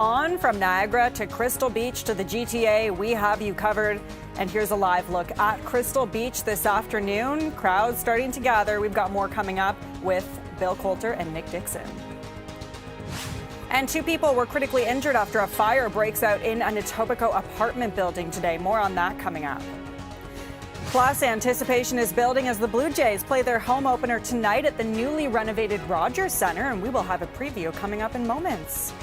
On from Niagara to Crystal Beach to the GTA, we have you covered. And here's a live look at Crystal Beach this afternoon. Crowds starting to gather. We've got more coming up with Bill Coulter and Nick Dixon. And 2 people were critically injured after a fire breaks out in an Etobicoke apartment building today. More on that coming up. Plus, anticipation is building as the Blue Jays play their home opener tonight at the newly renovated Rogers Centre, and we will have a preview coming up in moments.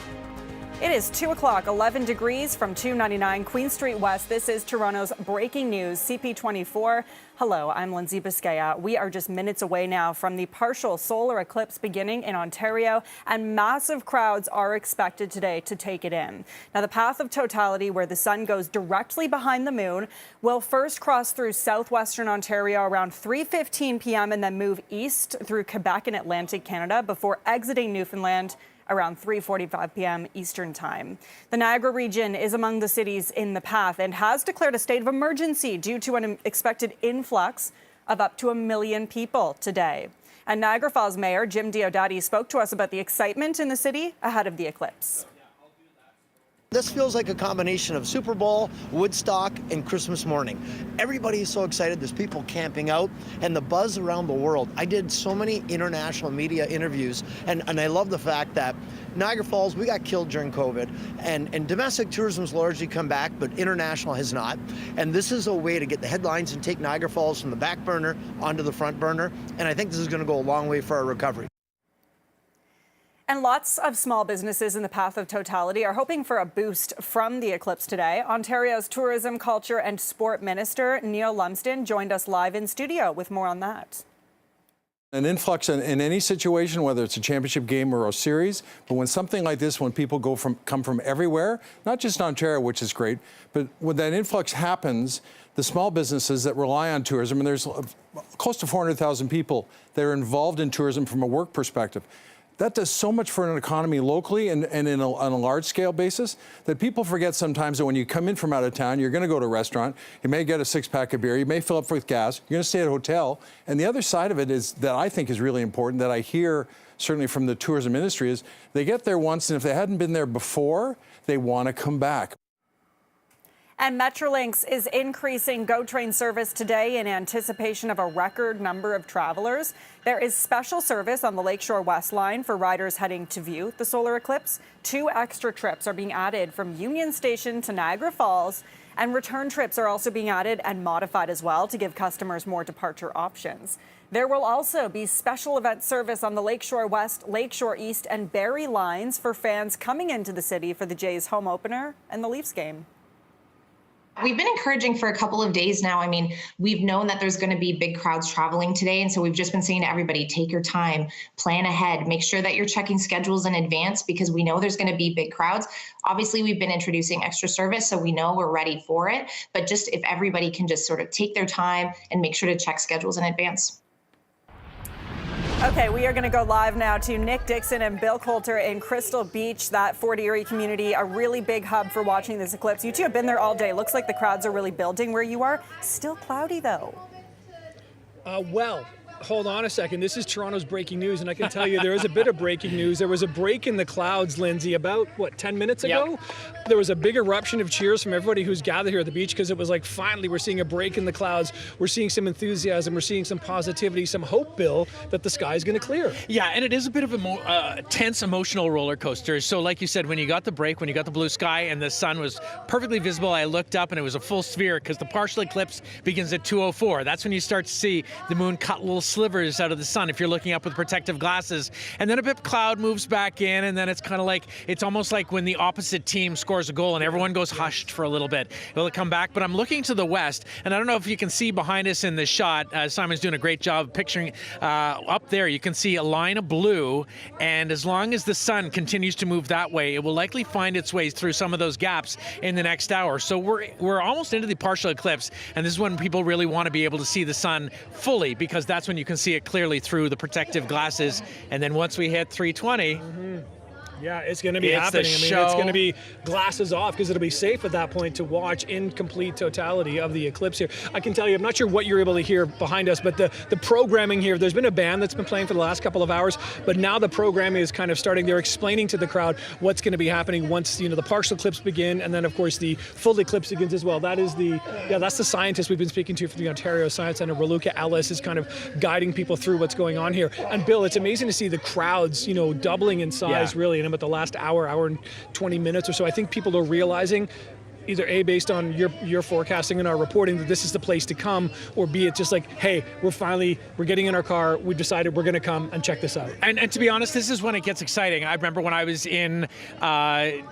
It is 2 o'clock, 11 degrees from 299 Queen Street West. This is Toronto's breaking news, CP24. Hello, I'm Lindsay Biscaya. We are just minutes away now from the partial solar eclipse beginning in Ontario, and massive crowds are expected today to take it in. Now, the path of totality, where the sun goes directly behind the moon, will first cross through southwestern Ontario around 3:15 p.m. and then move east through Quebec and Atlantic Canada before exiting Newfoundland around 3:45 p.m. Eastern Time. The Niagara region is among the cities in the path and has declared a state of emergency due to an expected influx of up to 1 million people today. And Niagara Falls Mayor Jim Diodati spoke to us about the excitement in the city ahead of the eclipse. This feels like a combination of Super Bowl, Woodstock, and Christmas morning. Everybody is so excited. There's people camping out, and the buzz around the world. I did so many international media interviews, and I love the fact that Niagara Falls, we got killed during COVID, and domestic tourism's largely come back, but international has not. And this is a way to get the headlines and take Niagara Falls from the back burner onto the front burner, and I think this is going to go a long way for our recovery. And lots of small businesses in the path of totality are hoping for a boost from the eclipse today. Ontario's Tourism, Culture and Sport Minister Neil Lumsden joined us live in studio with more on that. An influx in any situation, whether it's a championship game or a series, but when something like this, when people come from everywhere, not just Ontario, which is great, but when that influx happens, the small businesses that rely on tourism, and there's close to 400,000 people that are involved in tourism from a work perspective. That does so much for an economy locally and on a large-scale basis that people forget sometimes that when you come in from out of town, you're going to go to a restaurant, you may get a 6-pack of beer, you may fill up with gas, you're going to stay at a hotel. And the other side of it is that I think is really important that I hear certainly from the tourism industry is they get there once, and if they hadn't been there before, they want to come back. And Metrolinx is increasing GO train service today in anticipation of a record number of travelers. There is special service on the Lakeshore West line for riders heading to view the solar eclipse. 2 extra trips are being added from Union Station to Niagara Falls, and return trips are also being added and modified as well to give customers more departure options. There will also be special event service on the Lakeshore West, Lakeshore East and Barrie lines for fans coming into the city for the Jays home opener and the Leafs game. We've been encouraging for a couple of days now. I mean, we've known that there's going to be big crowds traveling today. And so we've just been saying to everybody, take your time, plan ahead, make sure that you're checking schedules in advance because we know there's going to be big crowds. Obviously, we've been introducing extra service, so we know we're ready for it. But just if everybody can just sort of take their time and make sure to check schedules in advance. Okay, we are going to go live now to Nick Dixon and Bill Coulter in Crystal Beach, that Fort Erie community, a really big hub for watching this eclipse. You two have been there all day. Looks like the crowds are really building where you are. Still cloudy, though. Well, hold on a second. This is Toronto's breaking news, and I can tell you there is a bit of breaking news. There was a break in the clouds, Lindsay, about, 10 minutes ago? Yep. There was a big eruption of cheers from everybody who's gathered here at the beach because it was like, finally, we're seeing a break in the clouds. We're seeing some enthusiasm. We're seeing some positivity, some hope, Bill, that the sky is going to clear. Yeah, and it is a bit of a tense, emotional roller coaster. So like you said, when you got the break, when you got the blue sky and the sun was perfectly visible, I looked up and it was a full sphere because the partial eclipse begins at 2:04. That's when you start to see the moon cut little slivers out of the sun if you're looking up with protective glasses. And then a bit of cloud moves back in, and then it's kind of like, it's almost like when the opposite team scores a goal and everyone goes hushed for a little bit. It'll come back, but I'm looking to the west, and I don't know if you can see behind us in the shot, Simon's doing a great job picturing up there, you can see a line of blue, and as long as the sun continues to move that way, it will likely find its way through some of those gaps in the next hour. So we're almost into the partial eclipse, and this is when people really want to be able to see the sun fully, because that's when you can see it clearly through the protective glasses. And then once we hit 3:20, Yeah, it's going to be It's happening. the I mean, show. it's going to be glasses off because it'll be safe at that point to watch in complete totality of the Eclipse here. I can tell you, I'm not sure what you're able to hear behind us, but the programming here, there's been a band that's been playing for the last couple of hours, but now the programming is kind of starting. They're explaining to the crowd what's going to be happening once, the partial eclipse begin, and then of course the full eclipse begins as well. That's the scientist we've been speaking to from the Ontario Science Centre. Raluca Ellis is kind of guiding people through what's going on here. And Bill, it's amazing to see the crowds, doubling in size really in about the last hour and 20 minutes or so. I think people are realizing, either A, based on your forecasting and our reporting, that this is the place to come, or B, it's just like, hey, we're getting in our car, we decided we're going to come and check this out. And to be honest, this is when it gets exciting. I remember when I was in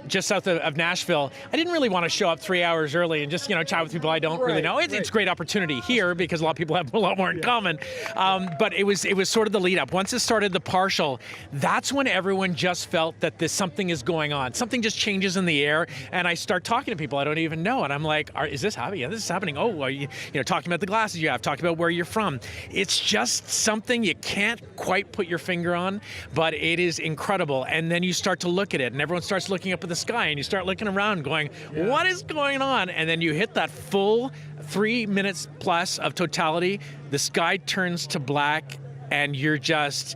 just south of Nashville, I didn't really want to show up 3 hours early and just chat with people I don't really know. It's a great opportunity here because a lot of people have a lot more in common. But it was sort of the lead up. Once it started the partial, that's when everyone just felt that something is going on. Something just changes in the air, and I start talking to people I don't even know, and I'm like, is this happening? Yeah, this is happening. Oh, are you talking about the glasses you have, talking about where you're from. It's just something you can't quite put your finger on, but it is incredible. And then you start to look at it, and everyone starts looking up at the sky, and you start looking around going, what is going on? And then you hit that full 3 minutes plus of totality, the sky turns to black, and you're just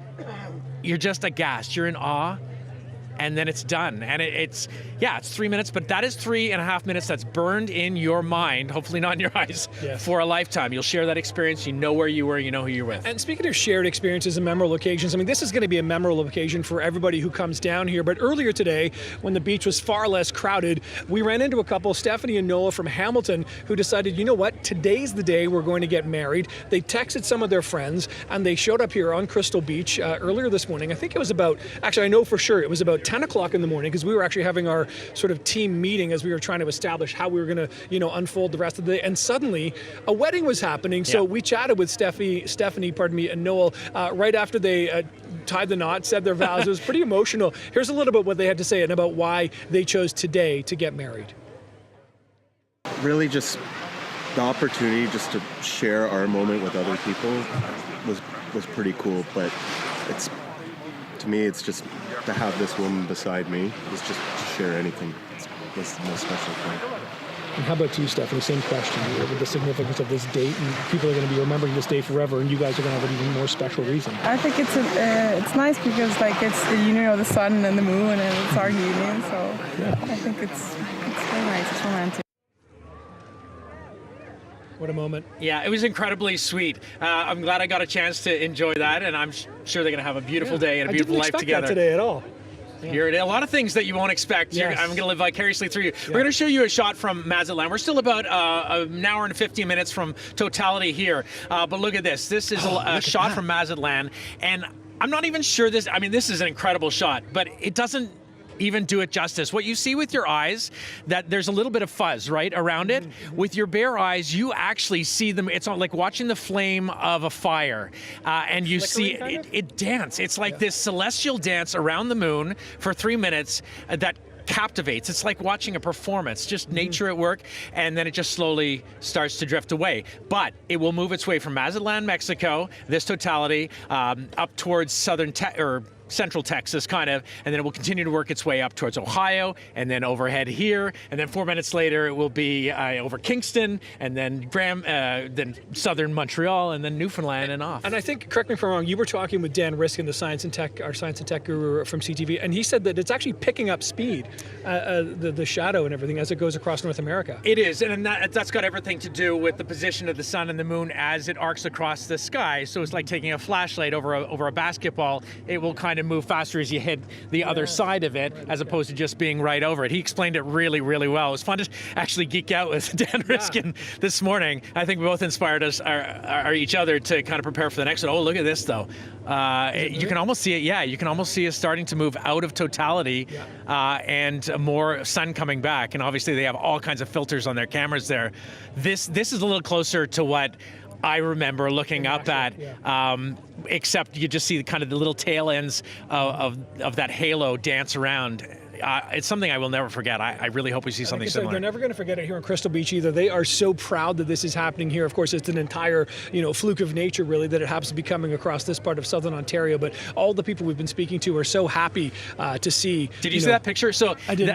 aghast. You're in awe. And then it's done. And it's 3 minutes, but that is 3.5 minutes that's burned in your mind, hopefully not in your eyes, for a lifetime. You'll share that experience. You know where you were, you know who you're with. And speaking of shared experiences and memorable occasions, I mean, this is going to be a memorable occasion for everybody who comes down here. But earlier today, when the beach was far less crowded, we ran into a couple, Stephanie and Noah from Hamilton, who decided, you know what, today's the day we're going to get married. They texted some of their friends, and they showed up here on Crystal Beach earlier this morning. I think it was I know for sure, it was about 10 o'clock in the morning, because we were actually having our sort of team meeting as we were trying to establish how we were going to, unfold the rest of the day. And suddenly, a wedding was happening. So we chatted with Stephanie, and Noel right after they tied the knot, said their vows. It was pretty emotional. Here's a little bit what they had to say and about why they chose today to get married. Really, just the opportunity just to share our moment with other people was pretty cool. But to me, it's just to have this woman beside me. It's just to share anything. It's the most special thing. And how about you, Stephanie? Same question. With the significance of this date, and people are going to be remembering this day forever, and you guys are going to have an even more special reason. I think it's nice because it's the union of the sun and the moon, and it's our union. So I think it's very nice. It's romantic. What a moment. Yeah, it was incredibly sweet. I'm glad I got a chance to enjoy that, and I'm sure they're going to have a beautiful day and a beautiful life together. I didn't expect that today at all. You're a lot of things that you won't expect. Yes. I'm going to live vicariously through you. We're going to show you a shot from Mazatlan. We're still about an hour and 15 minutes from totality here. But look at this. This is a shot from Mazatlan. And I'm not even sure this is an incredible shot, but it doesn't even do it justice. What you see with your eyes, that there's a little bit of fuzz right around it. With your bare eyes, you actually see them. It's not like watching the flame of a fire, and you see it dance. It's like this celestial dance around the moon for 3 minutes that captivates. It's like watching a performance, just nature at work, and then it just slowly starts to drift away. But it will move its way from Mazatlan, Mexico, this totality, up towards central Texas, kind of, and then it will continue to work its way up towards Ohio, and then overhead here, and then 4 minutes later it will be over Kingston, and then then southern Montreal, and then Newfoundland, and off. And I think, correct me if I'm wrong, you were talking with Dan Riskin, our science and tech guru from CTV, and he said that it's actually picking up speed, the shadow and everything, as it goes across North America. It is, and that's got everything to do with the position of the sun and the moon as it arcs across the sky. So it's like taking a flashlight over a basketball. It will kind of move faster as you hit the other side of it, as opposed to just being right over it. He explained it really, really well. It was fun to actually geek out with Dan Riskin this morning. I think we both inspired each other to kind of prepare for the next one. Oh, look at this though. You can almost see it. Yeah, you can almost see it starting to move out of totality, and more sun coming back. And obviously they have all kinds of filters on their cameras there. This is a little closer to what I remember looking up at, except you just see kind of the little tail ends of that halo dance around. it's something I will never forget. I really hope we see something similar. They're never going to forget it here in Crystal Beach either. They are so proud that this is happening here. Of course, it's an entire, fluke of nature, really, that it happens to be coming across this part of southern Ontario. But all the people we've been speaking to are so happy to see. Did you see that picture? So I did.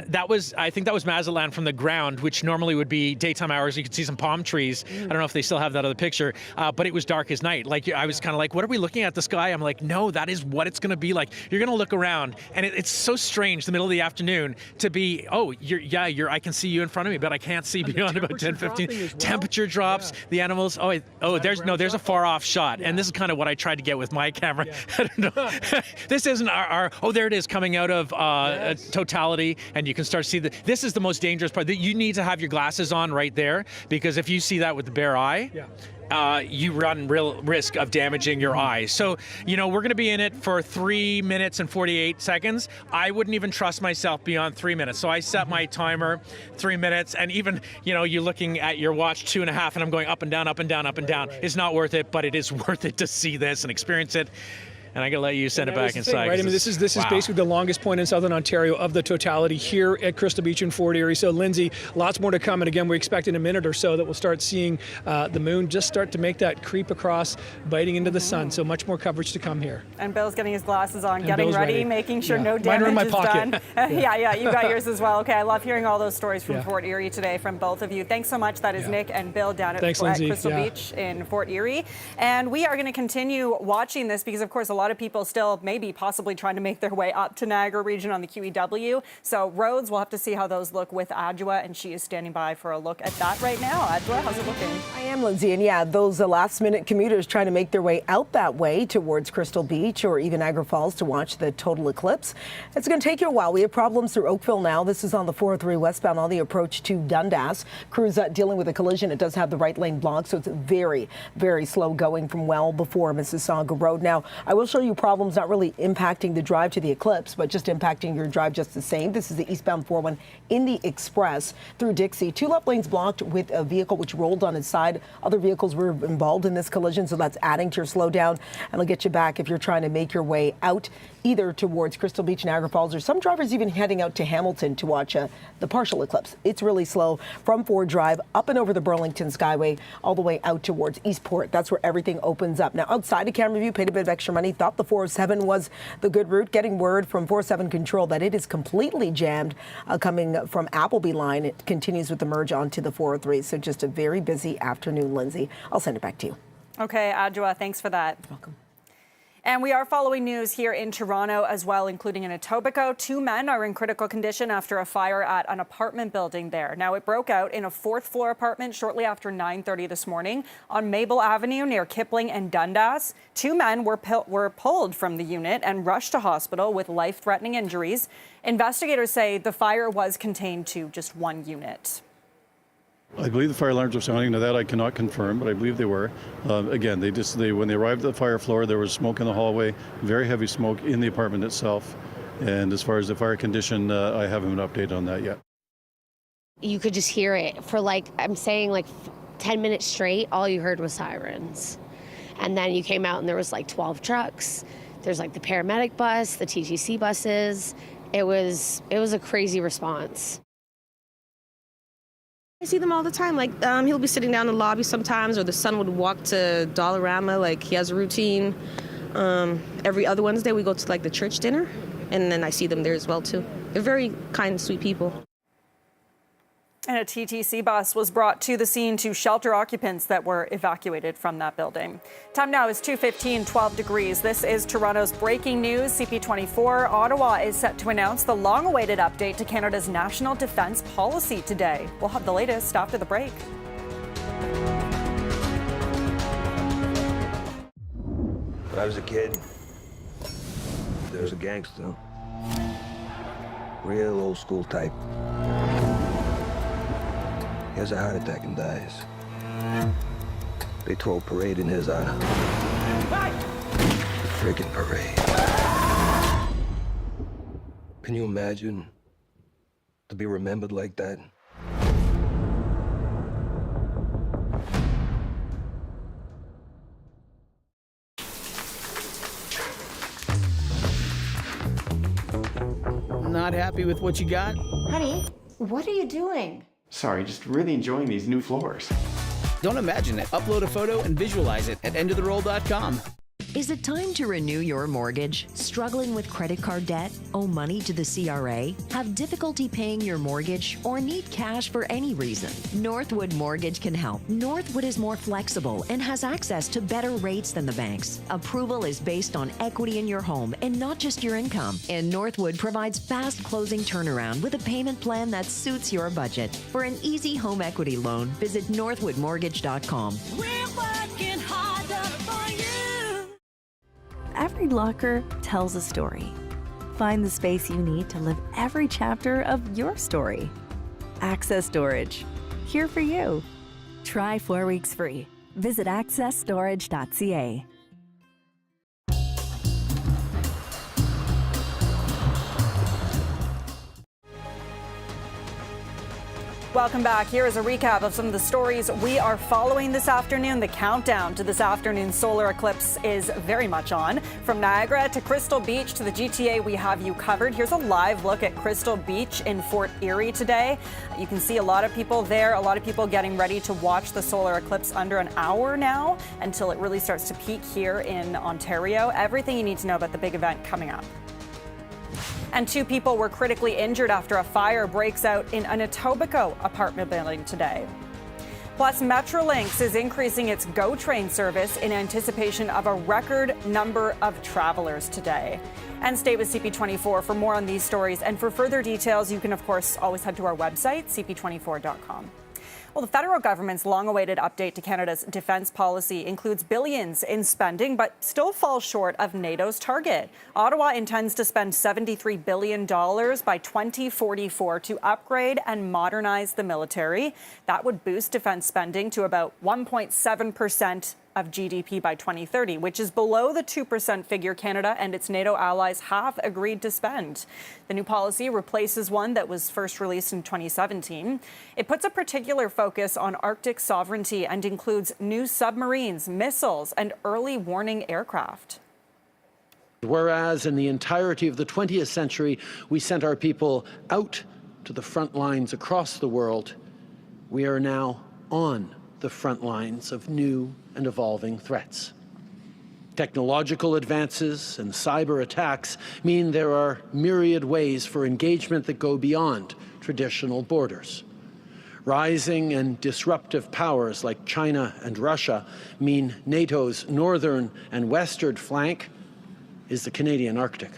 I think that was Mazatlan from the ground, which normally would be daytime hours. You could see some palm trees. I don't know if they still have that other picture, but it was dark as night. Like, I was kind of like, what are we looking at the sky? I'm like, no, that is what it's going to be like. You're going to look around, and it's so strange, the middle of the afternoon, to be, I can see you in front of me, but I can't see beyond about 10, 15. Well. Temperature drops, the animals, there's a far off shot. And this is kind of what I tried to get with my camera. I don't know. This isn't there it is coming out of totality, and you can start to see this is the most dangerous part. You need to have your glasses on right there, because if you see that with the bare eye, you run real risk of damaging your eyes. So, we're going to be in it for 3 minutes and 48 seconds. I wouldn't even trust myself beyond 3 minutes. So I set my timer 3 minutes, and even, you're looking at your watch 2.5, and I'm going up and down, up and down, up and down. It's not worth it, but it is worth it to see this and experience it. And I gotta let you send it back inside. Right? I mean, this is basically the longest point in southern Ontario of the totality here at Crystal Beach in Fort Erie. So, Lindsay, lots more to come. And again, we expect in a minute or so that we'll start seeing the moon just start to make that creep across, biting into the sun. So much more coverage to come here. And Bill's getting his glasses on, And getting Bill's ready, making sure no Mine are in damage my is pocket. done. Yeah, you got yours as well. Okay, I love hearing all those stories from Fort Erie today from both of you. Thanks so much. That is Nick and Bill down at Crystal Beach in Fort Erie. And we are going to continue watching this because, of course, a lot of people still maybe possibly trying to make their way up to Niagara region on the QEW. So roads, we'll have to see how those look with Adjoa, and she is standing by for a look at that right now. Adjoa, how's it looking? I am, Lindsay, and those last-minute commuters trying to make their way out that way towards Crystal Beach or even Niagara Falls to watch the total eclipse. It's going to take you a while. We have problems through Oakville now. This is on the 403 westbound on the approach to Dundas. Crews dealing with a collision. It does have the right lane blocked, so it's very, very slow going from well before Mississauga Road. Now, I will show you problems not really impacting the drive to the eclipse, but just impacting your drive just the same. This is the eastbound 401 in the express through Dixie. 2 left lanes blocked with a vehicle which rolled on its side. Other vehicles were involved in this collision, so that's adding to your slowdown. And it'll get you back if you're trying to make your way out either towards Crystal Beach, Niagara Falls, or some drivers even heading out to Hamilton to watch the partial eclipse. It's really slow from Ford Drive up and over the Burlington Skyway all the way out towards Eastport. That's where everything opens up. Now, outside of camera view, paid a bit of extra money, thought the 407 was the good route. Getting word from 407 Control that it is completely jammed coming from Appleby line. It continues with the merge onto the 403. So just a very busy afternoon, Lindsay. I'll send it back to you. Okay, Adjoa, thanks for that. Welcome. And we are following news here in Toronto as well, including in Etobicoke. 2 men are in critical condition after a fire at an apartment building there. Now, it broke out in a 4th-floor apartment shortly after 9:30 this morning on Maple Avenue near Kipling and Dundas. 2 men were pulled from the unit and rushed to hospital with life-threatening injuries. Investigators say the fire was contained to just 1 unit. I believe the fire alarms were sounding. Now that I cannot confirm, but I believe they were. Again, when they arrived at the fire floor, there was smoke in the hallway, very heavy smoke in the apartment itself. And as far as the fire condition, I haven't been updated on that yet. You could just hear it for 10 minutes straight. All you heard was sirens. And then you came out and there was 12 trucks. There's the paramedic bus, the TTC buses. It was a crazy response. I see them all the time. He'll be sitting down in the lobby sometimes, or the son would walk to Dollarama. He has a routine. Every other Wednesday we go to the church dinner, and then I see them there as well too. They're very kind, sweet people. And a TTC bus was brought to the scene to shelter occupants that were evacuated from that building. Time now is 2:15, 12 degrees. This is Toronto's breaking news. CP24, Ottawa is set to announce the long-awaited update to Canada's national defence policy today. We'll have the latest after the break. When I was a kid, there was a gangster. Real old school type. He has a heart attack and dies. They throw a parade in his honor. A freaking parade. Can you imagine to be remembered like that? Not happy. happy with what you got? Honey, what are you doing? Sorry, just really enjoying these new floors. Don't imagine it. Upload a photo and visualize it at endoftheroll.com. Is it time to renew your mortgage? Struggling with credit card debt? Owe money to the CRA? Have difficulty paying your mortgage? Or need cash for any reason? Northwood Mortgage can help. Northwood is more flexible and has access to better rates than the banks. Approval is based on equity in your home and not just your income. And Northwood provides fast closing turnaround with a payment plan that suits your budget. For an easy home equity loan, visit northwoodmortgage.com. We're working harder for you. Every locker tells a story. Find the space you need to live every chapter of your story. Access Storage, here for you. Try 4 weeks free. Visit accessstorage.ca. Welcome back. Here is a recap of some of the stories we are following this afternoon. The countdown to this afternoon's solar eclipse is very much on. From Niagara to Crystal Beach to the GTA, we have you covered. Here's a live look at Crystal Beach in Fort Erie today. You can see a lot of people there, a lot of people getting ready to watch the solar eclipse under an hour now until it really starts to peak here in Ontario. Everything you need to know about the big event coming up. And 2 people were critically injured after a fire breaks out in an Etobicoke apartment building today. Plus, Metrolinx is increasing its GO train service in anticipation of a record number of travelers today. And stay with CP24 for more on these stories. And for further details, you can, of course, always head to our website, cp24.com. Well, the federal government's long-awaited update to Canada's defence policy includes billions in spending, but still falls short of NATO's target. Ottawa intends to spend $73 billion by 2044 to upgrade and modernize the military. That would boost defence spending to about 1.7% of GDP by 2030, which is below the 2% figure Canada and its NATO allies have agreed to spend. The new policy replaces one that was first released in 2017. It puts a particular focus on Arctic sovereignty and includes new submarines, missiles, and early warning aircraft. Whereas in the entirety of the 20th century, we sent our people out to the front lines across the world, we are now on the front lines of new and evolving threats. Technological advances and cyber attacks mean there are myriad ways for engagement that go beyond traditional borders. Rising and disruptive powers like China and Russia mean NATO's northern and western flank is the Canadian Arctic.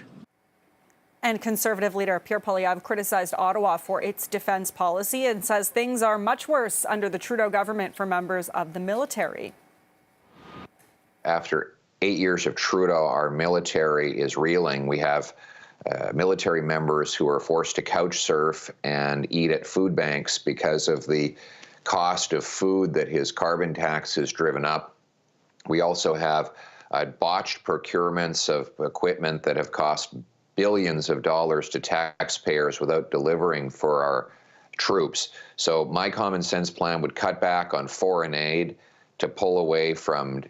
And Conservative leader Pierre Poilievre criticized Ottawa for its defense policy and says things are much worse under the Trudeau government for members of the military. After 8 years of Trudeau, our military is reeling. We have military members who are forced to couch surf and eat at food banks because of the cost of food that his carbon tax has driven up. We also have botched procurements of equipment that have cost billions of dollars to taxpayers without delivering for our troops. So my common sense plan would cut back on foreign aid to pull away from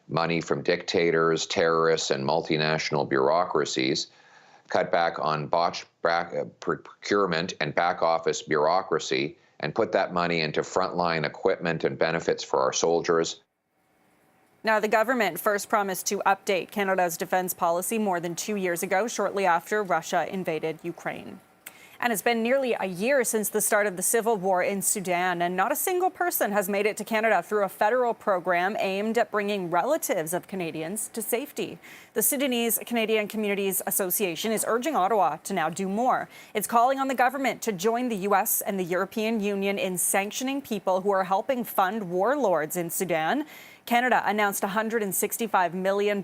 money from dictators, terrorists, and multinational bureaucracies, cut back on botched procurement and back office bureaucracy, and put that money into frontline equipment and benefits for our soldiers. Now, the government first promised to update Canada's defense policy more than 2 years ago, shortly after Russia invaded Ukraine. And it's been nearly a year since the start of the civil war in Sudan, and not a single person has made it to Canada through a federal program aimed at bringing relatives of Canadians to safety. The Sudanese Canadian Communities Association is urging Ottawa to now do more. It's calling on the government to join the U.S. and the European Union in sanctioning people who are helping fund warlords in Sudan. Canada announced $165 million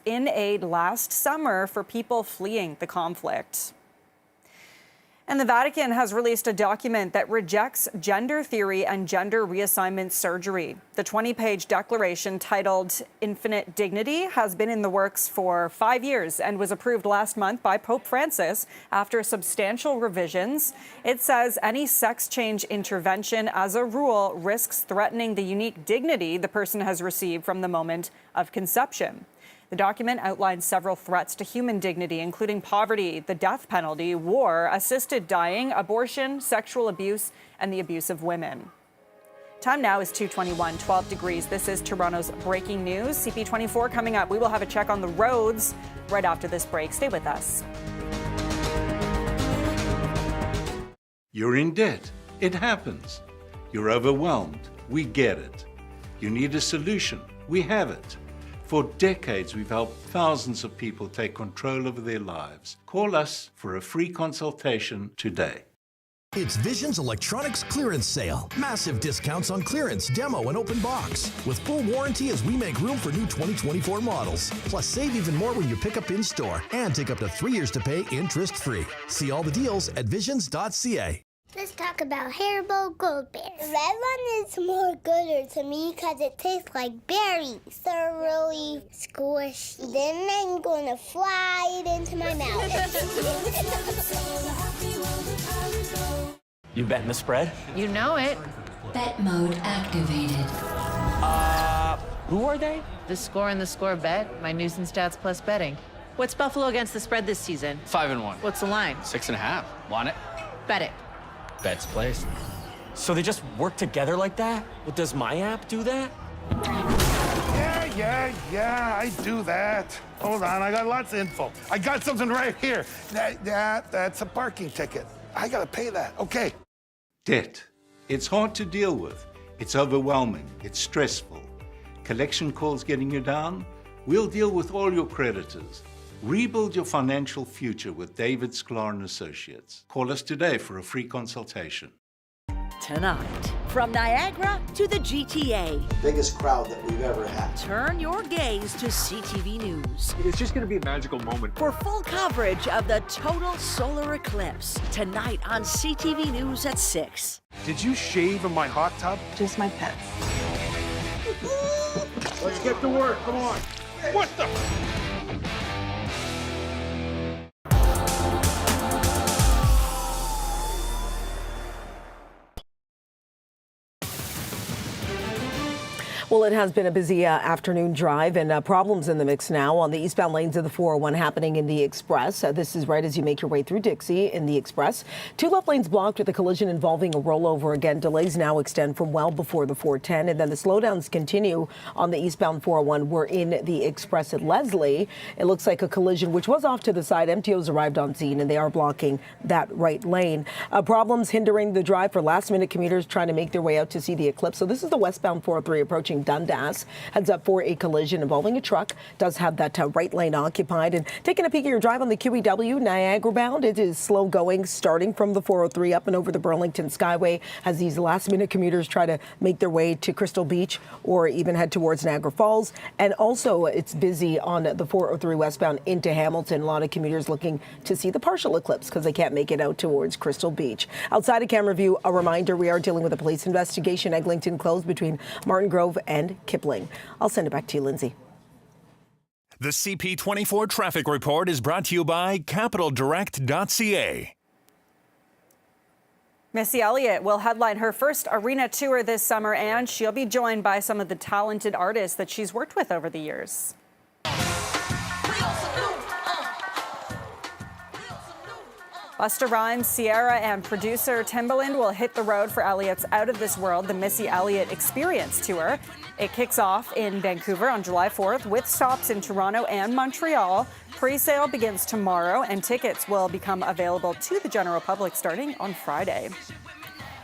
in aid last summer for people fleeing the conflict. And the Vatican has released a document that rejects gender theory and gender reassignment surgery. The 20-page declaration titled Infinite Dignity has been in the works for 5 years and was approved last month by Pope Francis after substantial revisions. It says any sex change intervention, as a rule, risks threatening the unique dignity the person has received from the moment of conception. The document outlines several threats to human dignity, including poverty, the death penalty, war, assisted dying, abortion, sexual abuse, and the abuse of women. Time now is 2:21, 12 degrees. This is Toronto's breaking news. CP24 coming up. We will have a check on the roads right after this break. Stay with us. You're in debt. It happens. You're overwhelmed. We get it. You need a solution. We have it. For decades, we've helped thousands of people take control over their lives. Call us for a free consultation today. It's Vision's Electronics Clearance Sale. Massive discounts on clearance, demo, and open box. With full warranty as we make room for new 2024 models. Plus, save even more when you pick up in store and take up to 3 years to pay interest-free. See all the deals at visions.ca. Let's talk about Haribo Gold Bears. The red one is more gooder to me because it tastes like berries. They're really squishy. Then I'm going to fly it into my mouth. You betting the spread? You know it. Bet mode activated. Who are they? The Score and the Score bet, my news and stats plus betting. What's Buffalo against the spread this season? 5-1. What's the line? 6.5. Want it? Bet it. Bets placed. So they just work together like that? Well, does my app do that? Yeah, I do that. Hold on, I got lots of info. I got something right here. That's a parking ticket. I gotta pay that. Okay. Debt. It's hard to deal with. It's overwhelming. It's stressful. Collection calls getting you down? We'll deal with all your creditors. Rebuild your financial future with David Sklar & Associates. Call us today for a free consultation. Tonight, from Niagara to the GTA. Biggest crowd that we've ever had. Turn your gaze to CTV News. It's just going to be a magical moment. For full coverage of the total solar eclipse. Tonight on CTV News at 6. Did you shave in my hot tub? Just my pets. Let's get to work, come on. What the? Well, it has been a busy afternoon drive and problems in the mix now on the eastbound lanes of the 401 happening in the Express. This is right as you make your way through Dixie in the Express. 2 left lanes blocked with a collision involving a rollover. Again, delays now extend from well before the 410. And then the slowdowns continue on the eastbound 401. We're in the Express at Leslie. It looks like a collision which was off to the side. MTOs arrived on scene and they are blocking that right lane. Problems hindering the drive for last-minute commuters trying to make their way out to see the eclipse. So this is the westbound 403 approaching Dundas. Heads up for a collision involving a truck. Does have that right lane occupied. And taking a peek at your drive on the QEW Niagara bound, it is slow going starting from the 403 up and over the Burlington Skyway as these last minute commuters try to make their way to Crystal Beach or even head towards Niagara Falls. And also it's busy on the 403 westbound into Hamilton. A lot of commuters looking to see the partial eclipse because they can't make it out towards Crystal Beach. Outside of camera view, a reminder we are dealing with a police investigation. Eglinton closed between Martin Grove and Kipling. I'll send it back to you, Lindsay. The CP24 traffic report is brought to you by CapitalDirect.ca. Missy Elliott will headline her first arena tour this summer, and she'll be joined by some of the talented artists that she's worked with over the years. Busta Rhymes, Sierra, and producer Timbaland will hit the road for Elliott's Out of This World, the Missy Elliott Experience Tour. It kicks off in Vancouver on July 4th with stops in Toronto and Montreal. Pre-sale begins tomorrow, and tickets will become available to the general public starting on Friday.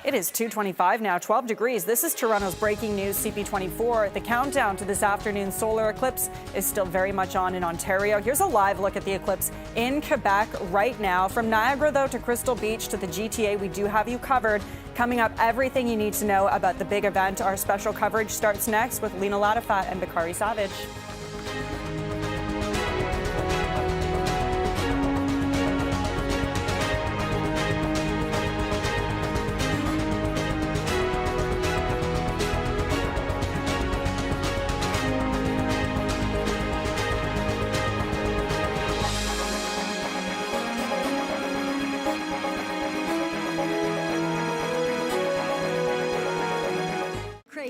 It is 2:25 now, 12 degrees. This is Toronto's breaking news, CP24. The countdown to this afternoon's solar eclipse is still very much on in Ontario. Here's a live look at the eclipse in Quebec right now. From Niagara, though, to Crystal Beach to the GTA, we do have you covered. Coming up, everything you need to know about the big event. Our special coverage starts next with Lena Latifat and Bakari Savage.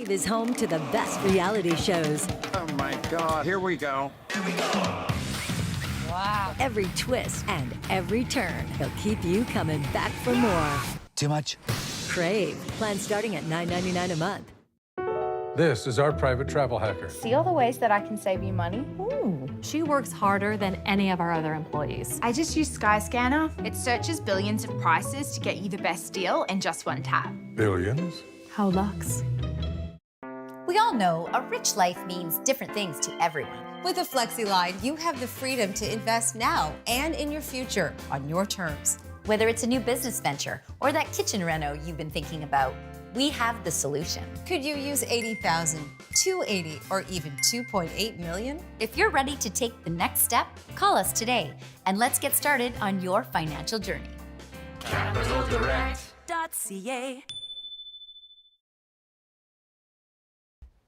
Crave is home to the best reality shows. Oh my God, here we go. Wow. Every twist and every turn. He'll keep you coming back for more. Too much? Crave. Plan starting at $9.99 a month. This is our private travel hacker. See all the ways that I can save you money? Ooh. She works harder than any of our other employees. I just use Skyscanner. It searches billions of prices to get you the best deal in just one tap. Billions? How luxe. We all know a rich life means different things to everyone. With a FlexiLine, you have the freedom to invest now and in your future on your terms. Whether it's a new business venture or that kitchen reno you've been thinking about, we have the solution. Could you use $80,000, $280,000, or even $2.8 million? If you're ready to take the next step, call us today and let's get started on your financial journey. CapitalDirect.ca.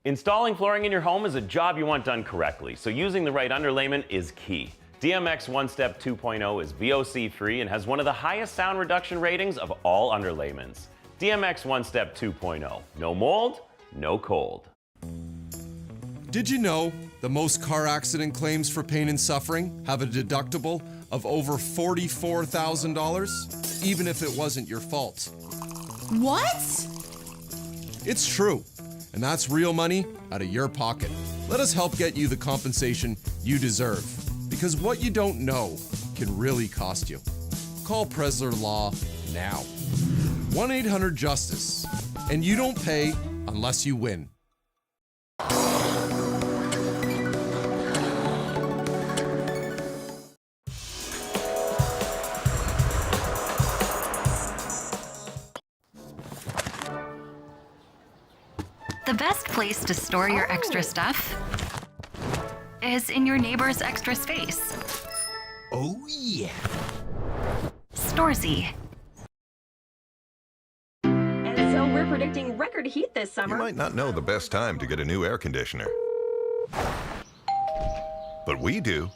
Installing flooring in your home is a job you want done correctly, so using the right underlayment is key. DMX One Step 2.0 is VOC free and has one of the highest sound reduction ratings of all underlayments. DMX One Step 2.0. No mold, no cold. Did you know the most car accident claims for pain and suffering have a deductible of over $44,000, even if it wasn't your fault? What? It's true, and that's real money out of your pocket. Let us help get you the compensation you deserve, because what you don't know can really cost you. Call Presler Law now. 1-800-JUSTICE. And you don't pay unless you win. The best place to store your extra stuff is in your neighbor's extra space. Oh, yeah. Storzy. So we're predicting record heat this summer. You might not know the best time to get a new air conditioner, but we do.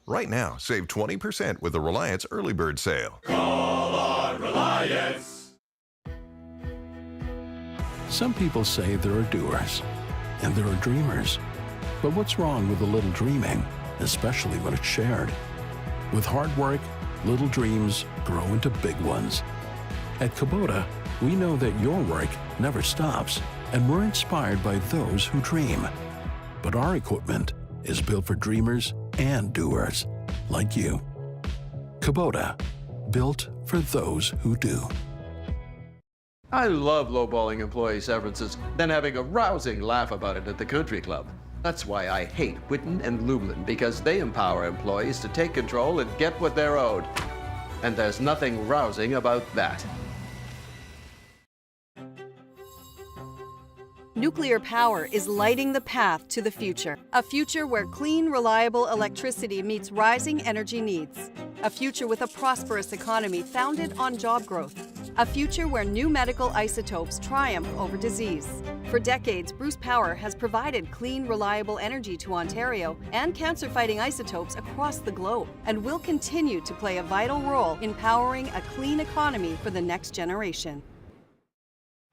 Right now, save 20% with the Reliance Early Bird Sale. Call on Reliance. Some people say there are doers and there are dreamers. But what's wrong with a little dreaming, especially when it's shared? With hard work, little dreams grow into big ones. At Kubota, we know that your work never stops, and we're inspired by those who dream. But our equipment is built for dreamers and doers, like you. Kubota, built for those who do. I love lowballing employee severances, then having a rousing laugh about it at the country club. That's why I hate Whitten and Lublin, because they empower employees to take control and get what they're owed. And there's nothing rousing about that. Nuclear power is lighting the path to the future. A future where clean, reliable electricity meets rising energy needs. A future with a prosperous economy founded on job growth. A future where new medical isotopes triumph over disease. For decades, Bruce Power has provided clean, reliable energy to Ontario and cancer-fighting isotopes across the globe, and will continue to play a vital role in powering a clean economy for the next generation.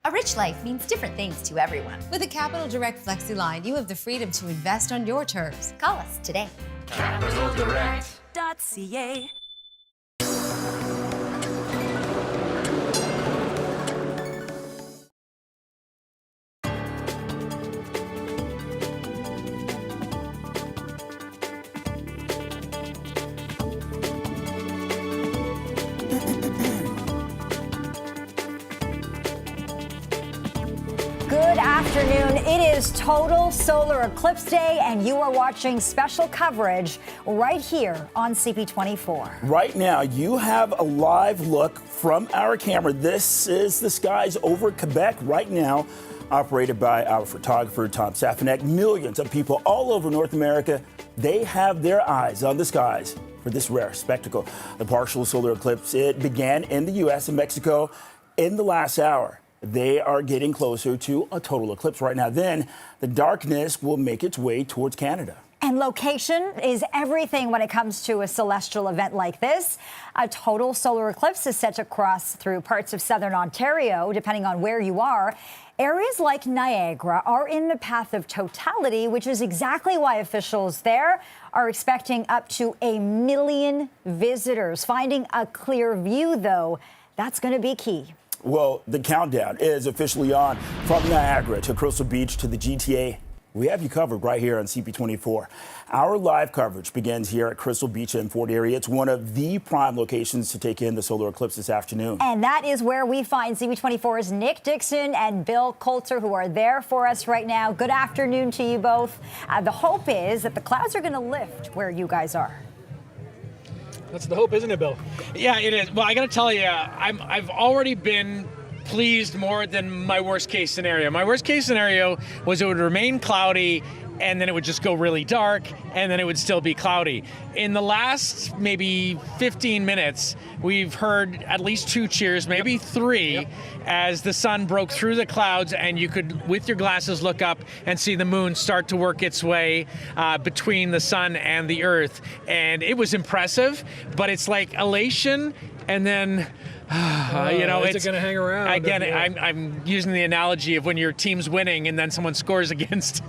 A rich life means different things to everyone. With a Capital Direct FlexiLine, you have the freedom to invest on your terms. Call us today. CapitalDirect.ca. Good afternoon. It is total solar eclipse day, and you are watching special coverage right here on CP24. Right now, you have a live look from our camera. This is the skies over Quebec right now, operated by our photographer, Tom Safanek. Millions of people all over North America, they have their eyes on the skies for this rare spectacle. The partial solar eclipse, it began in the U.S. and Mexico in the last hour. They are getting closer to a total eclipse right now. Then the darkness will make its way towards Canada. And location is everything when it comes to a celestial event like this. A total solar eclipse is set to cross through parts of southern Ontario, depending on where you are. Areas like Niagara are in the path of totality, which is exactly why officials there are expecting up to 1 million visitors. Finding a clear view, though, that's going to be key. Well, the countdown is officially on. From Niagara to Crystal Beach to the GTA, we have you covered right here on CP24. Our live coverage begins here at Crystal Beach and Fort Erie. It's one of the prime locations to take in the solar eclipse this afternoon. And that is where we find CP24's Nick Dixon and Bill Coulter, who are there for us right now. Good afternoon to you both. The hope is that the clouds are going to lift where you guys are. That's the hope, isn't it, Bill? Yeah, it is. Well, I got to tell you, I've already been pleased more than my worst case scenario. My worst case scenario was it would remain cloudy and then it would just go really dark and then it would still be cloudy. In the last maybe 15 minutes, we've heard at least 2 cheers, maybe 3, as the sun broke through the clouds and you could, with your glasses, look up and see the moon start to work its way between the sun and the earth. And it was impressive, but it's like elation and then is it going to hang around? Again, I'm using the analogy of when your team's winning and then someone scores against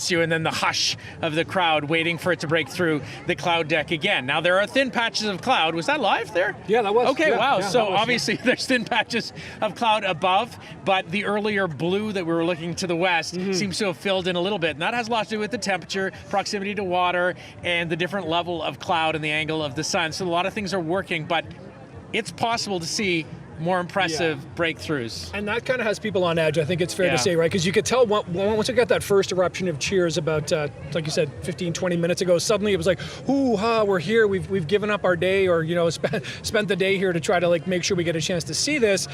you, and then the hush of the crowd waiting for it to break through the cloud deck again. Now, there are thin patches of cloud. Was that live there? Yeah, that was. Okay, yeah, wow. Yeah, so obviously there's thin patches of cloud above, but the earlier blue that we were looking to the west seems to have filled in a little bit. And that has a lot to do with the temperature, proximity to water, and the different level of cloud and the angle of the sun. So a lot of things are working, but it's possible to see more impressive breakthroughs. And that kind of has people on edge, I think it's fair to say, right? Because you could tell once we got that first eruption of cheers about, like you said, 15, 20 minutes ago, suddenly it was like, ooh-ha, we're here, we've given up our day, or, spent the day here to try to make sure we get a chance to see this.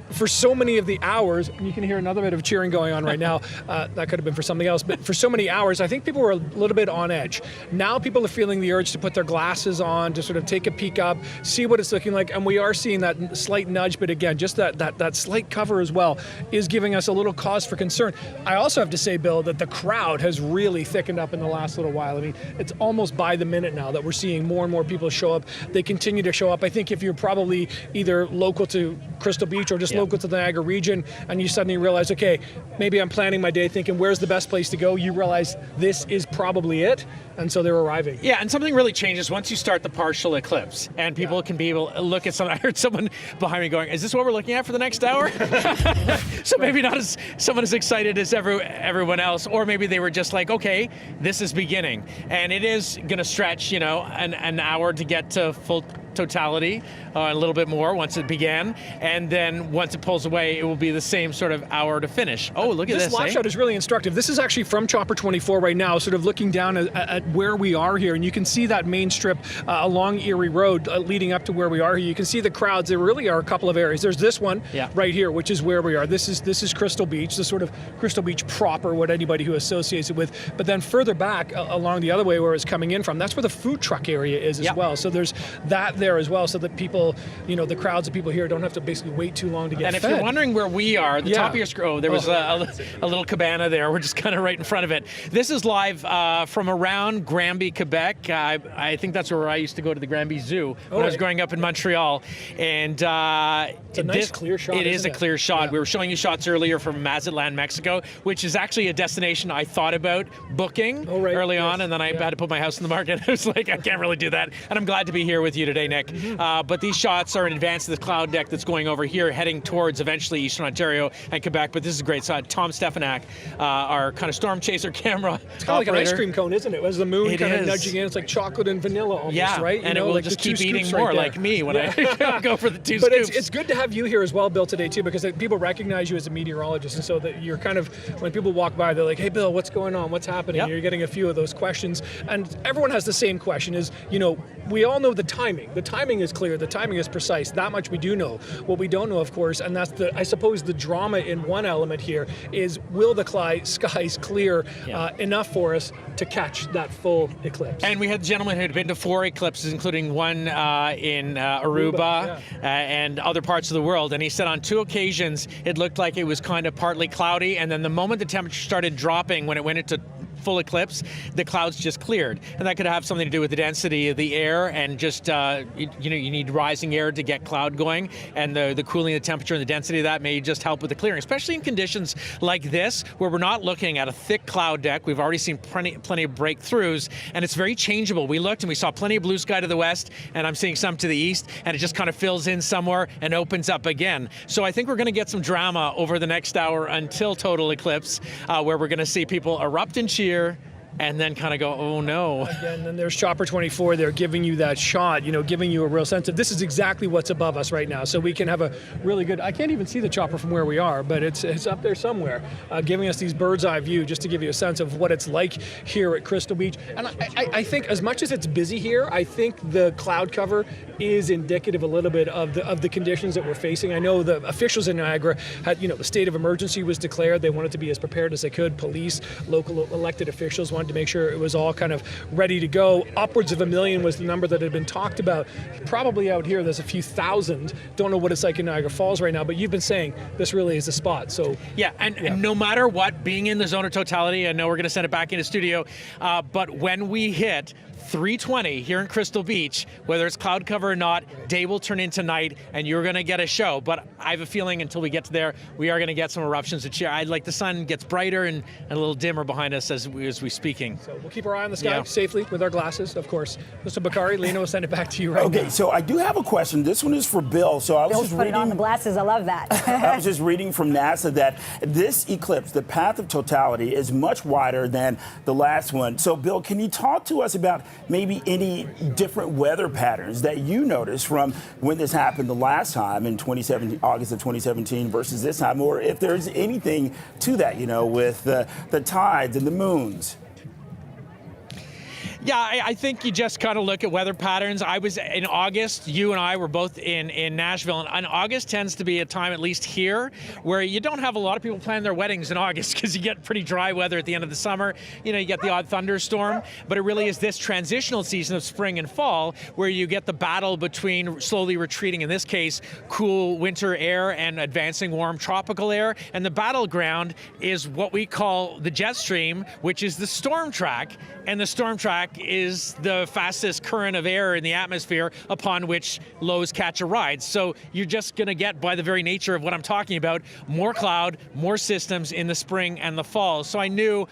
For so many of the hours, and you can hear another bit of cheering going on right now, that could have been for something else, but for so many hours, I think people were a little bit on edge. Now people are feeling the urge to put their glasses on, to sort of take a peek up, see what it's looking like, and we are seeing that slight nudge, but again, just that slight cover as well is giving us a little cause for concern. I also have to say, Bill, that the crowd has really thickened up in the last little while. I mean, it's almost by the minute now that we're seeing more and more people show up. They continue to show up. I think if you're probably either local to Crystal Beach or just local to the Niagara region, and you suddenly realize, okay, maybe I'm planning my day thinking, where's the best place to go? You realize this is probably it, and so they're arriving. Yeah, and something really changes once you start the partial eclipse, and people can be able to look at something. I heard someone behind me going, is this what we're looking at for the next hour? So maybe not someone as excited as everyone else, or maybe they were just like, okay, this is beginning. And it is going to stretch, an hour to get to full totality, a little bit more once it began, and then once it pulls away, it will be the same sort of hour to finish. Oh, look at this. This live shot is really instructive. This is actually from Chopper 24 right now, sort of looking down at where we are here, and you can see that main strip along Erie Road leading up to where we are here. You can see the crowds. There really are a couple of areas. There's this one right here, which is where we are. This is Crystal Beach, the sort of Crystal Beach proper, what anybody who associates it with. But then further back along the other way where it's coming in from, that's where the food truck area is as well. So there's that there as well, so that people, the crowds of people here don't have to basically wait too long to get fed. If you're wondering where we are, the top of your screen, there was a little cabana there. We're just kind of right in front of it. This is live from around Granby, Quebec. I think that's where I used to go to the Granby Zoo when I was growing up in Montreal. And it's a nice clear shot. It is a clear shot. We were showing you shots earlier from Mazatlan, Mexico, which is actually a destination I thought about booking early on, and then I had to put my house in the market. I was like, I can't really do that. And I'm glad to be here with you today, Nick. But these shots are in advance of the cloud deck that's going over here, heading towards eventually Eastern Ontario and Quebec. But this is great. So Tom Stefanak, our kind of storm chaser camera It's kind of like an ice cream cone, isn't it? As the moon kind of nudging in, it's like chocolate and vanilla almost, right? And it will just keep eating more like me when I go for the 2 scoops. But it's good to have you here as well, Bill, today too, because people recognize you as a meteorologist, and so that you're kind of, when people walk by, they're like, hey, Bill, what's going on? What's happening? You're getting a few of those questions, and everyone has the same question is, we all know the timing. The timing is clear. The timing is precise. That much we do know. What we don't know, of course, and that's I suppose the drama in one element here is, will the skies clear enough for us to catch that full eclipse? And we had a gentleman who had been to 4 eclipses, including one in Aruba and other parts of the world. And he said on 2 occasions, it looked like it was kind of partly cloudy. And then the moment the temperature started dropping, when it went into full eclipse, the clouds just cleared. And that could have something to do with the density of the air and just, you need rising air to get cloud going, and the cooling, the temperature, and the density of that may just help with the clearing, especially in conditions like this, where we're not looking at a thick cloud deck. We've already seen plenty of breakthroughs, and it's very changeable. We looked and we saw plenty of blue sky to the west, and I'm seeing some to the east, and it just kind of fills in somewhere and opens up again. So I think we're going to get some drama over the next hour until total eclipse, where we're going to see people erupt and cheer, and then kind of go, oh no. Again, then there's Chopper 24 there giving you that shot, giving you a real sense of this is exactly what's above us right now. So we can have a really good, I can't even see the chopper from where we are, but it's up there somewhere, giving us these bird's eye view just to give you a sense of what it's like here at Crystal Beach. And I think as much as it's busy here, I think the cloud cover is indicative a little bit of the conditions that we're facing. I know the officials in Niagara had, the state of emergency was declared. They wanted to be as prepared as they could. Police, local elected officials wanted to make sure it was all kind of ready to go. Upwards of 1 million was the number that had been talked about. Probably out here, there's a few thousand. Don't know what it's like in Niagara Falls right now, but you've been saying this really is the spot. So and no matter what, being in the zone of totality, I know we're going to send it back into studio, but when we hit 3:20 here in Crystal Beach, whether it's cloud cover or not, day will turn into night, and you're going to get a show. But I have a feeling until we get to there, we are going to get some eruptions of cheer. The sun gets brighter and a little dimmer behind us as we're speaking. So we'll keep our eye on the sky safely with our glasses, of course. Mr. Bakari, Lena will send it back to you right now. Okay, so I do have a question. This one is for Bill. So I was Bill's just putting reading on the glasses. I love that. I was just reading from NASA that this eclipse, the path of totality, is much wider than the last one. So, Bill, can you talk to us about maybe any different weather patterns that you noticed from when this happened the last time in August of 2017 versus this time, or if there's anything to that, with the tides and the moons? Yeah, I think you just kind of look at weather patterns. I was in August, you and I were both in Nashville, and August tends to be a time, at least here, where you don't have a lot of people plan their weddings in August because you get pretty dry weather at the end of the summer. You get the odd thunderstorm, but it really is this transitional season of spring and fall where you get the battle between slowly retreating, in this case, cool winter air and advancing warm tropical air. And the battleground is what we call the jet stream, which is the storm track. And the storm track is the fastest current of air in the atmosphere upon which lows catch a ride. So you're just going to get, by the very nature of what I'm talking about, more cloud, more systems in the spring and the fall. So I knew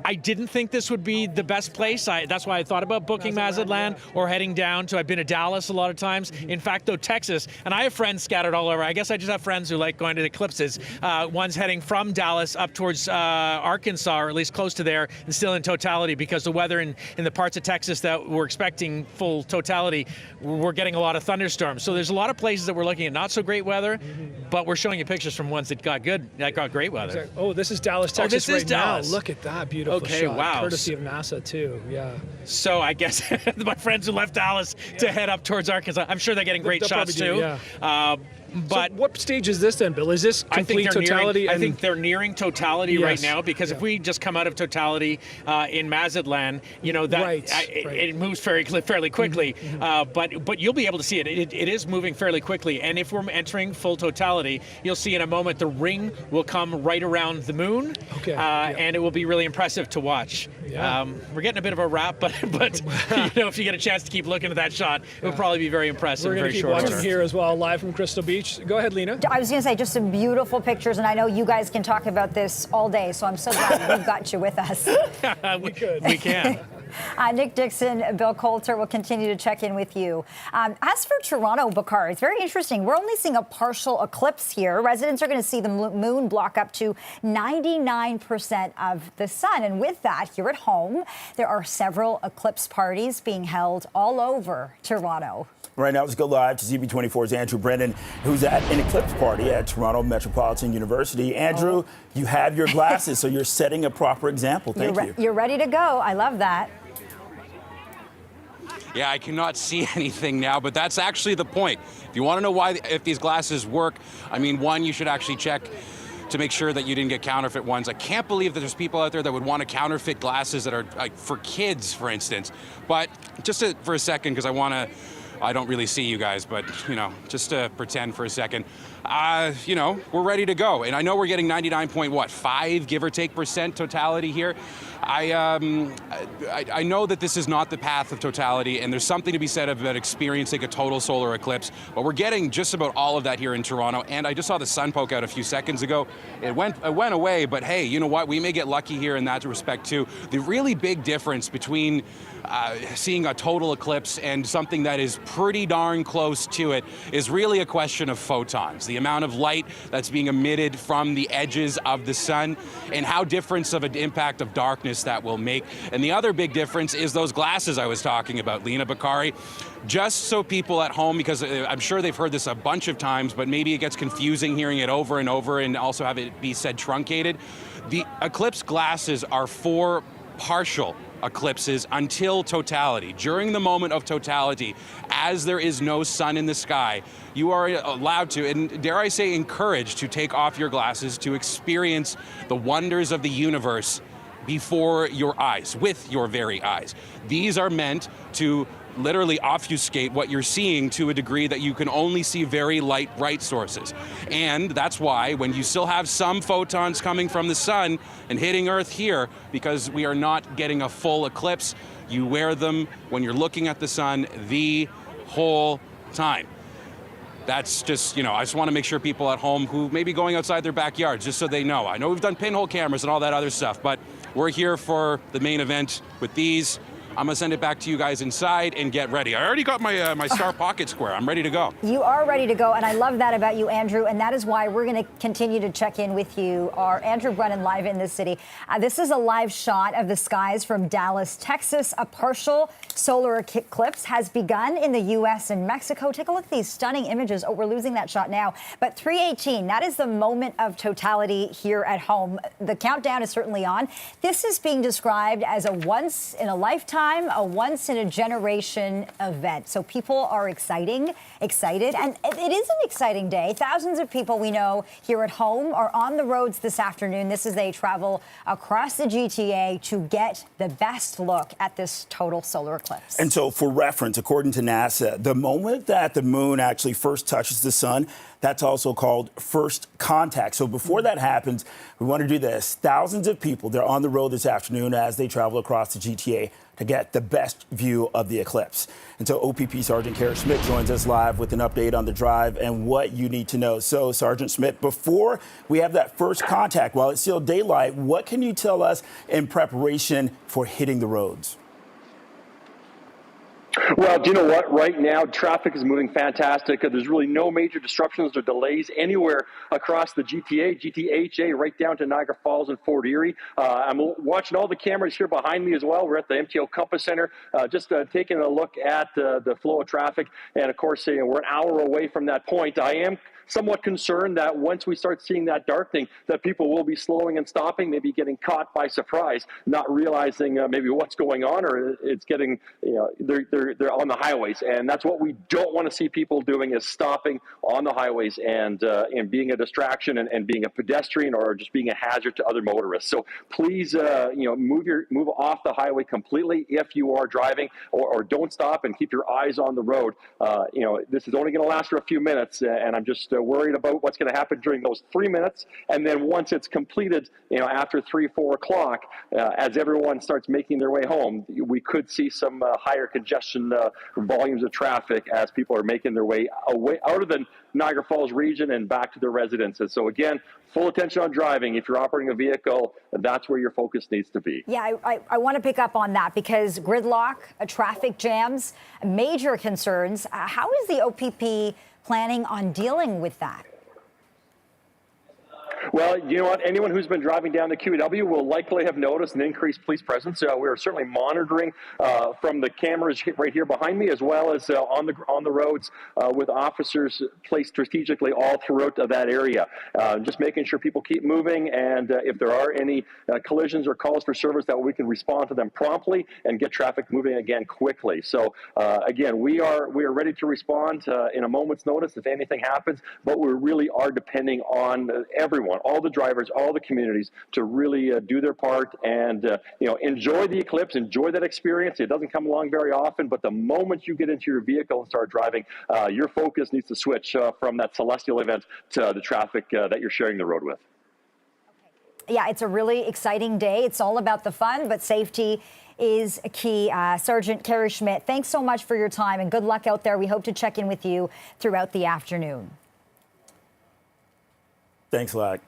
I didn't think this would be the best place. That's why I thought about booking Mazatlan or heading down to, I've been to Dallas a lot of times. In fact, though, Texas, and I have friends scattered all over. I guess I just have friends who like going to the eclipses. One's heading from Dallas up towards Arkansas, or at least close to there, and still in totality, because the weather in the parts of Texas that we're expecting full totality, we're getting a lot of thunderstorms. So there's a lot of places that we're looking at not so great weather, but we're showing you pictures from ones that got great weather. Exactly. Oh, this is Dallas, Texas this is Dallas. now. Look at that beautiful shot. Wow. Courtesy of NASA, too, yeah. So I guess my friends who left Dallas to head up towards Arkansas, I'm sure they're getting great shots too. Yeah. But so what stage is this then, Bill? Is this complete totality? I think they're nearing totality right now, because if we just come out of totality in Mazatlan, it moves fairly quickly. But you'll be able to see it. It is moving fairly quickly. And if we're entering full totality, you'll see in a moment the ring will come right around the moon, and it will be really impressive to watch. Yeah. We're getting a bit of a wrap, but if you get a chance to keep looking at that shot, it will probably be very impressive. We're going to keep watching here as well, live from Crystal Beach. Go ahead, Lena. I was going to say, just some beautiful pictures, and I know you guys can talk about this all day, so I'm so glad we've got you with us. We can. Nick Dixon, Bill Coulter will continue to check in with you. As for Toronto, Bakar, it's very interesting. We're only seeing a partial eclipse here. Residents are going to see the moon block up to 99% of the sun. And with that, here at home, there are several eclipse parties being held all over Toronto. Right now, let's go live to CP24's Andrew Brennan, who's at an eclipse party at Toronto Metropolitan University. Andrew, you have your glasses, so you're setting a proper example. Thank you. You're ready to go. I love that. Yeah, I cannot see anything now, but that's actually the point. If you want to know if these glasses work, one, you should actually check to make sure that you didn't get counterfeit ones. I can't believe that there's people out there that would want to counterfeit glasses that are for kids, for instance. But just for a second, because I want to I don't really see you guys, but, just to pretend for a second, we're ready to go. And I know we're getting 99.5, give or take, percent totality here. I know that this is not the path of totality, and there's something to be said about experiencing a total solar eclipse, but we're getting just about all of that here in Toronto. And I just saw the sun poke out a few seconds ago. It went away, but hey, you know what? We may get lucky here in that respect too. The really big difference between seeing a total eclipse and something that is pretty darn close to it is really a question of photons, the amount of light that's being emitted from the edges of the sun, and how different of an impact of darkness that will make. And the other big difference is those glasses I was talking about, Lena Bakari. Just so people at home, because I'm sure they've heard this a bunch of times, but maybe it gets confusing hearing it over and over and also have it be said truncated. The Eclipse glasses are for partial eclipses until totality. During the moment of totality, as there is no sun in the sky, you are allowed to, and dare I say encouraged, to take off your glasses to experience the wonders of the universe before your eyes, with your very eyes. These are meant to literally obfuscate what you're seeing to a degree that you can only see very light, bright sources. And that's why when you still have some photons coming from the sun and hitting Earth here, because we are not getting a full eclipse, you wear them when you're looking at the sun the whole time. That's just, I just want to make sure people at home who may be going outside their backyards, just so they know. I know we've done pinhole cameras and all that other stuff, but we're here for the main event with these. I'm gonna send it back to you guys inside and get ready. I already got my my Star Pocket Square. I'm ready to go. You are ready to go, and I love that about you, Andrew, and that is why we're going to continue to check in with you. Our Andrew Brennan live in the city. This is a live shot of the skies from Dallas, Texas. A partial solar eclipse has begun in the U.S. and Mexico. Take a look at these stunning images. Oh, we're losing that shot now. But 3:18, that is the moment of totality here at home. The countdown is certainly on. This is being described as a once-in-a-lifetime, a once-in-a-generation event. So people are excited, and it is an exciting day. Thousands of people we know here at home are on the roads this afternoon. This is they travel across the GTA to get the best look at this total solar eclipse. And so for reference, according to NASA, the moment that the moon actually first touches the sun, that's also called first contact. So before that happens, we want to do this. Thousands of people, they're on the road this afternoon as they travel across the GTA to get the best view of the eclipse. And so OPP Sergeant Kara Schmidt joins us live with an update on the drive and what you need to know. So Sergeant Schmidt, before we have that first contact, while it's still daylight, what can you tell us in preparation for hitting the roads? Well, do you know what? Right now, traffic is moving fantastic. There's really no major disruptions or delays anywhere across the GTA, GTHA, right down to Niagara Falls and Fort Erie. I'm watching all the cameras here behind me as well. We're at the MTO Compass Center, just taking a look at the flow of traffic. And of course, we're an hour away from that point. I am somewhat concerned that once we start seeing that darkening, that people will be slowing and stopping, maybe getting caught by surprise, not realizing maybe what's going on, or it's getting, they're on the highways. And that's what we don't want to see people doing, is stopping on the highways and being a distraction and being a pedestrian or just being a hazard to other motorists. So please, move off the highway completely if you are driving, or don't stop and keep your eyes on the road. This is only going to last for a few minutes, and I'm just worried about what's going to happen during those 3 minutes. And then once it's completed, after 3-4 o'clock, as everyone starts making their way home, we could see some higher congestion volumes of traffic as people are making their way out of the Niagara Falls region and back to their residences. So again, full attention on driving. If you're operating a vehicle, that's where your focus needs to be. Yeah, I want to pick up on that, because gridlock, traffic jams, major concerns. How is the OPP planning on dealing with that? Well, you know what? Anyone who's been driving down the QEW will likely have noticed an increased police presence. We are certainly monitoring from the cameras right here behind me, as well as on the roads with officers placed strategically all throughout that area. Just making sure people keep moving, and if there are any collisions or calls for service, that we can respond to them promptly and get traffic moving again quickly. So again, we are ready to respond in a moment's notice if anything happens, but we really are depending on everyone, all the drivers, all the communities to really do their part and enjoy the eclipse, enjoy that experience. It doesn't come along very often, but the moment you get into your vehicle and start driving, your focus needs to switch from that celestial event to the traffic that you're sharing the road with. Yeah, it's a really exciting day. It's all about the fun, but safety is key. Sergeant Kerry Schmidt, thanks so much for your time and good luck out there. We hope to check in with you throughout the afternoon. Thanks a lot.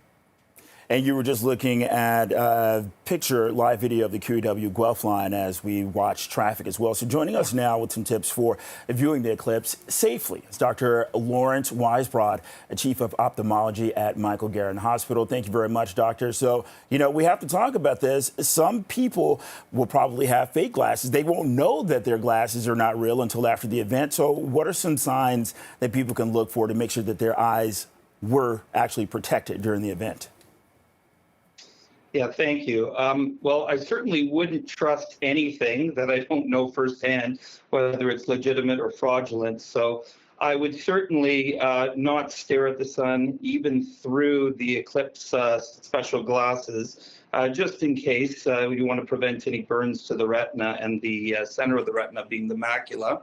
And you were just looking at a picture, live video of the QEW Guelph line as we watch traffic as well. So joining us now with some tips for viewing the eclipse safely is Dr. Lawrence Weisbrod, Chief of Ophthalmology at Michael Garron Hospital. Thank you very much, Doctor. So, we have to talk about this. Some people will probably have fake glasses. They won't know that their glasses are not real until after the event. So what are some signs that people can look for to make sure that their eyes were actually protected during the event? Yeah, thank you. Well, I certainly wouldn't trust anything that I don't know firsthand, whether it's legitimate or fraudulent. So I would certainly not stare at the sun, even through the Eclipse special glasses, just in case you want to prevent any burns to the retina and the center of the retina being the macula.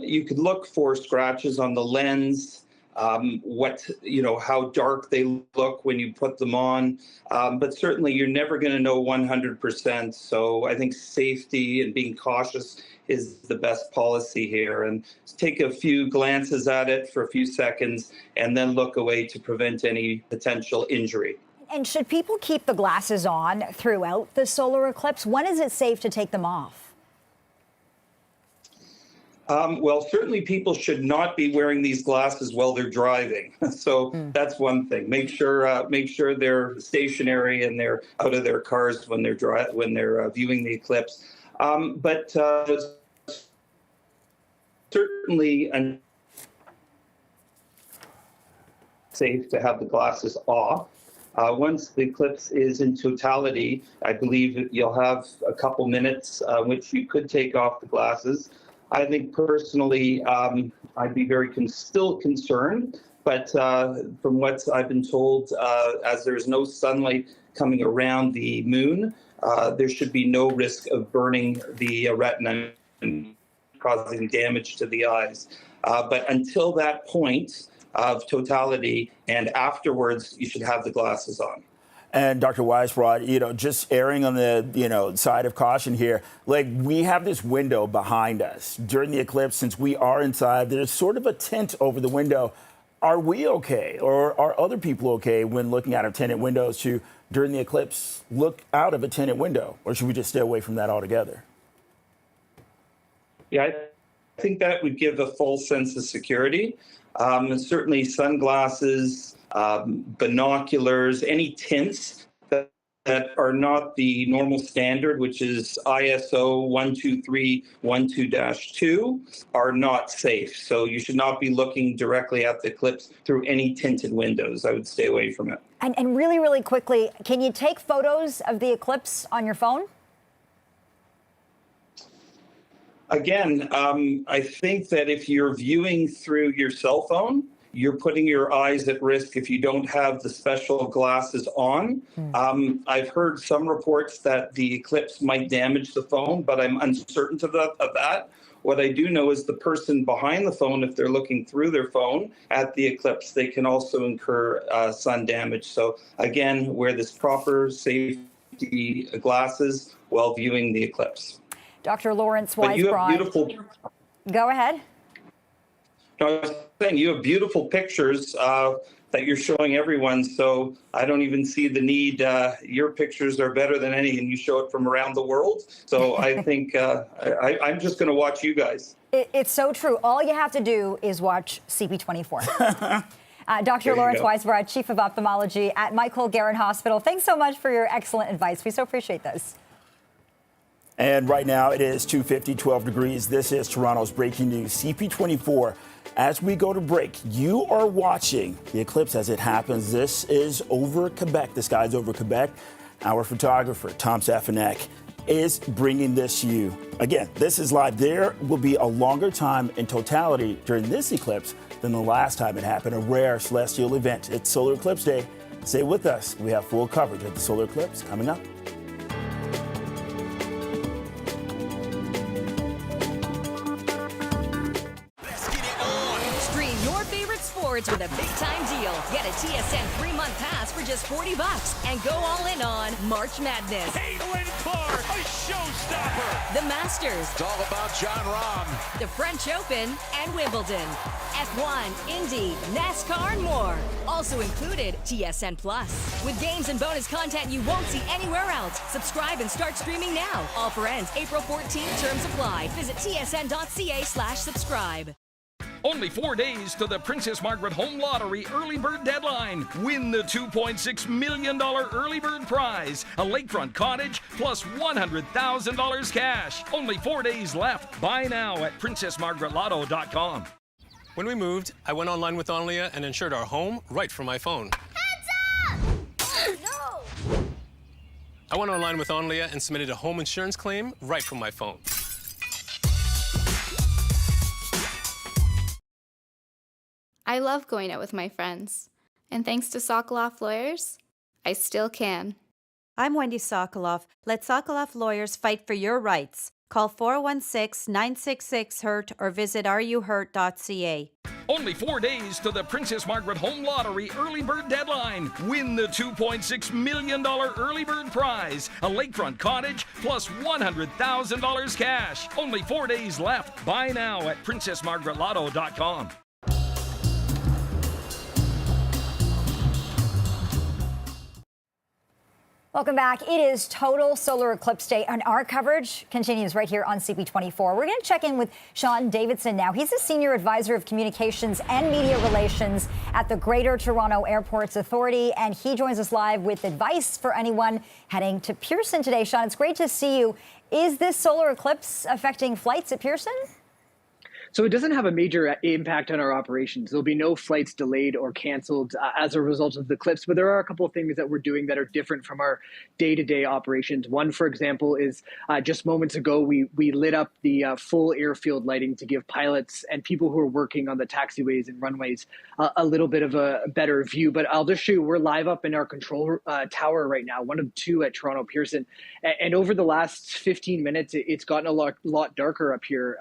You could look for scratches on the lens, how dark they look when you put them on. But certainly you're never going to know 100%. So I think safety and being cautious is the best policy here. And take a few glances at it for a few seconds and then look away to prevent any potential injury. And should people keep the glasses on throughout the solar eclipse? When is it safe to take them off? Well, certainly people should not be wearing these glasses while they're driving. So that's one thing. Make sure they're stationary and they're out of their cars when they're viewing the eclipse. But certainly safe to have the glasses off. Once the eclipse is in totality, I believe you'll have a couple minutes which you could take off the glasses. I think personally, I'd be still concerned, but from what I've been told, as there's no sunlight coming around the moon, there should be no risk of burning the retina and causing damage to the eyes. But until that point of totality and afterwards, you should have the glasses on. And Dr. Weisbrod, just erring on the, side of caution here, like we have this window behind us. During the eclipse, since we are inside, there's sort of a tint over the window. Are we okay, or are other people okay when looking out of tinted windows to, during the eclipse, look out of a tinted window? Or should we just stay away from that altogether? Yeah, I think that would give a full sense of security. And certainly sunglasses, binoculars, any tints that are not the normal standard, which is ISO 12312-2, are not safe. So you should not be looking directly at the eclipse through any tinted windows. I would stay away from it. And really, really quickly, can you take photos of the eclipse on your phone? Again, I think that if you're viewing through your cell phone, you're putting your eyes at risk if you don't have the special glasses on. I've heard some reports that the eclipse might damage the phone, but I'm uncertain of that. What I do know is the person behind the phone, if they're looking through their phone at the eclipse, they can also incur sun damage. So again, wear this proper safety glasses while viewing the eclipse. Dr. Lawrence Weisbrod. But you have beautiful. Go ahead. No, I was saying you have beautiful pictures that you're showing everyone, so I don't even see the need. Your pictures are better than any, and you show it from around the world. So I think I'm just going to watch you guys. It's so true. All you have to do is watch CP24. Dr. Lawrence Weisbrod, Chief of Ophthalmology at Michael Garron Hospital. Thanks so much for your excellent advice. We so appreciate this. And right now it is 2:50, 12 degrees. This is Toronto's breaking news. CP24. As we go to break, you are watching the eclipse as it happens. This is over Quebec. The sky's over Quebec. Our photographer, Tom Safanek, is bringing this to you. Again, this is live. There will be a longer time in totality during this eclipse than the last time it happened, a rare celestial event. It's Solar Eclipse Day. Stay with us. We have full coverage of the solar eclipse coming up. Stream your favorite sports with a big-time deal. Get a TSN 3-month pass for just $40 and go all in on March Madness. Caitlin Clark, a showstopper. The Masters. It's all about John Rahm. The French Open and Wimbledon. F1, Indy, NASCAR, and more. Also included TSN Plus. With games and bonus content you won't see anywhere else. Subscribe and start streaming now. Offer ends April 14th. Terms apply. Visit tsn.ca/subscribe. Only 4 days to the Princess Margaret Home Lottery early bird deadline. Win the $2.6 million early bird prize, a lakefront cottage, plus $100,000 cash. Only 4 days left. Buy now at princessmargaretlotto.com. When we moved, I went online with Onlia and insured our home right from my phone. Heads up! No! I went online with Onlia and submitted a home insurance claim right from my phone. I love going out with my friends, and thanks to Sokoloff Lawyers, I still can. I'm Wendy Sokoloff. Let Sokoloff Lawyers fight for your rights. Call 416-966-HURT or visit ruhurt.ca. Only 4 days to the Princess Margaret Home Lottery early bird deadline. Win the $2.6 million early bird prize, a lakefront cottage, plus $100,000 cash. Only 4 days left. Buy now at princessmargaretlotto.com. Welcome back. It is total solar eclipse day, and our coverage continues right here on CP24. We're going to check in with Sean Davidson now. He's the Senior Advisor of Communications and Media Relations at the Greater Toronto Airports Authority, and he joins us live with advice for anyone heading to Pearson today. Sean, it's great to see you. Is this solar eclipse affecting flights at Pearson? So it doesn't have a major impact on our operations. There'll be no flights delayed or canceled as a result of the eclipse, but there are a couple of things that we're doing that are different from our day-to-day operations. One, for example, is just moments ago, we lit up the full airfield lighting to give pilots and people who are working on the taxiways and runways a little bit of a better view. But I'll just show you, we're live up in our control tower right now, one of two at Toronto Pearson. And over the last 15 minutes, it's gotten a lot darker up here.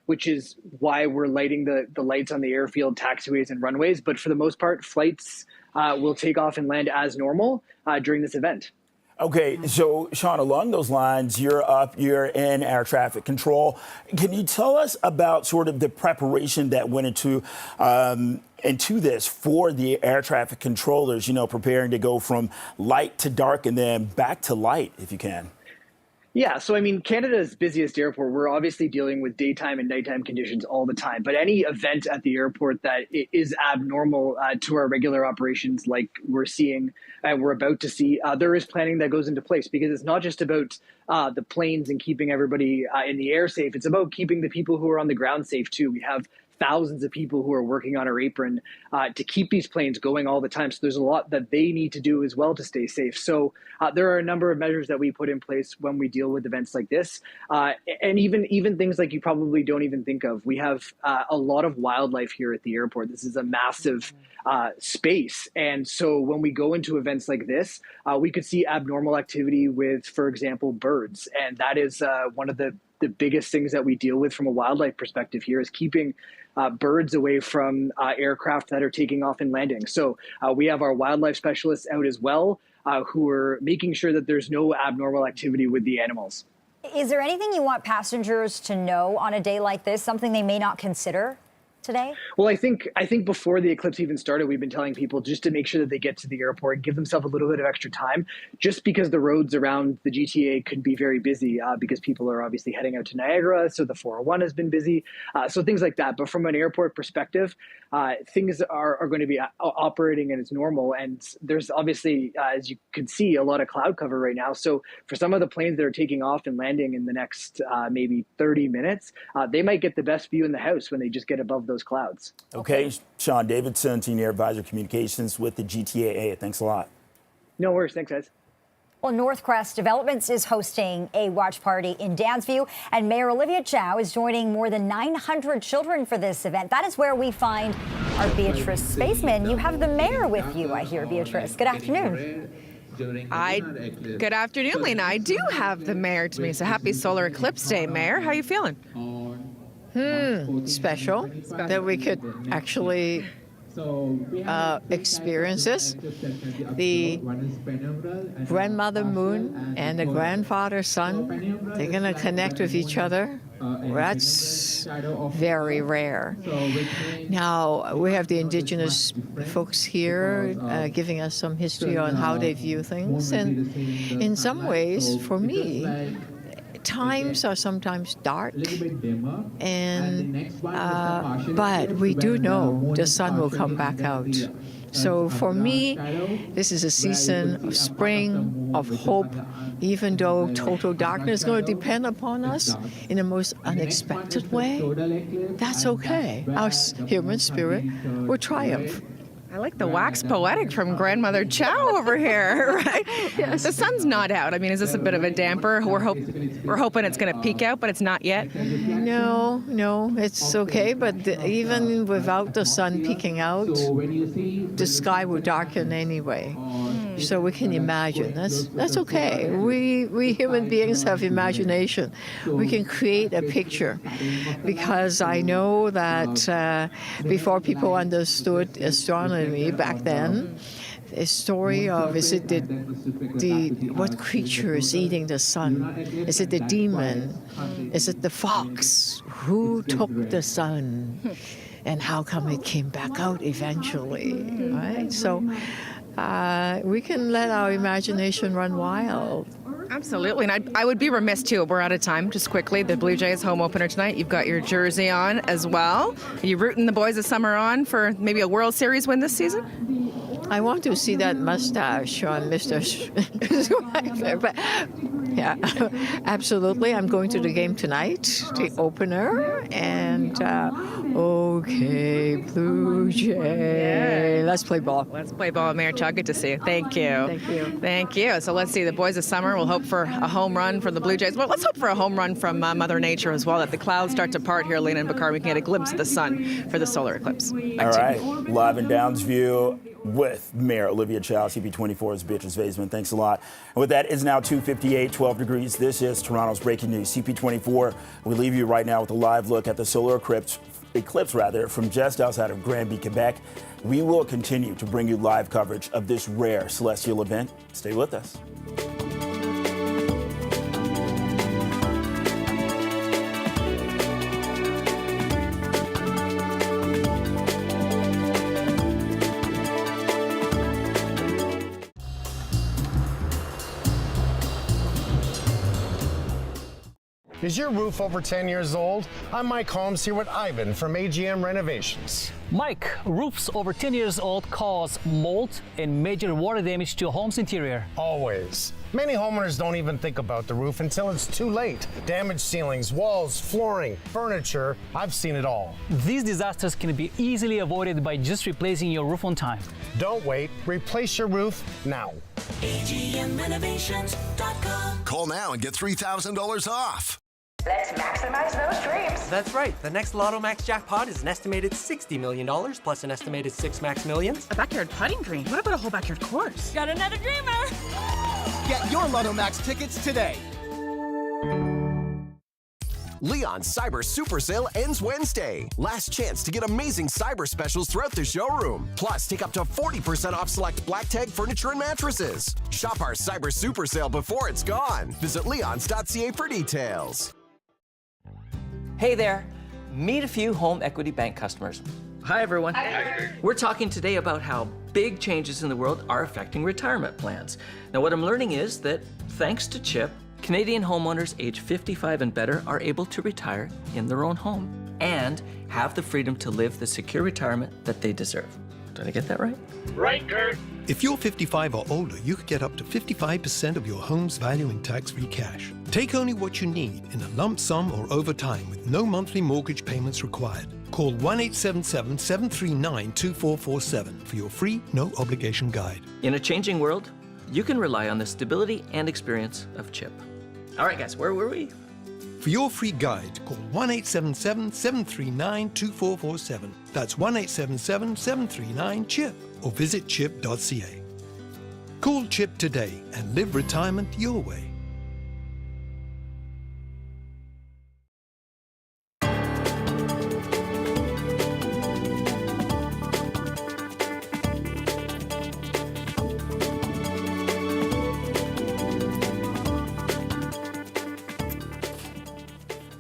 Which is why we're lighting the lights on the airfield, taxiways, and runways. But for the most part, flights will take off and land as normal during this event. Okay, so Sean, along those lines, you're in air traffic control. Can you tell us about sort of the preparation that went into this for the air traffic controllers, preparing to go from light to dark and then back to light, if you can? Yeah, so I mean, Canada's busiest airport, we're obviously dealing with daytime and nighttime conditions all the time. But any event at the airport that is abnormal to our regular operations, like we're seeing and we're about to see, there is planning that goes into place, because it's not just about the planes and keeping everybody in the air safe. It's about keeping the people who are on the ground safe too. We have thousands of people who are working on our apron to keep these planes going all the time. So there's a lot that they need to do as well to stay safe. So there are a number of measures that we put in place when we deal with events like this. And even things like you probably don't even think of. We have a lot of wildlife here at the airport. This is a massive space. And so when we go into events like this, we could see abnormal activity with, for example, birds. And that is one of the biggest things that we deal with from a wildlife perspective here, is keeping birds away from aircraft that are taking off and landing. So we have our wildlife specialists out as well, who are making sure that there's no abnormal activity with the animals. Is there anything you want passengers to know on a day like this, something they may not consider today? Well, I think before the eclipse even started, we've been telling people just to make sure that they get to the airport and give themselves a little bit of extra time, just because the roads around the GTA could be very busy because people are obviously heading out to Niagara. So the 401 has been busy. So things like that. But from an airport perspective, things are going to be operating as normal. And there's obviously, as you can see, a lot of cloud cover right now. So for some of the planes that are taking off and landing in the next maybe 30 minutes, they might get the best view in the house when they just get above those clouds. Okay, Sean Davidson, Senior Advisor Communications with the GTAA. Thanks a lot. No worries. Thanks, guys. Well, Northcrest Developments is hosting a watch party in Dansview, and Mayor Olivia Chow is joining more than 900 children for this event. That is where we find our Beatrice Spaceman. You have the mayor with you, I hear, Beatrice. Good afternoon. Good afternoon, Lena. I do have the mayor to me. So happy Solar Eclipse Day, Mayor. How are you feeling? Special that we could actually experience this. The grandmother moon and the grandfather sun, they're going to connect with each other. That's very rare. Now, we have the indigenous folks here giving us some history on how they view things. And in some ways, for me, times are sometimes dark, and but we do know the sun will come back out. So for me, this is a season of spring, of hope, even though total darkness is going to depend upon us in the most unexpected way. That's okay. Our human spirit will triumph. I like the wax poetic from Grandmother Chow over here, right? Yes. The sun's not out. I mean, is this a bit of a damper? We're hoping it's going to peek out, but it's not yet. No, it's okay. But even without the sun peeking out, the sky will darken anyway. So we can imagine. That's okay. We human beings have imagination. We can create a picture, because I know that before people understood astronomy back then, a story of what creature is eating the sun? Is it the demon? Is it the fox? Who took the sun? And how come it came back out eventually? Right? So we can let our imagination run wild. Absolutely, and I would be remiss too. We're out of time. Just quickly, the Blue Jays home opener tonight. You've got your jersey on as well. Are you rooting the boys of summer on for maybe a World Series win this season? I want to see that mustache on Mr. But yeah, absolutely. I'm going to the game tonight, the opener, and okay, Blue Jay. Let's play ball. Let's play ball, Mayor Chow. Good to see you. Thank you. Thank you. Thank you. So let's see. The boys of summer will hope for a home run from the Blue Jays. Well, let's hope for a home run from Mother Nature as well, that the clouds start to part here, Lena and Bakar. We can get a glimpse of the sun for the solar eclipse. Back All right. Live in Downs View with Mayor Olivia Chow, CP24's Beatrice Vaisman. Thanks a lot. And with that, it's now 2:58, 12 degrees. This is Toronto's breaking news. CP24. We leave you right now with a live look at the solar eclipse from just outside of Granby, Quebec. We will continue to bring you live coverage of this rare celestial event. Stay with us. Is your roof over 10 years old? I'm Mike Holmes here with Ivan from AGM Renovations. Mike, roofs over 10 years old cause mold and major water damage to a home's interior. Always. Many homeowners don't even think about the roof until it's too late. Damaged ceilings, walls, flooring, furniture, I've seen it all. These disasters can be easily avoided by just replacing your roof on time. Don't wait. Replace your roof now. AGMRenovations.com. Call now and get $3,000 off. Let's maximize those dreams. That's right. The next Lotto Max jackpot is an estimated $60 million plus an estimated 6 Max Millions. A backyard putting green. What about a whole backyard course? Got another dreamer. Get your Lotto Max tickets today. Leon's Cyber Super Sale ends Wednesday. Last chance to get amazing cyber specials throughout the showroom. Plus, take up to 40% off select black tag furniture and mattresses. Shop our Cyber Super Sale before it's gone. Visit leons.ca for details. Hey there. Meet a few home equity bank customers. Hi, everyone. Hi. We're talking today about how big changes in the world are affecting retirement plans. Now, what I'm learning is that thanks to CHIP, Canadian homeowners age 55 and better are able to retire in their own home and have the freedom to live the secure retirement that they deserve. Did I get that right? Right, Kurt. If you're 55 or older, you could get up to 55% of your home's value in tax-free cash. Take only what you need in a lump sum or over time with no monthly mortgage payments required. Call 1-877-739-2447 for your free, no-obligation guide. In a changing world, you can rely on the stability and experience of CHIP. All right, guys, where were we? For your free guide, call 1-877-739-2447. That's 1-877-739-CHIP or visit chip.ca. Call CHIP today and live retirement your way.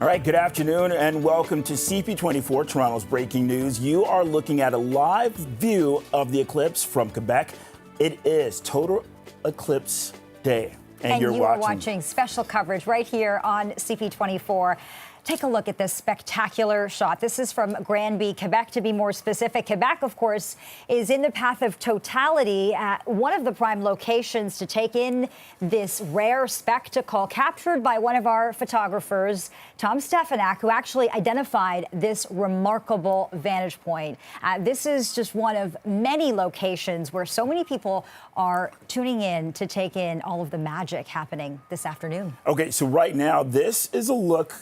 All right, good afternoon and welcome to CP24, Toronto's breaking news. You are looking at a live view of the eclipse from Quebec. It is Total Eclipse Day. And you are watching special coverage right here on CP24. Take a look at this spectacular shot. This is from Granby, Quebec, to be more specific. Quebec, of course, is in the path of totality, one of the prime locations to take in this rare spectacle, captured by one of our photographers, Tom Stefanak, who actually identified this remarkable vantage point. This is just one of many locations where so many people are tuning in to take in all of the magic happening this afternoon. Okay, so right now, this is a look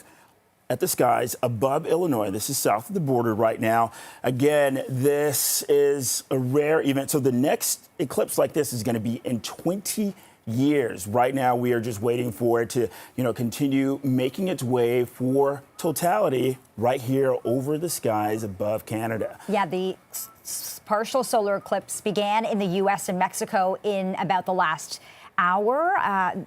at the skies above Illinois. This is south of the border right now. Again, this is a rare event. So the next eclipse like this is going to be in 20 years. Right now, we are just waiting for it to, continue making its way for totality right here over the skies above Canada. Yeah, the partial solar eclipse began in the U.S. and Mexico in about the last hour.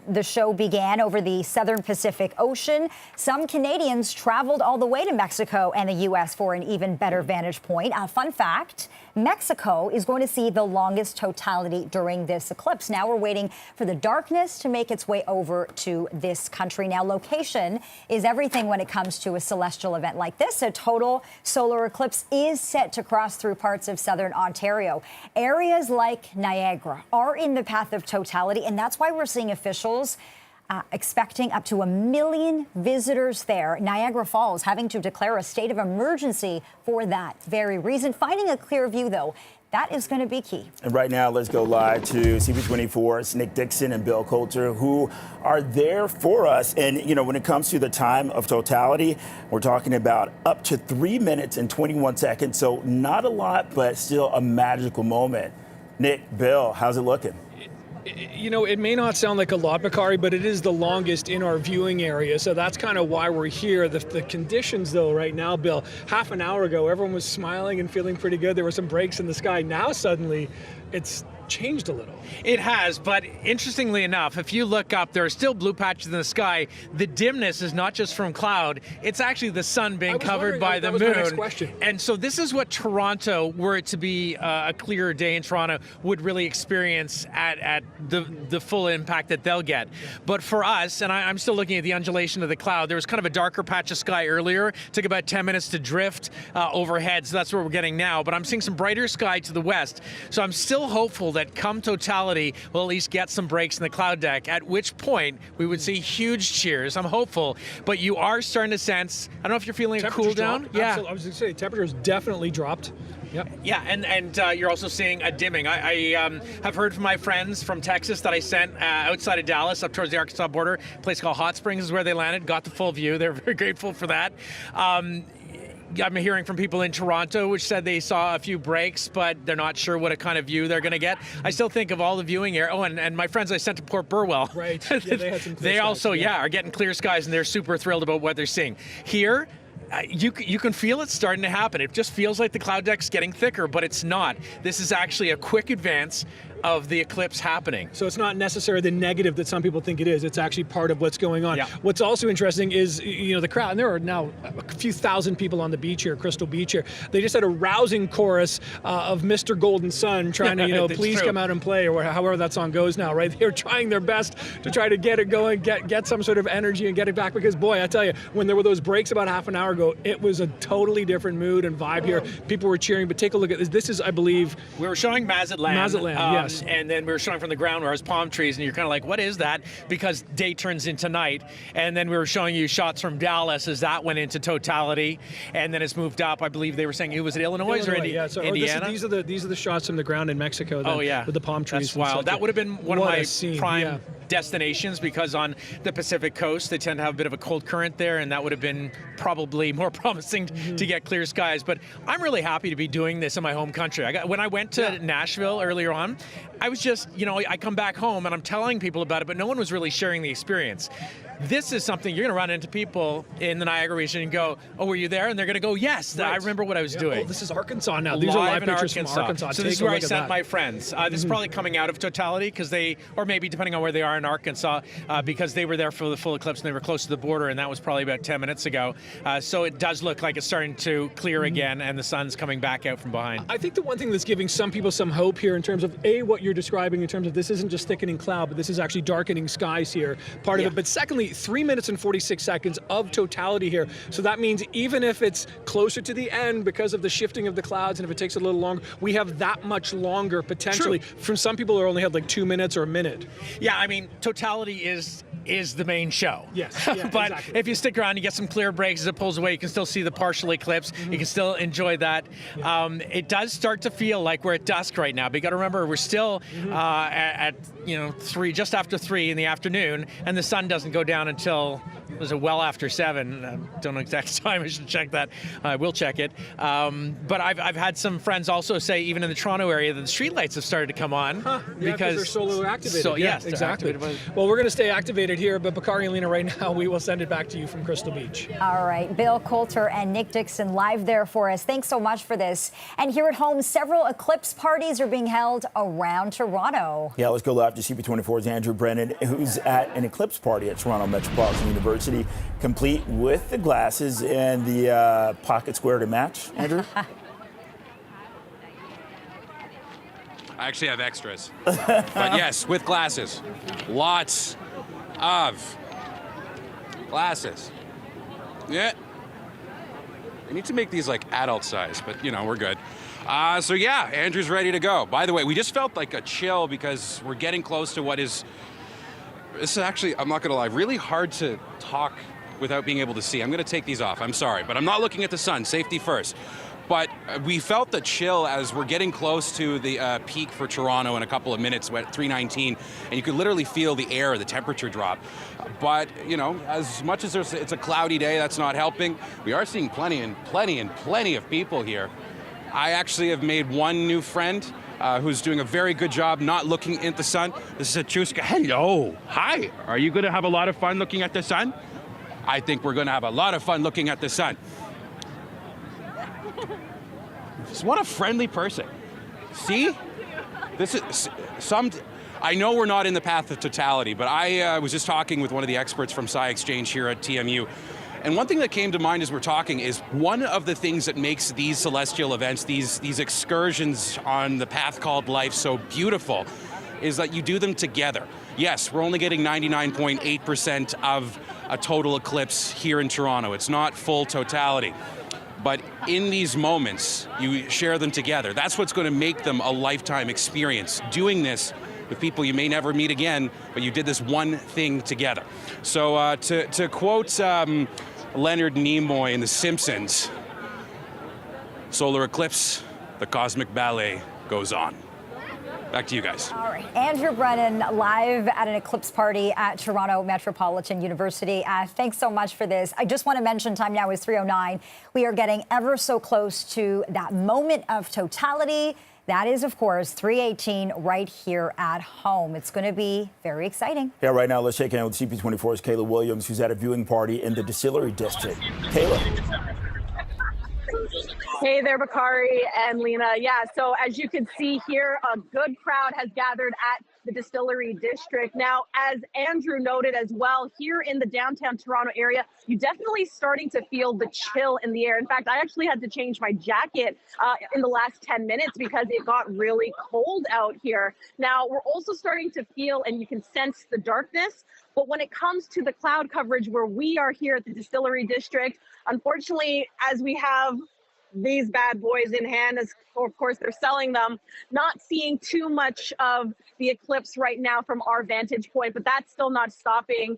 The show began over the southern Pacific Ocean. Some Canadians traveled all the way to Mexico and the U.S. for an even better vantage point. Fun fact, Mexico is going to see the longest totality during this eclipse. Now we're waiting for the darkness to make its way over to this country. Now, location is everything when it comes to a celestial event like this. A total solar eclipse is set to cross through parts of southern Ontario. Areas like Niagara are in the path of totality, and that's why we're seeing officials expecting up to 1 million visitors there. Niagara Falls having to declare a state of emergency for that very reason. Finding a clear view, though, that is going to be key. And right now, let's go live to CP24's Nick Dixon and Bill Coulter, who are there for us. And, when it comes to the time of totality, we're talking about up to 3 minutes and 21 seconds. So not a lot, but still a magical moment. Nick, Bill, how's it looking? It may not sound like a lot, Bakari, but it is the longest in our viewing area. So that's kind of why we're here. The conditions, though, right now, Bill, half an hour ago, everyone was smiling and feeling pretty good. There were some breaks in the sky. Now, suddenly, it's changed a little. It has, but interestingly enough, if you look up, there are still blue patches in the sky. The dimness is not just from cloud, it's actually the sun being covered by the moon. My next question. And so this is what Toronto, were it to be a clearer day in Toronto, would really experience at the full impact that they'll get. But for us, and I'm still looking at the undulation of the cloud, there was kind of a darker patch of sky earlier. Took about 10 minutes to drift overhead, so that's what we're getting now. But I'm seeing some brighter sky to the west. So I'm still hopeful that come totality, we'll at least get some breaks in the cloud deck, at which point we would see huge cheers. I'm hopeful, but you are starting to sense, I don't know if you're feeling a cool down. Yeah. Absolutely. I was going to say, temperature's definitely dropped. Yep. Yeah, and you're also seeing a dimming. I have heard from my friends from Texas that I sent outside of Dallas up towards the Arkansas border. A place called Hot Springs is where they landed, got the full view. They're very grateful for that. I'm hearing from people in Toronto which said they saw a few breaks, but they're not sure what a kind of view they're going to get. I still think of all the viewing area. Oh, and my friends I sent to Port Burwell. Right. Yeah, they had some clear skies. Also, are getting clear skies, and they're super thrilled about what they're seeing. Here, you can feel it starting to happen. It just feels like the cloud deck's getting thicker, but it's not. This is actually a quick advance of the eclipse happening. So it's not necessarily the negative that some people think it is. It's actually part of what's going on. Yeah. What's also interesting is, the crowd, and there are now a few thousand people on the beach here, Crystal Beach here. They just had a rousing chorus of Mr. Golden Sun trying to, please come out and play, or however that song goes now, right? They're trying their best to try to get it going, get some sort of energy and get it back, because boy, I tell you, when there were those breaks about half an hour ago, it was a totally different mood and vibe here. People were cheering, but take a look at this. This is, I believe... We were showing Mazatlan. Yes. And then we were showing from the ground where there's palm trees, and you're kind of like, what is that? Because day turns into night. And then we were showing you shots from Dallas as that went into totality, and then it's moved up. I believe they were saying it was at Illinois or Indiana. These are the shots from the ground in Mexico. With the palm trees. That's wild. That would have been one of my prime destinations, because on the Pacific coast they tend to have a bit of a cold current there, and that would have been probably more promising to get clear skies. But I'm really happy to be doing this in my home country. When I went to Nashville earlier on, I was just, I come back home and I'm telling people about it, but no one was really sharing the experience. This is something you're going to run into people in the Niagara region and go, "Oh, were you there?" And they're going to go, "Yes, I remember what I was doing." Oh, this is Arkansas now. These are live pictures from Arkansas. So this is where I sent my friends. This is probably coming out of totality because or maybe depending on where they are in Arkansas, because they were there for the full eclipse and they were close to the border, and that was probably about 10 minutes ago. So it does look like it's starting to clear again, and the sun's coming back out from behind. I think the one thing that's giving some people some hope here in terms of what you're describing in terms of this isn't just thickening cloud, but this is actually darkening skies here, part of it. But secondly, 3 minutes and 46 seconds of totality here. So that means even if it's closer to the end because of the shifting of the clouds, and if it takes a little longer, we have that much longer potentially. From some people who only had like 2 minutes or a minute. Yeah, I mean, totality is the main show. Yes, but if you stick around, you get some clear breaks as it pulls away. You can still see the partial eclipse. You can still enjoy that. It does start to feel like we're at dusk right now. But you got to remember, we're still at 3, just after 3 in the afternoon, and the sun doesn't go down until well after 7. I don't know exact time. I should check that. I will check it. But I've had some friends also say, even in the Toronto area, that the streetlights have started to come on because they're solar activated. So yes, exactly. Well, we're going to stay activated here, but Bakari and Lena, right now, we will send it back to you from Crystal Beach. All right, Bill Coulter and Nick Dixon live there for us. Thanks so much for this. And here at home, several eclipse parties are being held around Toronto. Yeah, let's go live to CP24's Andrew Brennan, who's at an eclipse party at Toronto Metropolitan University, complete with the glasses and the pocket square to match. Andrew? I actually have extras. But yes, with glasses. Lots of glasses. Yeah. I need to make these like adult size, but we're good. So yeah, Andrew's ready to go. By the way, we just felt like a chill because we're getting close to this is actually, I'm not gonna lie, really hard to talk without being able to see. I'm gonna take these off, I'm sorry, but I'm not looking at the sun, safety first. But we felt the chill as we're getting close to the peak for Toronto in a couple of minutes, at 3:19, and you could literally feel the air, the temperature drop. But, as much as it's a cloudy day, that's not helping. We are seeing plenty of people here. I actually have made one new friend who's doing a very good job not looking at the sun. This is Achuska. Hello. Hi. Are you going to have a lot of fun looking at the sun? I think we're going to have a lot of fun looking at the sun. What a friendly person. See? This is I know we're not in the path of totality, but I was just talking with one of the experts from Sci Exchange here at TMU. And one thing that came to mind as we're talking is one of the things that makes these celestial events, these excursions on the path called life so beautiful, is that you do them together. Yes, we're only getting 99.8% of a total eclipse here in Toronto. It's not full totality. But in these moments, you share them together. That's what's going to make them a lifetime experience. Doing this with people you may never meet again, but you did this one thing together. So to quote Leonard Nimoy in The Simpsons, solar eclipse, the cosmic ballet goes on. Back to you guys. All right. Andrew Brennan live at an eclipse party at Toronto Metropolitan University. Thanks so much for this. I just want to mention time now is 3:09. We are getting ever so close to that moment of totality. That is, of course, 3:18 right here at home. It's going to be very exciting. Yeah, right now let's check in with CP24's Kayla Williams, who's at a viewing party in the Distillery District. Kayla. Hey there, Bakari and Lena. Yeah, so as you can see here, a good crowd has gathered at the Distillery District. Now, as Andrew noted as well, here in the downtown Toronto area, you definitely starting to feel the chill in the air. In fact, I actually had to change my jacket in the last 10 minutes because it got really cold out here. Now, we're also starting to feel, and you can sense the darkness, but when it comes to the cloud coverage where we are here at the Distillery District, unfortunately, as we have these bad boys in hand, as of course they're selling them, not seeing too much of the eclipse right now from our vantage point, but that's still not stopping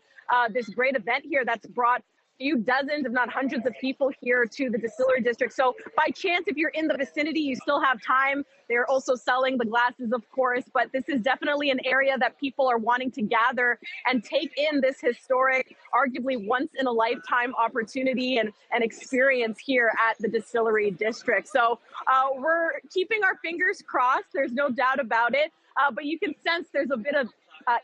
this great event here that's brought few dozens, if not hundreds of people here to the distillery district. So by chance, if you're in the vicinity, you still have time. They're also selling the glasses, of course, but this is definitely an area that people are wanting to gather and take in this historic, arguably once in a lifetime opportunity and experience here at the distillery district. So we're keeping our fingers crossed. There's no doubt about it. But you can sense there's a bit of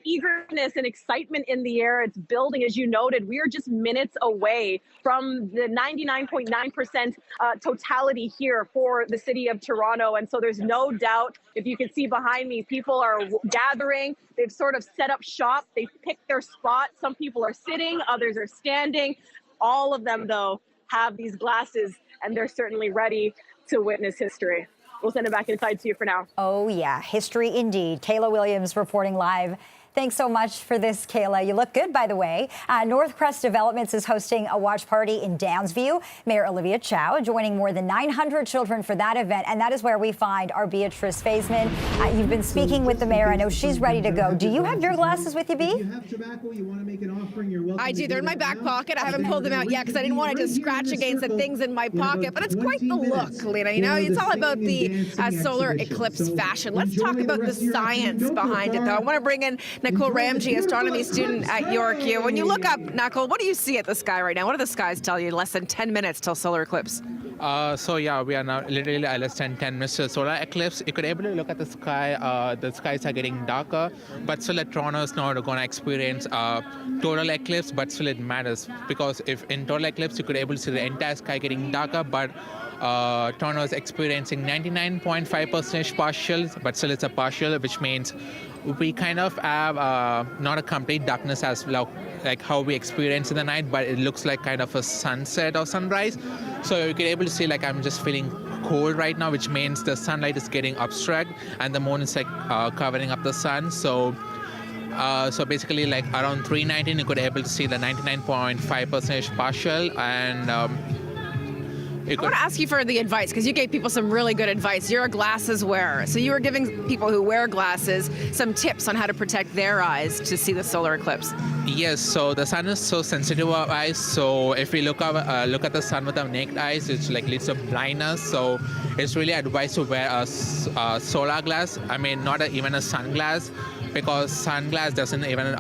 eagerness and excitement in the air. It's building, as you noted. We are just minutes away from the 99.9% totality here for the city of Toronto. And so there's no doubt, if you can see behind me, people are gathering. They've sort of set up shop. They've picked their spot. Some people are sitting, others are standing. All of them, though, have these glasses, and they're certainly ready to witness history. We'll send it back inside to you for now. Oh, yeah. History indeed. Kayla Williams reporting live. Thanks so much for this, Kayla. You look good, by the way. Northcrest Developments is hosting a watch party in Downsview. Mayor Olivia Chow joining more than 900 children for that event, and that is where we find our Beatrice Faisman. You've been speaking with the mayor. I know she's ready to go. Do you have your glasses with you, Bea? If you have tobacco, you want to make an offering, you're welcome. I do. They're in my back pocket. I haven't pulled them out yet because I didn't want to just scratch against the things in my pocket. But it's quite the look, Lena. You know, it's all about the solar eclipse fashion. Let's talk about the science behind it, though. I want to bring in Nicole Ramji, astronomy student at York here. When you look up, Nicole, what do you see at the sky right now? What do the skies tell you? Less than 10 minutes till solar eclipse. So yeah, we are now literally less than 10 minutes to solar eclipse. You could able to look at the sky. The skies are getting darker, but still Toronto is not going to experience total eclipse, but still it matters because if in total eclipse you could able to see the entire sky getting darker, but Toronto is experiencing 99.5% partial, but still it's a partial, which means we kind of have not a complete darkness as like how we experience in the night, but it looks like kind of a sunset or sunrise. So you can able to see like I'm just feeling cold right now, which means the sunlight is getting obstructed and the moon is like covering up the sun. So basically like around 3:19 you could able to see the 99.5% partial and I want to ask you for the advice because you gave people some really good advice. You're a glasses wearer, so you were giving people who wear glasses some tips on how to protect their eyes to see the solar eclipse. Yes, so the sun is so sensitive to our eyes. So if we look at the sun with our naked eyes, it's like leads to blindness. So it's really advised to wear a solar glass. I mean, not even a sunglass, because sunglass doesn't even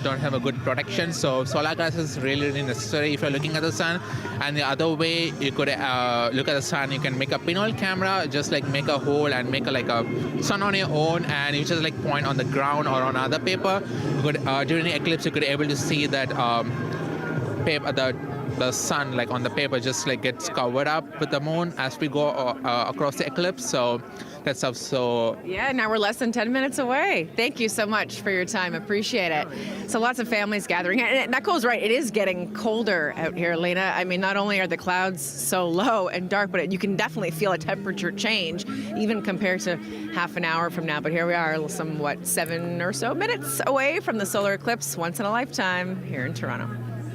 don't have a good protection. So solar glass is really, really necessary if you're looking at the sun. And the other way you could look at the sun, you can make a pinhole camera, just like make a hole and make a sun on your own, and you just like point on the ground or on other paper. You could, during the eclipse, you could able to see that paper, the sun like on the paper just like gets covered up with the moon as we go across the eclipse. So that's stuff. So yeah, now we're less than 10 minutes away. Thank you so much for your time. Appreciate it. So lots of families gathering. And Nicole's right. It is getting colder out here, Lena. I mean, not only are the clouds so low and dark, but you can definitely feel a temperature change, even compared to half an hour from now. But here we are, somewhat 7 or so minutes away from the solar eclipse, once in a lifetime here in Toronto.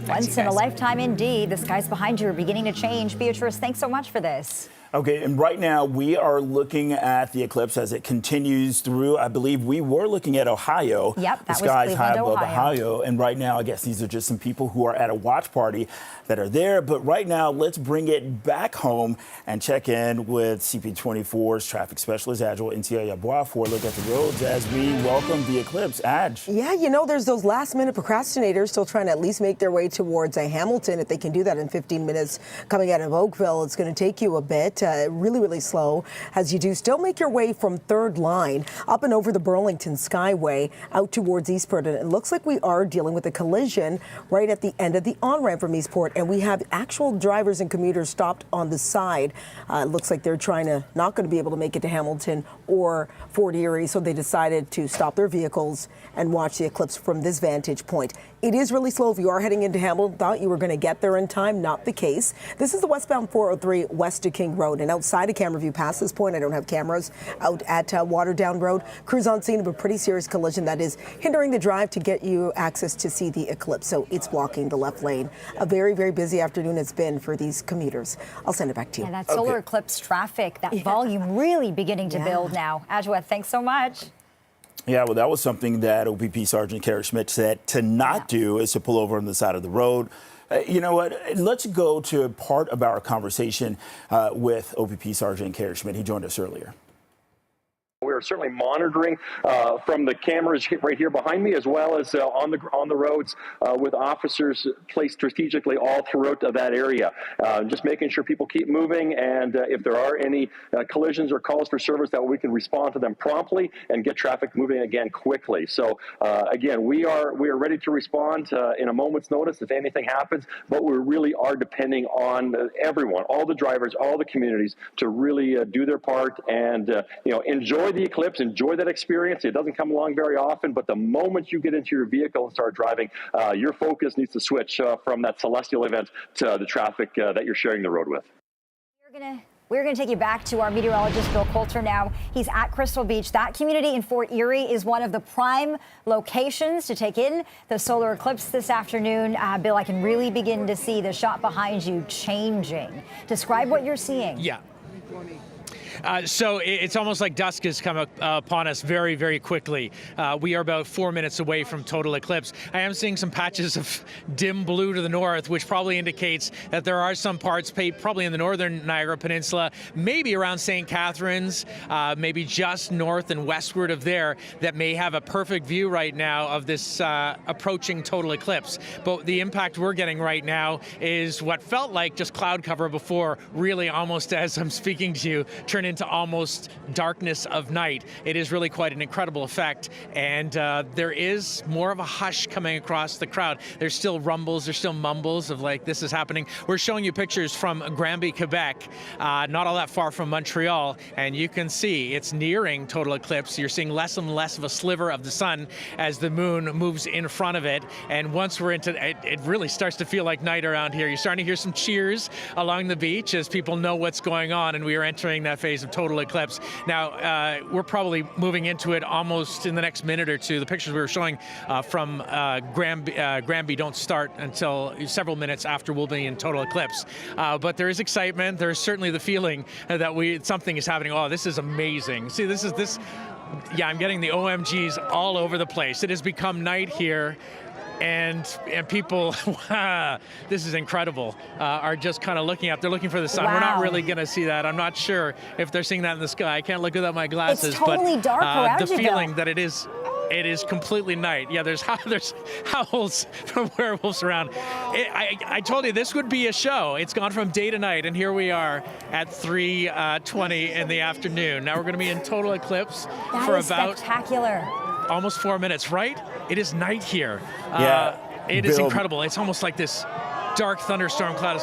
Once in a lifetime indeed. The skies behind you are beginning to change. Beatrice, thanks so much for this. Okay, and right now we are looking at the eclipse as it continues through. I believe we were looking at Ohio. Yep, that the skies was high Cleveland, above Ohio. And right now, I guess these are just some people who are at a watch party that are there. But right now, let's bring it back home and check in with CP24's traffic specialist, Adjo Intia-Yabois, for a look at the roads as we welcome the eclipse. Adj. Yeah, you know, there's those last-minute procrastinators still trying to at least make their way towards Hamilton. If they can do that in 15 minutes coming out of Oakville, it's going to take you a bit. Really, really slow as you do still make your way from Third Line up and over the Burlington Skyway out towards Eastport. And it looks like we are dealing with a collision right at the end of the on-ramp from Eastport. And we have actual drivers and commuters stopped on the side. It looks like they're not going to be able to make it to Hamilton or Fort Erie. So they decided to stop their vehicles and watch the eclipse from this vantage point. It is really slow. If you are heading into Hamilton, thought you were going to get there in time. Not the case. This is the westbound 403 west of King Road. And outside of camera view past this point, I don't have cameras out at Waterdown Road. Crews on scene of a pretty serious collision that is hindering the drive to get you access to see the eclipse. So it's blocking the left lane. A very, very busy afternoon it's been for these commuters. I'll send it back to you. And that solar eclipse traffic, that volume really beginning to build now. Adjoa, thanks so much. Yeah, well, that was something that OPP Sergeant Kara Schmidt said to not do, is to pull over on the side of the road. You know what? Let's go to part of our conversation with OPP Sergeant Kerry Schmidt. He joined us earlier. We're certainly monitoring from the cameras right here behind me, as well as on the roads with officers placed strategically all throughout that area. Just making sure people keep moving, and if there are any collisions or calls for service, that we can respond to them promptly and get traffic moving again quickly. So again, we are ready to respond in a moment's notice if anything happens, but we really are depending on everyone, all the drivers, all the communities, to really do their part and enjoy the Eclipse, enjoy that experience. It doesn't come along very often, but the moment you get into your vehicle and start driving, your focus needs to switch from that celestial event to the traffic that you're sharing the road with. We're going to take you back to our meteorologist, Bill Coulter, now. He's at Crystal Beach. That community in Fort Erie is one of the prime locations to take in the solar eclipse this afternoon. Bill, I can really begin to see the shot behind you changing. Describe what you're seeing. Yeah. So it's almost like dusk has come upon us very, very quickly. We are about 4 minutes away from total eclipse. I am seeing some patches of dim blue to the north, which probably indicates that there are some parts, probably in the northern Niagara Peninsula, maybe around St. Catharines, maybe just north and westward of there, that may have a perfect view right now of this approaching total eclipse. But the impact we're getting right now is what felt like just cloud cover before, really almost, as I'm speaking to you, turn into almost darkness of night. It is really quite an incredible effect, and there is more of a hush coming across the crowd. There's still rumbles, there's still mumbles of like, this is happening. We're showing you pictures from Granby, Quebec, not all that far from Montreal, and you can see it's nearing total eclipse. You're seeing less and less of a sliver of the sun as the moon moves in front of it, and once we're into it, it really starts to feel like night around here. You're starting to hear some cheers along the beach as people know what's going on, and we are entering that phase of total eclipse. Now, we're probably moving into it almost in the next minute or two. The pictures we were showing from Granby don't start until several minutes after we'll be in total eclipse. But there is excitement. There's certainly the feeling that something is happening. Oh, this is amazing. See, yeah, I'm getting the OMGs all over the place. It has become night here. And people, this is incredible, are just kind of looking up. They're looking for the sun. Wow. We're not really going to see that. I'm not sure if they're seeing that in the sky. I can't look without my glasses. It's totally dark around the you, feeling Bill. that it is completely night. Yeah, there's howls from werewolves around. I told you this would be a show. It's gone from day to night, and here we are at 3:20 in the afternoon. Now we're going to be in total eclipse for about spectacular. Almost 4 minutes, right? It is night here. It Bill, is incredible. It's almost like this dark thunderstorm cloud.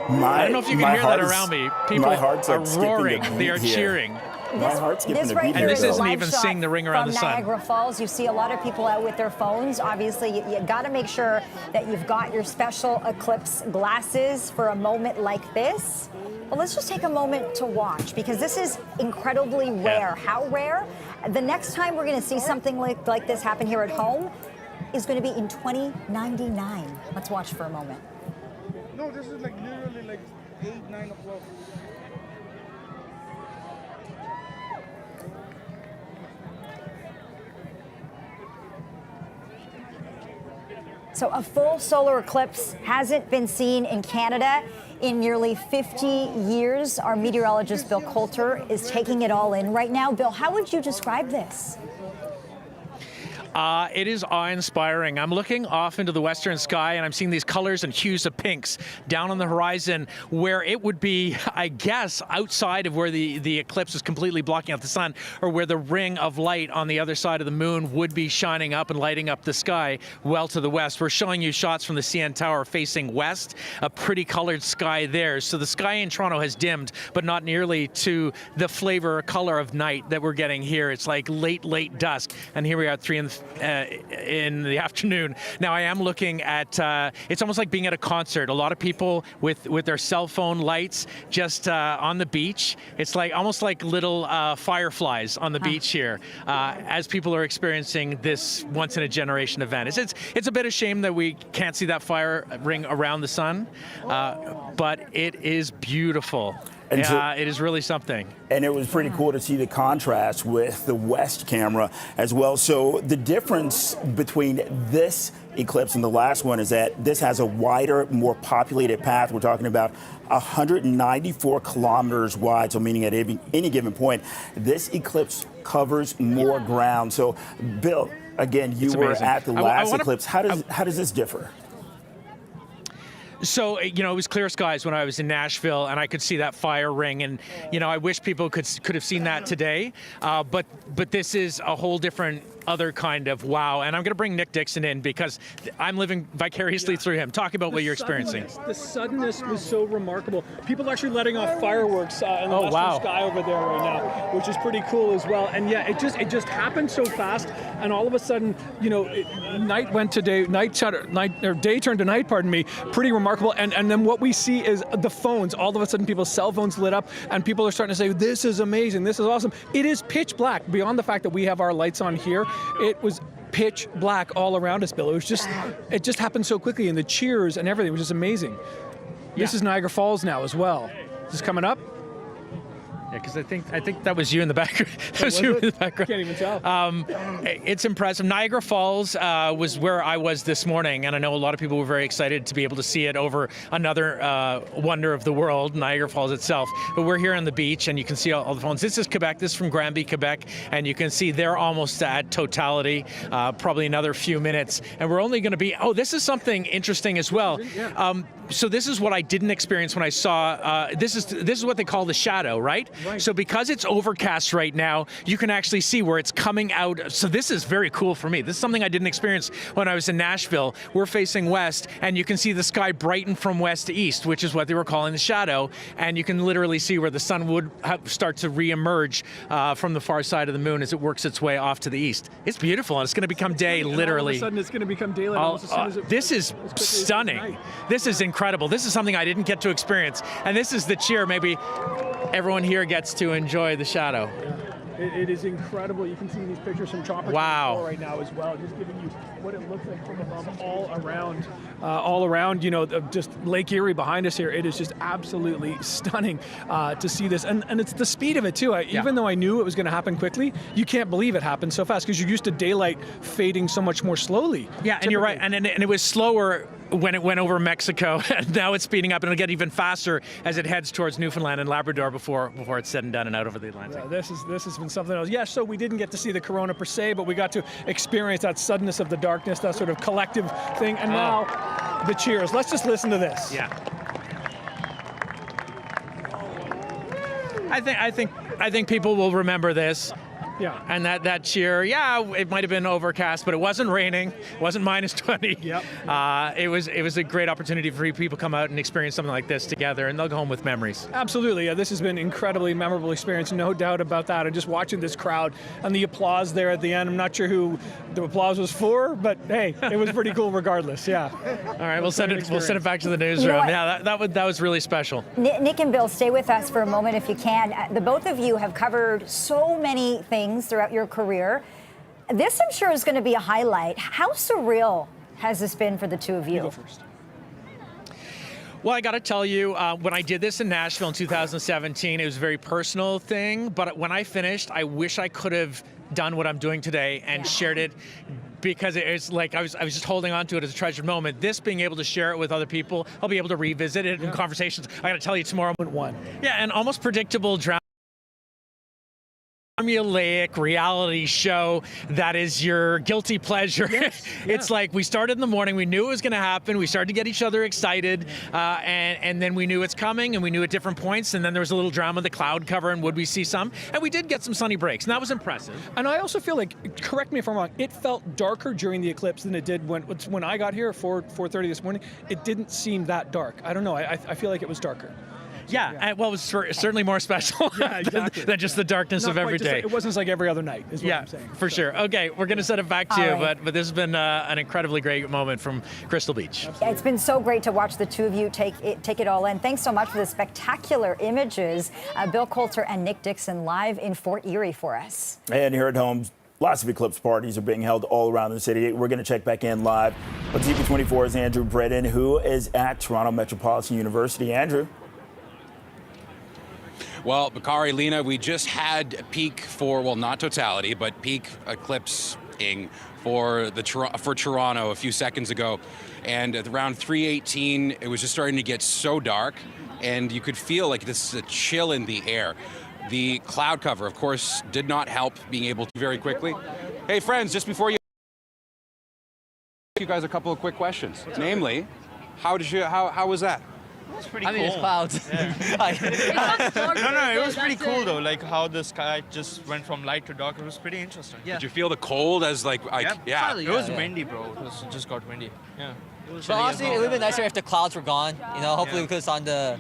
I don't know if you can hear that around me. People are roaring. They are cheering. This right here this is isn't a even live shot seeing the ring around from the sun. Niagara Falls. You see a lot of people out with their phones. Obviously, you got to make sure that you've got your special eclipse glasses for a moment like this. Well, let's just take a moment to watch, because this is incredibly rare. How rare? The next time we're going to see something like this happen here at home is going to be in 2099. Let's watch for a moment. No, this is like literally like 8, 9 o'clock. So a full solar eclipse hasn't been seen in Canada in nearly 50 years. Our meteorologist, Bill Coulter, is taking it all in right now. Bill, how would you describe this? It is awe-inspiring. I'm looking off into the western sky, and I'm seeing these colors and hues of pinks down on the horizon, where it would be, I guess, outside of where the eclipse is completely blocking out the sun, or where the ring of light on the other side of the moon would be shining up and lighting up the sky well to the west. We're showing you shots from the CN Tower facing west, a pretty colored sky there. So the sky in Toronto has dimmed, but not nearly to the flavor or color of night that we're getting here. It's like late dusk, and here we are at 3 in the afternoon. Now I am looking at, it's almost like being at a concert. A lot of people with their cell phone lights just on the beach. It's like almost like little fireflies on the beach here as people are experiencing this once in a generation event. It's a bit of shame that we can't see that fire ring around the sun, but it is beautiful. And it is really something. And it was pretty cool to see the contrast with the West camera as well. So the difference between this eclipse and the last one is that this has a wider, more populated path. We're talking about 194 kilometers wide, so meaning at any given point, this eclipse covers more ground. So, Bill, again, you were at the last eclipse. How does this differ? So, you know, it was clear skies when I was in Nashville, and I could see that fire ring, and, you know, I wish people could have seen that today, but this is a whole different other kind of wow. And I'm going to bring Nick Dixon in because I'm living vicariously through him. Talk about what you're experiencing. The suddenness was so remarkable. People are actually letting off fireworks in the western sky over there right now, which is pretty cool as well. And yeah, it just happened so fast, and all of a sudden, you know, night went to day, day turned to night. Pardon me. Pretty remarkable. And then what we see is the phones. All of a sudden, people's cell phones lit up, and people are starting to say, "This is amazing. This is awesome." It is pitch black. Beyond the fact that we have our lights on here, it was pitch black all around us, Bill. It just happened so quickly, and the cheers and everything was just amazing. This is Niagara Falls now as well. Is this coming up? Yeah, because I think that was you in the background. That was you in the background. Can't even tell. It's impressive. Niagara Falls was where I was this morning, and I know a lot of people were very excited to be able to see it over another wonder of the world, Niagara Falls itself. But we're here on the beach, and you can see all the phones. This is Quebec. This is from Granby, Quebec, and you can see they're almost at totality. Probably another few minutes, and we're only going to be. Oh, this is something interesting as well. So this is what I didn't experience when I saw. This is what they call the shadow, right? So because it's overcast right now, you can actually see where it's coming out. So this is very cool for me. This is something I didn't experience when I was in Nashville. We're facing west, and you can see the sky brighten from west to east, which is what they were calling the shadow. And you can literally see where the sun would start to re-emerge from the far side of the moon as it works its way off to the east. It's beautiful, and it's going to become day, literally. All of a sudden, it's going to become daylight almost as soon as this is stunning. This is incredible. This is something I didn't get to experience. And this is the cheer. Maybe everyone here gets to enjoy the shadow. It is incredible. You can see these pictures from Tropical right now as well, just giving you what it looks like from above all around, you know, just Lake Erie behind us here. It is just absolutely stunning to see this. And it's the speed of it, too. Even though I knew it was going to happen quickly, you can't believe it happened so fast because you're used to daylight fading so much more slowly. Yeah, and you're right. And it was slower when it went over Mexico, and now it's speeding up, and it'll get even faster as it heads towards Newfoundland and Labrador before it's said and done and out over the Atlantic. This has been something else. Yeah, so we didn't get to see the corona per se, but we got to experience that suddenness of the darkness, that sort of collective thing, and now the cheers. Let's just listen to this. Yeah. I think people will remember this. Yeah. And that cheer, it might have been overcast, but it wasn't raining. It wasn't minus 20. Yep. It was a great opportunity for people to come out and experience something like this together, and they'll go home with memories. Absolutely. Yeah, this has been an incredibly memorable experience, no doubt about that. And just watching this crowd and the applause there at the end, I'm not sure who the applause was for, but hey, it was pretty cool regardless. Yeah. All right, we'll send it back to the newsroom. That was really special. Nick and Bill, stay with us for a moment if you can. The both of you have covered so many things throughout your career. This, I'm sure, is going to be a highlight. How surreal has this been for the two of you? You go first. Well, I got to tell you, when I did this in Nashville in 2017, it was a very personal thing. But when I finished, I wish I could have done what I'm doing today and shared it, because it's like I was just holding on to it as a treasured moment. This being able to share it with other people, I'll be able to revisit it in conversations. I got to tell you tomorrow. Yeah, and almost predictable drama. Formulaic reality show that is your guilty pleasure. It's like we started in the morning, we knew it was going to happen, we started to get each other excited, and then we knew it's coming, and we knew at different points, and then there was a little drama, the cloud cover, and would we see some? And we did get some sunny breaks, and that was impressive. And I also feel like, correct me if I'm wrong, it felt darker during the eclipse than it did when I got here at 4:30 this morning. It didn't seem that dark. I don't know, I feel like it was darker. Yeah, well, it was certainly more special than just the darkness of every day. It wasn't like every other night, is what I'm saying. For sure. Okay, we're going to send it back to you, but this has been an incredibly great moment from Crystal Beach. Absolutely. It's been so great to watch the two of you take it all in. Thanks so much for the spectacular images. Bill Coulter and Nick Dixon live in Fort Erie for us. And here at home, lots of eclipse parties are being held all around the city. We're going to check back in live with CP24's Andrew Bredin, who is at Toronto Metropolitan University. Andrew. Well, Bakari, Lena, we just had peak for, well, not totality, but peak eclipsing for Toronto a few seconds ago. And at around 3:18, it was just starting to get so dark, and you could feel like this is a chill in the air. The cloud cover, of course, did not help being able to very quickly. Hey, friends, just before you guys a couple of quick questions. Namely, how was that? It's pretty cool. It's clouds. No, it was pretty cool though. Like how the sky just went from light to dark. It was pretty interesting. Yeah. Did you feel the cold as like yeah? It was windy, bro. It just got windy. Yeah. But honestly, it would have been nicer if the clouds were gone. You know, hopefully we could have saw the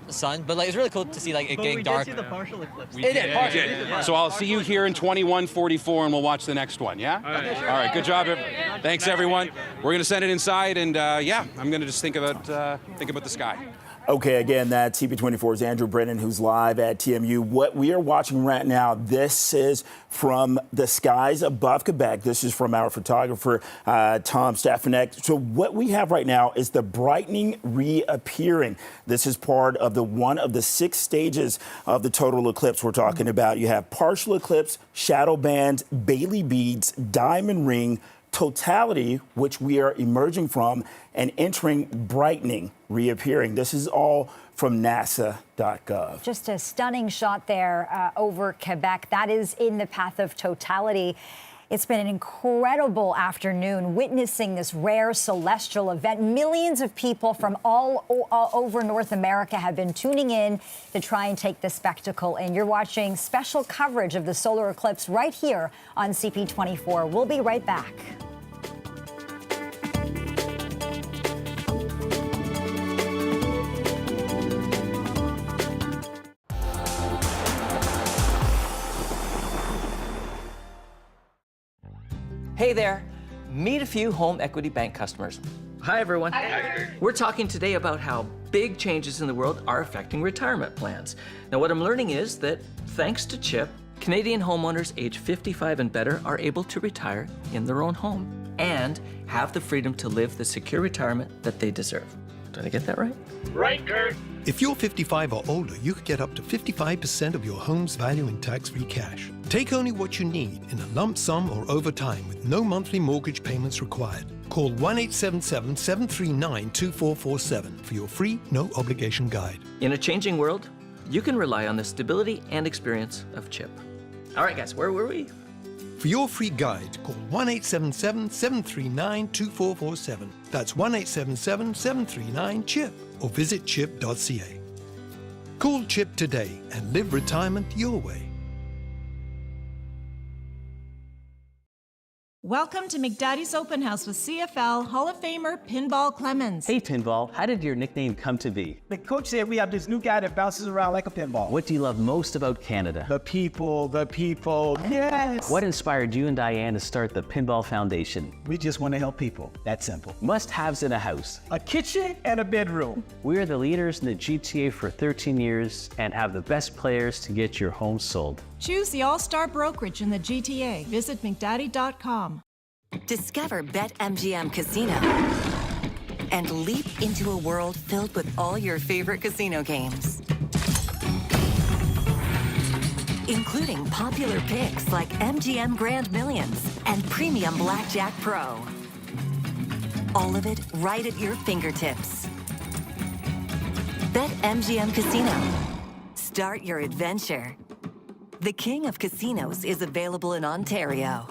sun. But like, it's really cool to see like it getting dark. We did see the partial eclipse. We did. So I'll see you here in 21:44, and we'll watch the next one. Yeah. All right. Good job. Thanks, everyone. We're gonna send it inside, and I'm gonna just think about the sky. Okay, again, that's CP24's Andrew Brennan, who's live at TMU. What we are watching right now, this is from the skies above Quebec. This is from our photographer, Tom Stefanek. So what we have right now is the brightening reappearing. This is part of one of the 6 stages of the total eclipse we're talking about. You have partial eclipse, shadow bands, Bailey beads, diamond ring, totality, which we are emerging from, and entering brightening, reappearing. This is all from NASA.gov. Just a stunning shot there over Quebec. That is in the path of totality. It's been an incredible afternoon witnessing this rare celestial event. Millions of people from all over North America have been tuning in to try and take this spectacle in. You're watching special coverage of the solar eclipse right here on CP24. We'll be right back. Hey there, meet a few home equity bank customers. Hi everyone. Hi. We're talking today about how big changes in the world are affecting retirement plans. Now what I'm learning is that thanks to CHIP, Canadian homeowners age 55 and better are able to retire in their own home and have the freedom to live the secure retirement that they deserve. Did I get that right? Right, Kurt. If you're 55 or older, you could get up to 55% of your home's value in tax-free cash. Take only what you need in a lump sum or over time with no monthly mortgage payments required. Call 1-877-739-2447 for your free, no-obligation guide. In a changing world, you can rely on the stability and experience of CHIP. All right, guys, where were we? For your free guide, call 1-877-739-2447. That's 1-877-739-CHIP or visit chip.ca. Call CHIP today and live retirement your way. Welcome to McDaddy's Open House with CFL Hall of Famer Pinball Clemens. Hey Pinball, how did your nickname come to be? The coach said we have this new guy that bounces around like a pinball. What do you love most about Canada? The people, yes! What inspired you and Diane to start the Pinball Foundation? We just want to help people, that's simple. Must-haves in a house. A kitchen and a bedroom. We are the leaders in the GTA for 13 years and have the best players to get your home sold. Choose the all-star brokerage in the GTA. Visit McDaddy.com. Discover BetMGM Casino and leap into a world filled with all your favorite casino games, including popular picks like MGM Grand Millions and Premium Blackjack Pro. All of it right at your fingertips. BetMGM Casino. Start your adventure. The King of Casinos is available in Ontario.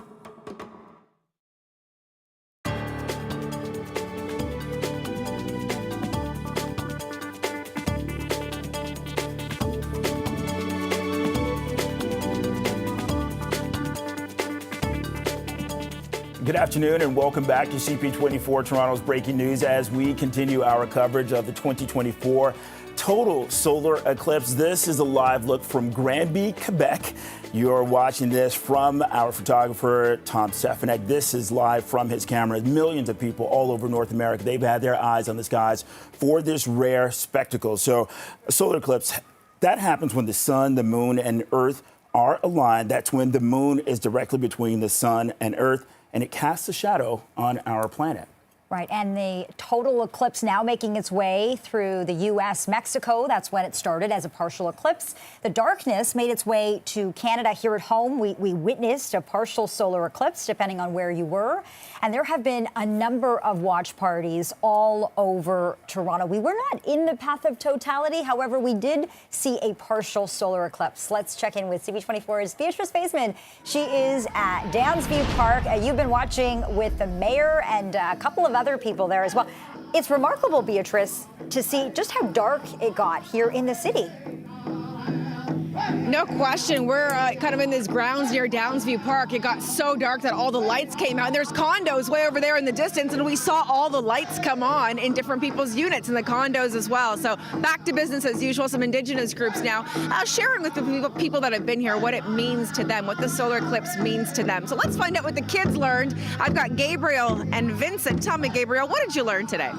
Good afternoon and welcome back to CP24 Toronto's breaking news as we continue our coverage of the 2024 total solar eclipse. This is a live look from Granby, Quebec. You're watching this from our photographer, Tom Stefanek. This is live from his camera. Millions of people all over North America, they've had their eyes on the skies for this rare spectacle. So a solar eclipse, that happens when the sun, the moon, and Earth are aligned. That's when the moon is directly between the sun and Earth, and it casts a shadow on our planet. Right, and the total eclipse now making its way through the U.S., Mexico. That's when it started as a partial eclipse. The darkness made its way to Canada. Here at home, we witnessed a partial solar eclipse, depending on where you were. And there have been a number of watch parties all over Toronto. We were not in the path of totality. However, we did see a partial solar eclipse. Let's check in with CP24's Beatrice Baseman. She is at Downsview Park. You've been watching with the mayor and a couple of other people there as well. It's remarkable, Beatrice, to see just how dark it got here in the city. No question. We're kind of in these grounds near Downsview Park. It got so dark that all the lights came out. And there's condos way over there in the distance, and we saw all the lights come on in different people's units in the condos as well. So back to business as usual. Some Indigenous groups now sharing with the people that have been here what it means to them, what the solar eclipse means to them. So let's find out what the kids learned. I've got Gabriel and Vincent. Tell me, Gabriel, what did you learn today?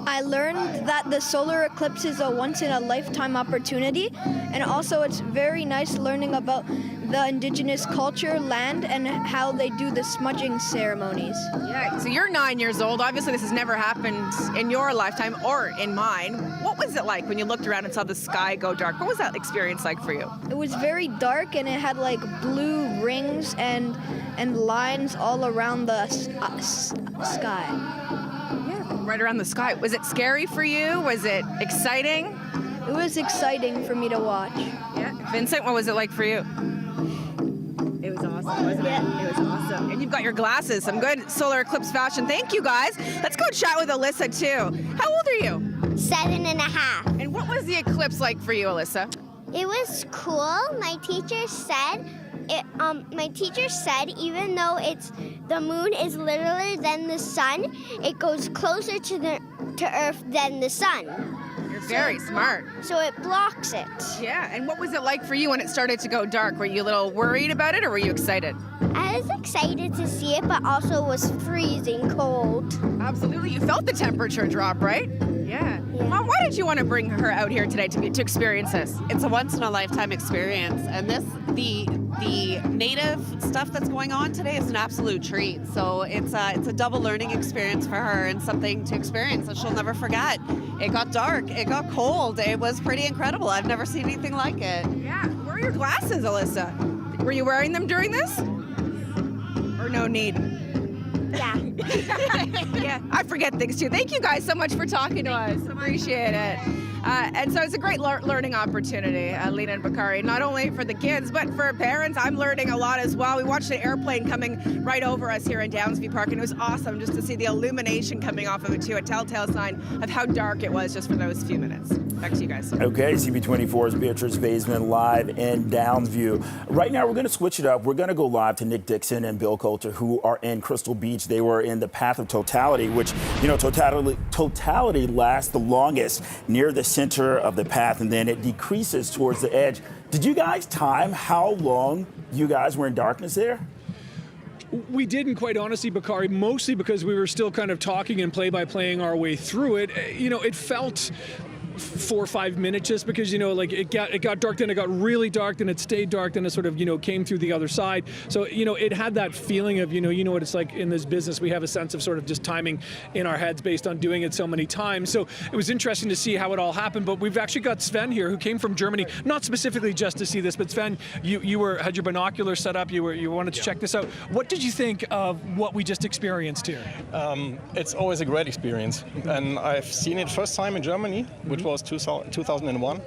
I learned that the solar eclipse is a once-in-a-lifetime opportunity, and also it's very nice learning about the Indigenous culture, land, and how they do the smudging ceremonies. Yeah, so you're 9 years old. Obviously, this has never happened in your lifetime or in mine. What was it like when you looked around and saw the sky go dark? What was that experience like for you? It was very dark, and it had like blue rings and lines all around the sky. Right around the sky. Was it scary for you? Was it exciting? It was exciting for me to watch. Yeah. Vincent, what was it like for you? It was awesome, wasn't it? It was awesome. And you've got your glasses, some good solar eclipse fashion. Thank you, guys. Let's go chat with Alyssa, too. How old are you? 7.5. And what was the eclipse like for you, Alyssa? It was cool. My teacher said even though the moon is littler than the sun, it goes closer to Earth than the sun. You're very smart. So it blocks it. Yeah, and what was it like for you when it started to go dark? Were you a little worried about it, or were you excited? I was excited to see it, but also was freezing cold. Absolutely. You felt the temperature drop, right? Yeah. Mom, why did you want to bring her out here today to experience this? It's a once-in-a-lifetime experience, and the native stuff that's going on today is an absolute treat. So it's a double learning experience for her and something to experience that she'll never forget. It got dark, it got cold, it was pretty incredible. I've never seen anything like it. Yeah. Where are your glasses, Alyssa? Were you wearing them during this? Or no need? Yeah. Yeah, I forget things too. Thank you guys so much for talking to us. Appreciate it. And so it's a great learning opportunity, Lena and Bakari, not only for the kids, but for parents. I'm learning a lot as well. We watched an airplane coming right over us here in Downsview Park, and it was awesome just to see the illumination coming off of it too, a telltale sign of how dark it was just for those few minutes. Back to you guys. Okay, CP24's Beatrice Baseman live in Downsview. Right now, we're going to switch it up. We're going to go live to Nick Dixon and Bill Coulter, who are in Crystal Beach. They were in the path of totality, which, totality lasts the longest near the center of the path, and then it decreases towards the edge. Did you guys time how long you guys were in darkness there? We didn't, quite honestly, Bakari, mostly because we were still kind of talking and play-by-playing our way through it. It felt 4 or 5 minutes just because, it got dark, then it got really dark, then it stayed dark, then it sort of, came through the other side. So, it had that feeling of, what it's like in this business. We have a sense of sort of just timing in our heads based on doing it so many times. So it was interesting to see how it all happened. But we've actually got Sven here, who came from Germany, not specifically just to see this, but Sven, you had your binoculars set up, you wanted to check this out. What did you think of what we just experienced here? It's always a great experience. And I've seen it first time in Germany, which was 2001,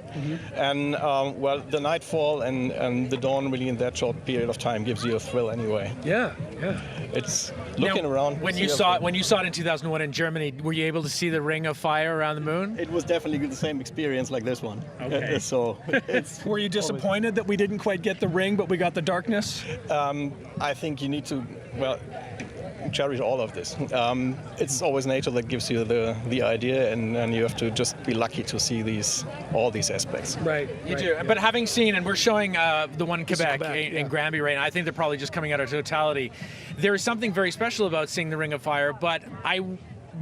and the nightfall and the dawn really in that short period of time gives you a thrill anyway. Yeah. It's looking around. When you saw it in 2001 in Germany, were you able to see the ring of fire around the moon? It was definitely the same experience like this one. Okay. So were you disappointed that we didn't quite get the ring, but we got the darkness? I think you need to cherish all of this. It's always nature that gives you the idea, and you have to just be lucky to see all these aspects. Right. You do. But having seen, and we're showing the one in Quebec in Granby right now, I think they're probably just coming out of totality. There is something very special about seeing the Ring of Fire, but I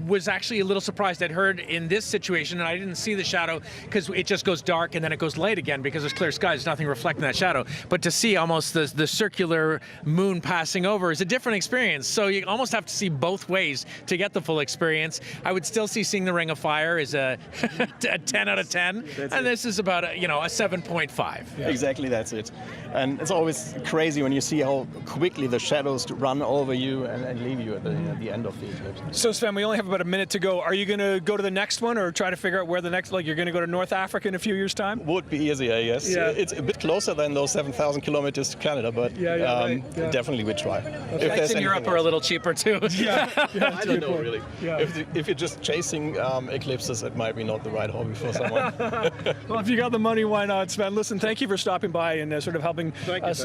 was actually a little surprised. I'd heard in this situation, and I didn't see the shadow because it just goes dark and then it goes light again because there's clear skies, nothing reflecting that shadow. But to see almost the circular moon passing over is a different experience. So you almost have to see both ways to get the full experience. I would still see seeing the Ring of Fire is a 10 out of 10, and this is about a 7.5. Yeah. Exactly, that's it. And it's always crazy when you see how quickly the shadows run over you and leave you at the end of the eclipse. So Sven, we only have about a minute to go. Are you going to go to the next one or try to figure out where the next, you're going to go to North Africa in a few years' time? Would be easier, yes. Yeah. It's a bit closer than those 7,000 kilometers to Canada, but definitely we try. Flights in Europe are a little cheaper too. I don't know, really. Yeah. If you're just chasing eclipses, it might be not the right hobby for someone. Well, if you got the money, why not, Sven? Listen, thank you for stopping by and sort of helping us,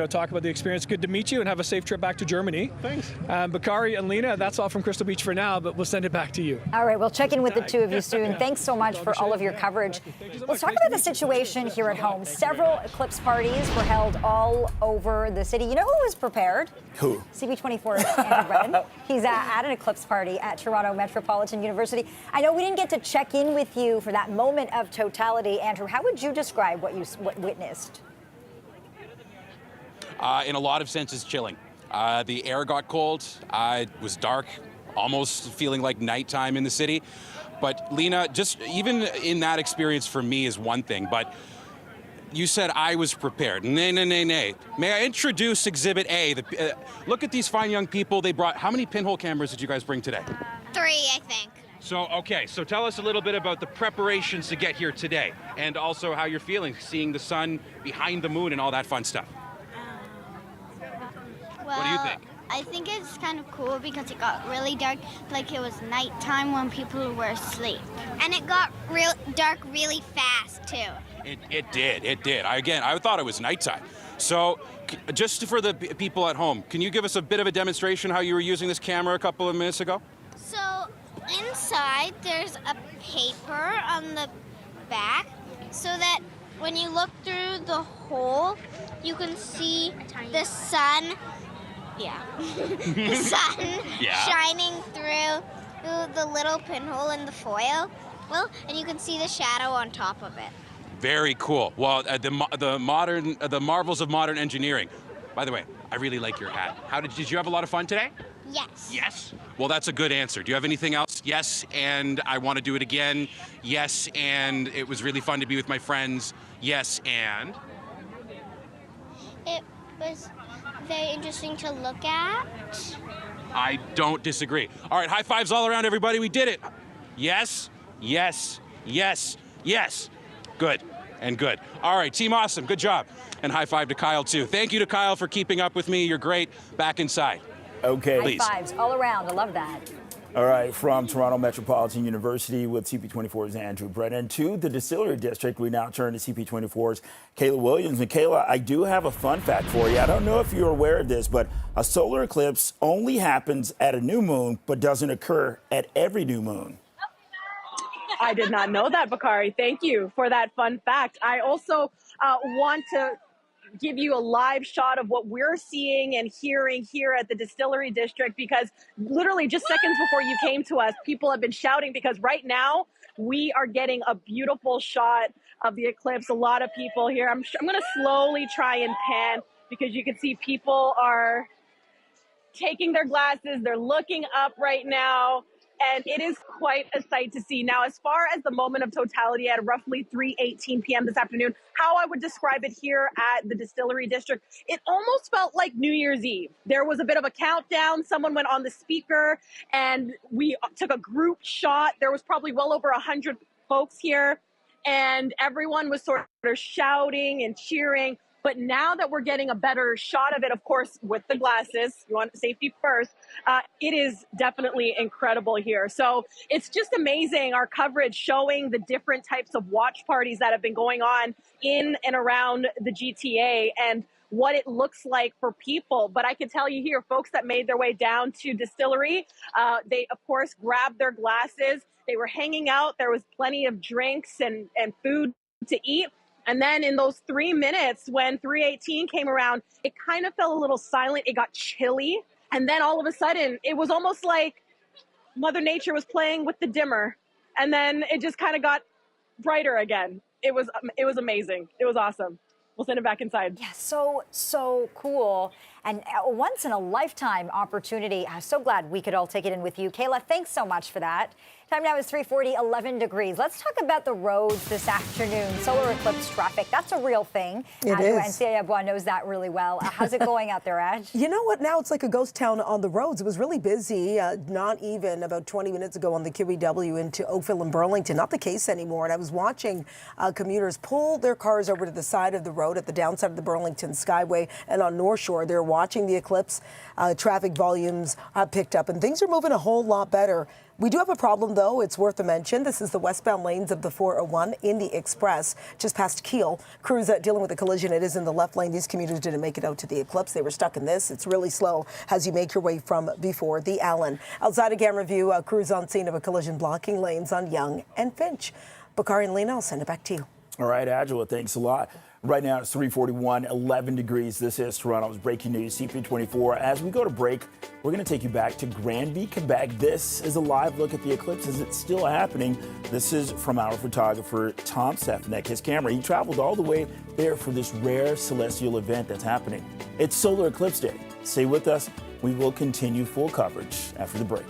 talk about the experience. Good to meet you, and have a safe trip back to Germany. Thanks. Bakari and Lena, that's all from Crystal Beach for now, but we'll send it back to you. All right, we'll check in with the two of you soon. Thanks so much for all of your coverage. Let's talk about the situation here at home. Several eclipse parties were held all over the city. You know who was prepared? Who? CP24's Andrew Brennan. He's at an eclipse party at Toronto Metropolitan University. I know we didn't get to check in with you for that moment of totality. Andrew, how would you describe what you witnessed? In a lot of senses, chilling. The air got cold. It was dark, almost feeling like nighttime in the city. But Lena, just even in that experience for me is one thing, but you said I was prepared. Nay. May I introduce Exhibit A? Look at these fine young people. They brought, how many pinhole cameras did you guys bring today? 3, I think. So tell us a little bit about the preparations to get here today, and also how you're feeling, seeing the sun behind the moon and all that fun stuff. Well, what do you think? I think it's kind of cool because it got really dark, like it was nighttime when people were asleep. And it got real dark really fast, too. It did. I thought it was nighttime. So just for the people at home, can you give us a bit of a demonstration how you were using this camera a couple of minutes ago? So inside there's a paper on the back so that when you look through the hole, you can see the sun. Yeah. The sun shining through the little pinhole in the foil. Well, and you can see the shadow on top of it. Very cool. Well, the marvels of modern engineering. By the way, I really like your hat. Did you have a lot of fun today? Yes. Yes. Well, that's a good answer. Do you have anything else? Yes, and I want to do it again. Yes, and it was really fun to be with my friends. Yes, and it was very interesting to look at. I don't disagree. All right, high fives all around, everybody. We did it. Yes. Good and good. All right, Team Awesome, good job. And high five to Kyle, too. Thank you to Kyle for keeping up with me. You're great. Back inside. Okay. Please. High fives all around. I love that. All right, from Toronto Metropolitan University with CP24's Andrew Brennan to the Distillery District, we now turn to CP24's Kayla Williams. And Kayla, I do have a fun fact for you. I don't know if you're aware of this, but a solar eclipse only happens at a new moon, but doesn't occur at every new moon. I did not know that, Bakari. Thank you for that fun fact. I also want to give you a live shot of what we're seeing and hearing here at the Distillery District, because literally just seconds before you came to us, people have been shouting because right now we are getting a beautiful shot of the eclipse. A lot of people here. I'm going to slowly try and pan because you can see people are taking their glasses. They're looking up right now. And it is quite a sight to see. Now, as far as the moment of totality at roughly 3:18 p.m. this afternoon, how I would describe it here at the Distillery District, it almost felt like New Year's Eve. There was a bit of a countdown. Someone went on the speaker and we took a group shot. There was probably well over 100 folks here and everyone was sort of shouting and cheering. But now that we're getting a better shot of it, of course, with the glasses, you want safety first, it is definitely incredible here. So it's just amazing, our coverage showing the different types of watch parties that have been going on in and around the GTA and what it looks like for people. But I can tell you here, folks that made their way down to Distillery, they, of course, grabbed their glasses. They were hanging out. There was plenty of drinks and food to eat. And then in those 3 minutes when 3:18 came around, it kind of felt a little silent. It got chilly. And then all of a sudden, it was almost like Mother Nature was playing with the dimmer, and then it just kind of got brighter again. It was amazing. It was awesome. We'll send it back inside. Yeah, so cool. And a once in a lifetime opportunity. I'm so glad we could all take it in with you. Kayla, thanks so much for that. Time now is 3:40, 11 degrees. Let's talk about the roads this afternoon. Solar eclipse traffic, that's a real thing. It is. And Cia Bois knows that really well. How's it going out there, Aj? You know what? Now it's like a ghost town on the roads. It was really busy, not even about 20 minutes ago on the QEW into Oakville and Burlington. Not the case anymore. And I was watching commuters pull their cars over to the side of the road at the downside of the Burlington Skyway and on North Shore. They're watching the eclipse. Traffic volumes have picked up and things are moving a whole lot better. We do have a problem, though. It's worth a mention. This is the westbound lanes of the 401 in the Express, just past Kiel. Crews dealing with a collision. It is in the left lane. These commuters didn't make it out to the Eclipse. They were stuck in this. It's really slow as you make your way from before the Allen. Outside of Camera View, crews on scene of a collision blocking lanes on Yonge and Finch. Bakari and Lena, I'll send it back to you. All right, Angela, thanks a lot. Right now it's 3:41, 11 degrees. This is Toronto's breaking news, CP24. As we go to break, we're going to take you back to Granby, Quebec. This is a live look at the eclipse as it's still happening. This is from our photographer, Tom Stefanek. His camera, he traveled all the way there for this rare celestial event that's happening. It's Solar Eclipse Day. Stay with us. We will continue full coverage after the break.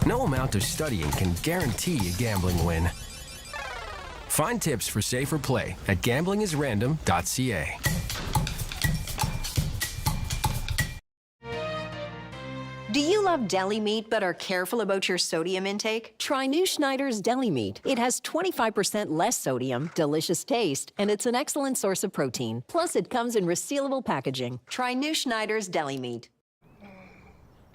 No amount of studying can guarantee a gambling win. Find tips for safer play at gamblingisrandom.ca. Do you love deli meat but are careful about your sodium intake? Try new Schneider's Deli Meat. It has 25% less sodium, delicious taste, and it's an excellent source of protein. Plus, it comes in resealable packaging. Try new Schneider's Deli Meat.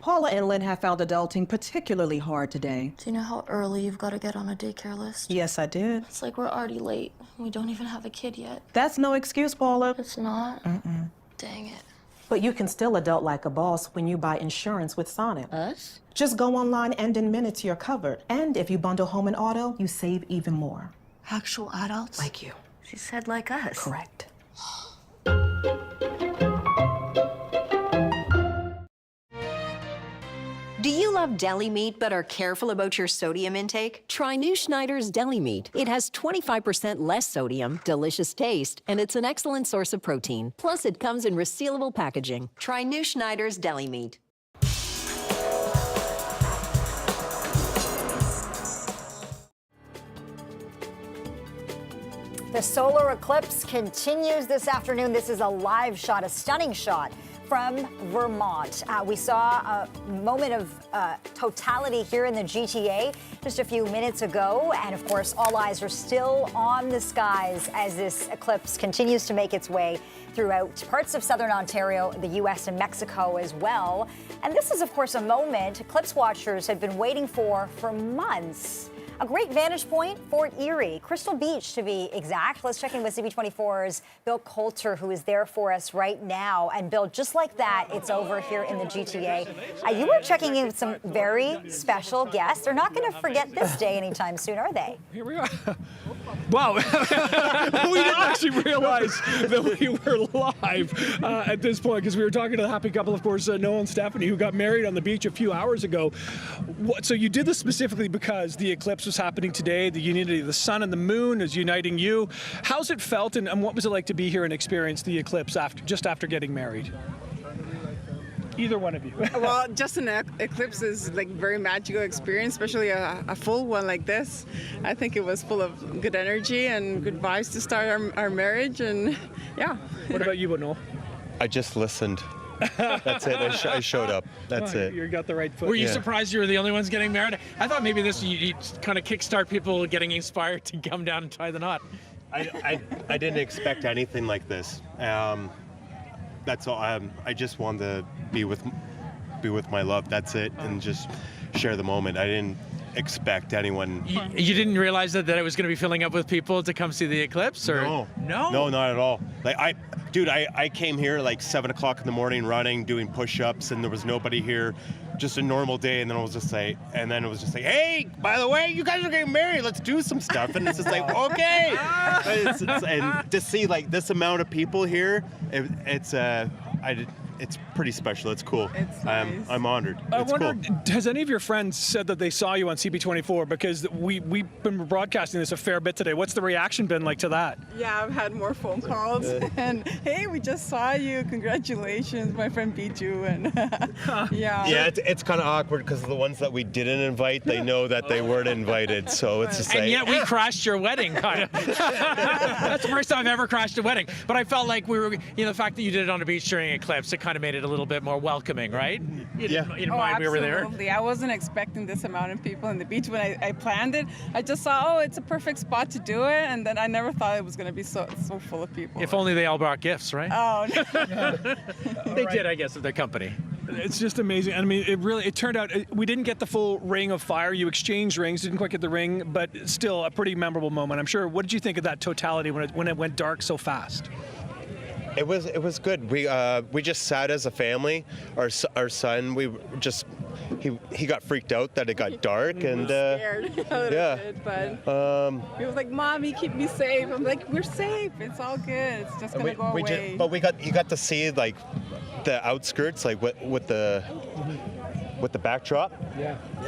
Paula and Lynn have found adulting particularly hard today. Do you know how early you've got to get on a daycare list? Yes, I did. It's like we're already late. We don't even have a kid yet. That's no excuse, Paula. It's not? Mm-mm. Dang it. But you can still adult like a boss when you buy insurance with Sonnet. Us? Just go online and in minutes you're covered. And if you bundle home and auto, you save even more. Actual adults? Like you. She said like us. Correct. Do you love deli meat but are careful about your sodium intake? Try new Schneider's Deli Meat. It has 25% less sodium, delicious taste, and it's an excellent source of protein. Plus, it comes in resealable packaging. Try new Schneider's Deli Meat. The solar eclipse continues this afternoon. This is a live shot, a stunning shot from Vermont. We saw a moment of totality here in the GTA just a few minutes ago. And of course, all eyes are still on the skies as this eclipse continues to make its way throughout parts of southern Ontario, the U.S. and Mexico as well. And this is, of course, a moment eclipse watchers have been waiting for months. A great vantage point, Fort Erie, Crystal Beach to be exact. Let's check in with CP24's Bill Coulter, who is there for us right now. And Bill, just like that, it's over here in the GTA. You were checking in with some very special guests. They're not going to forget this day anytime soon, are they? Here we are. Wow. We didn't actually realize that we were live at this point because we were talking to the happy couple, of course, Noah and Stephanie, who got married on the beach a few hours ago. So you did this specifically because the eclipse was happening today. The unity of the sun and the moon is uniting you. How's it felt, and what was it like to be here and experience the eclipse just after getting married? Either one of you. Well, just an eclipse is like very magical experience, especially a full one like this. I think it was full of good energy and good vibes to start our marriage, and yeah. What about you, Noel? I just listened. That's it. I showed up. That's it. You got the right foot. Were you surprised you were the only ones getting married? I thought maybe this you kind of kickstart people getting inspired to come down and tie the knot. I didn't expect anything like this. That's all. I just wanted to be with my love. That's it, and just share the moment. I didn't expect anyone. You didn't realize that it was going to be filling up with people to come see the eclipse, or No, not at all. Like I came here like 7 o'clock in the morning, running, doing push-ups, and there was nobody here. Just a normal day, and then it was just like, hey, by the way, you guys are getting married. Let's do some stuff, and it's just like, okay. And to see like this amount of people here, it's pretty special. It's cool. It's nice. I'm honored. I It's wonder, cool. has any of your friends said that they saw you on CP24? Because we've been broadcasting this a fair bit today. What's the reaction been like to that? Yeah, I've had more phone calls and hey, we just saw you. Congratulations, my friend beat you, and yeah. Yeah, it's kind of awkward because the ones that we didn't invite, they know that they weren't invited, so it's just like. And yet we crashed your wedding, kind of. That's the first time I've ever crashed a wedding. But I felt like we were, the fact that you did it on the beach during Eclipse, it kind of made it a little bit more welcoming, right? You didn't mind we were there? Absolutely. I wasn't expecting this amount of people in the beach when I planned it. I just saw, it's a perfect spot to do it, and then I never thought it was going to be so full of people. If only they all brought gifts, right? Oh, no. They did, I guess, with their company. It's just amazing. I mean, it turned out we didn't get the full ring of fire. You exchanged rings, didn't quite get the ring, but still a pretty memorable moment. I'm sure. What did you think of that totality when it went dark so fast? It was good. We just sat as a family. Our son, he got freaked out that it got dark, and scared a little yeah. bit, but he was like, "Mommy, keep me safe." I'm like, "We're safe. It's all good. It's just gonna go away." But you got to see like the outskirts, like with the backdrop,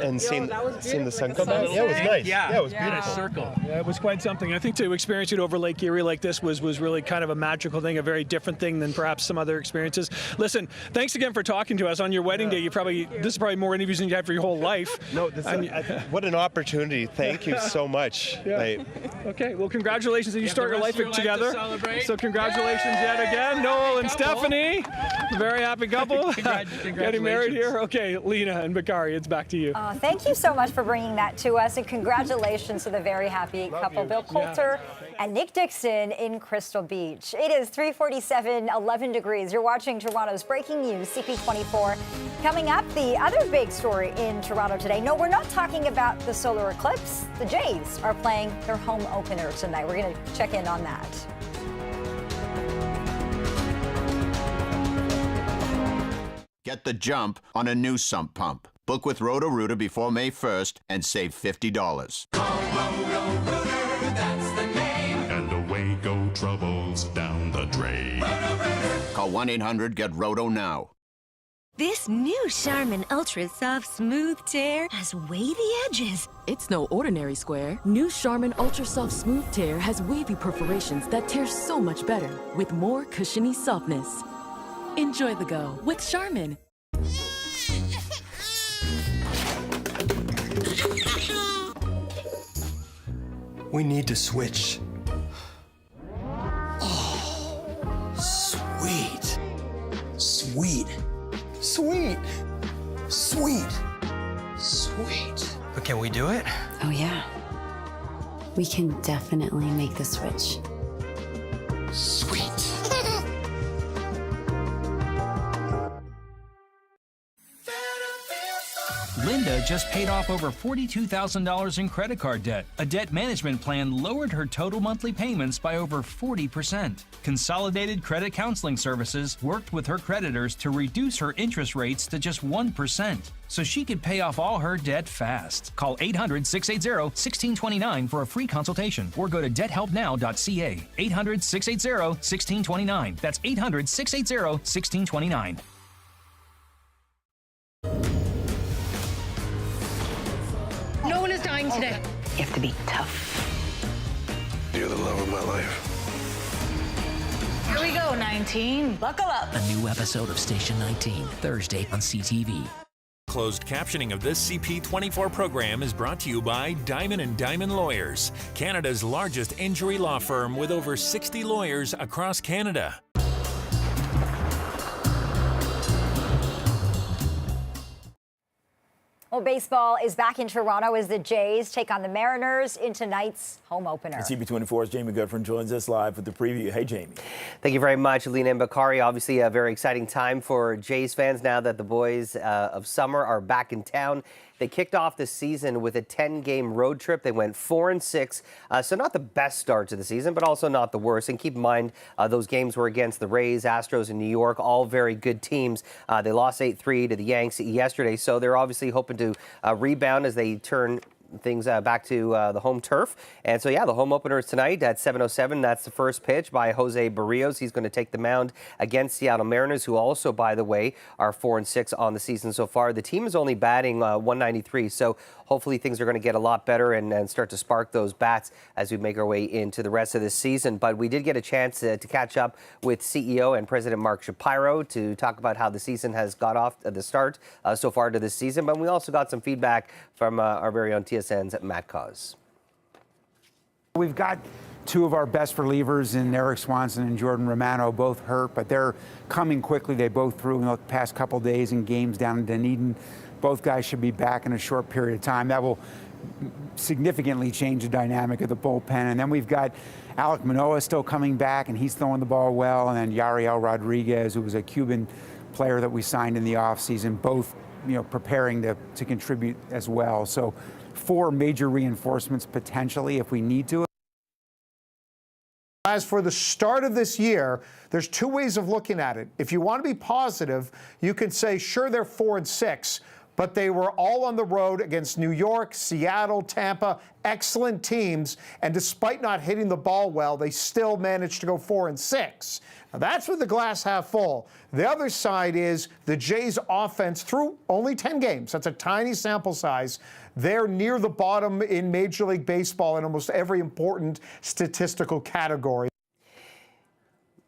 and seeing the sun come out. Yeah, it was nice. Yeah, it was beautiful. Circle. Yeah, it was quite something. I think to experience it over Lake Erie like this was really kind of a magical thing, a very different thing than perhaps some other experiences. Listen, thanks again for talking to us on your wedding day. This is probably more interviews than you had for your whole life. No, what an opportunity. Thank you so much. Yeah. Okay, well, congratulations. You start your life together. So congratulations yet again, Noel and Stephanie. Very happy couple. Getting married here. Okay, Lena and Bakari, it's back to you. Thank you so much for bringing that to us, and congratulations to the very happy couple, Bill Coulter and Nick Dixon in Crystal Beach. It is 3:47, 11 degrees. You're watching Toronto's Breaking News, CP24. Coming up, the other big story in Toronto today. No, we're not talking about the solar eclipse. The Jays are playing their home opener tonight. We're going to check in on that. Get the jump on a new sump pump. Book with Roto-Rooter before May 1st and save $50. That's the name. And away go troubles down the drain. Call 1-800-GET-ROTO now. This new Charmin Ultra Soft Smooth Tear has wavy edges. It's no ordinary square. New Charmin Ultra Soft Smooth Tear has wavy perforations that tear so much better with more cushiony softness. Enjoy the go with Charmin. We need to switch. Oh, sweet. Sweet. Sweet. Sweet. Sweet. But can we do it? Oh, yeah. We can definitely make the switch. Sweet. Linda just paid off over $42,000 in credit card debt. A debt management plan lowered her total monthly payments by over 40%. Consolidated Credit Counseling Services worked with her creditors to reduce her interest rates to just 1%, so she could pay off all her debt fast. Call 800-680-1629 for a free consultation or go to debthelpnow.ca. 800-680-1629. That's 800-680-1629. No one is dying today. You have to be tough. You're the love of my life. Here we go, 19. Buckle up. A new episode of Station 19, Thursday on CTV. Closed captioning of this CP24 program is brought to you by Diamond & Diamond Lawyers, Canada's largest injury law firm with over 60 lawyers across Canada. Well, baseball is back in Toronto as the Jays take on the Mariners in tonight's home opener. CP24's Jamie Goodfriend joins us live with the preview. Hey, Jamie. Thank you very much, Lena and Bakari. Obviously, a very exciting time for Jays fans now that the boys of summer are back in town. They kicked off the season with a 10-game road trip. They went 4-6, so not the best start to the season, but also not the worst. And keep in mind, those games were against the Rays, Astros, and New York, all very good teams. They lost 8-3 to the Yanks yesterday, so they're obviously hoping to rebound as they turn things back to the home turf. And so, yeah, the home opener is tonight at 7:07. That's the first pitch by Jose Barrios. He's going to take the mound against Seattle Mariners, who also, by the way, are 4-6 on the season so far. The team is only batting 193, so hopefully things are going to get a lot better and start to spark those bats as we make our way into the rest of this season. But we did get a chance to catch up with CEO and President Mark Shapiro to talk about how the season has got off at the start so far to this season. But we also got some feedback from our very own TSN's Matt Cause. We've got two of our best relievers in Eric Swanson and Jordan Romano, both hurt, but they're coming quickly. They both threw in the past couple days in games down in Dunedin. Both guys should be back in a short period of time. That will significantly change the dynamic of the bullpen. And then we've got Alek Manoah still coming back, and he's throwing the ball well. And then Yariel Rodriguez, who was a Cuban player that we signed in the offseason, both preparing to contribute as well. So 4 major reinforcements potentially if we need to. As for the start of this year, there's 2 ways of looking at it. If you want to be positive, you can say, sure, they're 4-6, but they were all on the road against New York, Seattle, Tampa, excellent teams, and despite not hitting the ball well, they still managed to go 4-6. Now, that's with the glass half full. The other side is the Jays' offense through only 10 games. That's a tiny sample size. They're near the bottom in Major League Baseball in almost every important statistical category.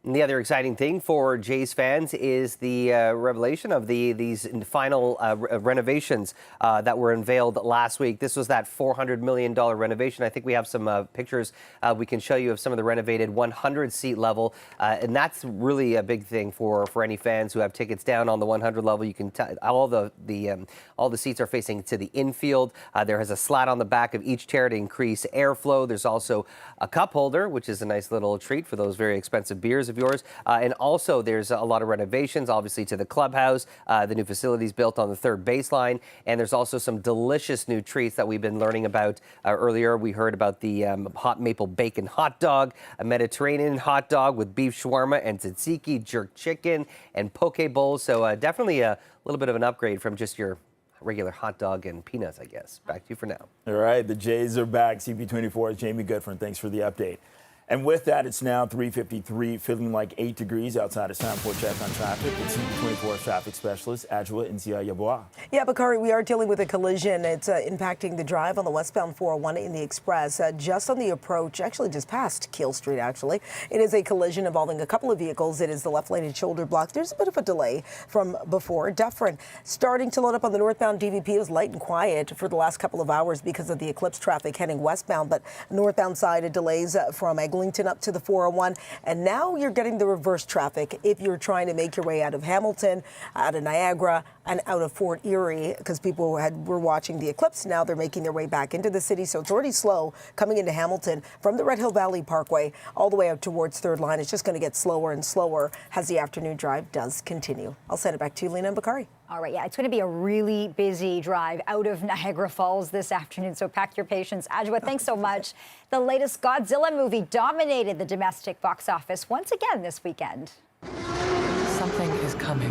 And the other exciting thing for Jays fans is the revelation of these final renovations that were unveiled last week. This was that $400 million renovation. I think we have some pictures we can show you of some of the renovated 100-seat level. And that's really a big thing for any fans who have tickets down on the 100 level. You can all the seats are facing to the infield. There is a slat on the back of each chair to increase airflow. There's also a cup holder, which is a nice little treat for those very expensive beers of yours. And also there's a lot of renovations, obviously, to the clubhouse, the new facilities built on the third baseline. And there's also some delicious new treats that we've been learning about earlier. We heard about the hot maple bacon hot dog, a Mediterranean hot dog with beef shawarma and tzatziki, jerk chicken, and poke bowls. So definitely a little bit of an upgrade from just your regular hot dog and peanuts, I guess. Back to you for now. All right, the Jays are back. CP24's Jamie Goodfriend. Thanks for the update. And with that, it's now 3:53, feeling like 8 degrees outside. It's time for a check on traffic. It's CP24 traffic specialist, Adjoa Nsia-Yabois. Yeah, Bakari, we are dealing with a collision. It's impacting the drive on the westbound 401 in the Express, just on the approach, actually just past Keel Street, actually. It is a collision involving a couple of vehicles. It is the left lane and shoulder block. There's a bit of a delay from before. Dufferin starting to load up on the northbound DVP. It was light and quiet for the last couple of hours because of the Eclipse traffic heading westbound, but northbound side, delays from Eglinton up to the 401, and now you're getting the reverse traffic if you're trying to make your way out of Hamilton, out of Niagara, and out of Fort Erie, because people were watching the eclipse. Now they're making their way back into the city, so it's already slow coming into Hamilton from the Red Hill Valley Parkway all the way out towards Third Line. It's just going to get slower and slower as the afternoon drive does continue. I'll send it back to you, Lena and Bakari. All right, yeah, it's going to be a really busy drive out of Niagara Falls this afternoon, so pack your patience. Adjoa, thanks so much. The latest Godzilla movie dominated the domestic box office once again this weekend. Something is coming.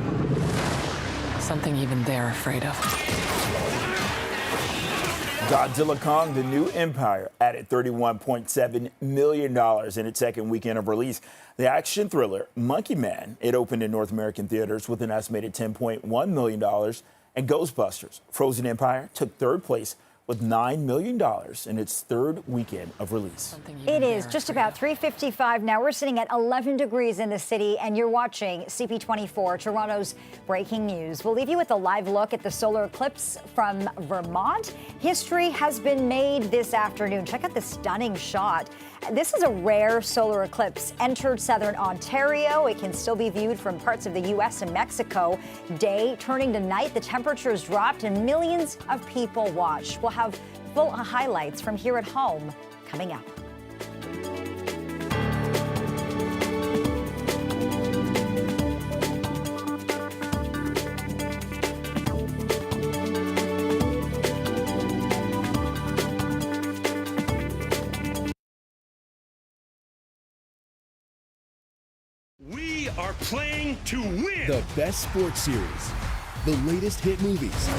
Something even they're afraid of. Godzilla Kong, The New Empire, added $31.7 million in its second weekend of release. The action thriller Monkey Man, it opened in North American theaters with an estimated $10.1 million. And Ghostbusters, Frozen Empire, took third place with $9 million in its third weekend of release. It is just about 3:55 now. We're sitting at 11 degrees in the city, and you're watching CP24, Toronto's breaking news. We'll leave you with a live look at the solar eclipse from Vermont. History has been made this afternoon. Check out this stunning shot. This is a rare solar eclipse. Entered southern Ontario. It can still be viewed from parts of the U.S. and Mexico. Day turning to night, the temperatures dropped and millions of people watched. We'll have full highlights from here at home coming up. are playing to win. The best sports series, the latest hit movies,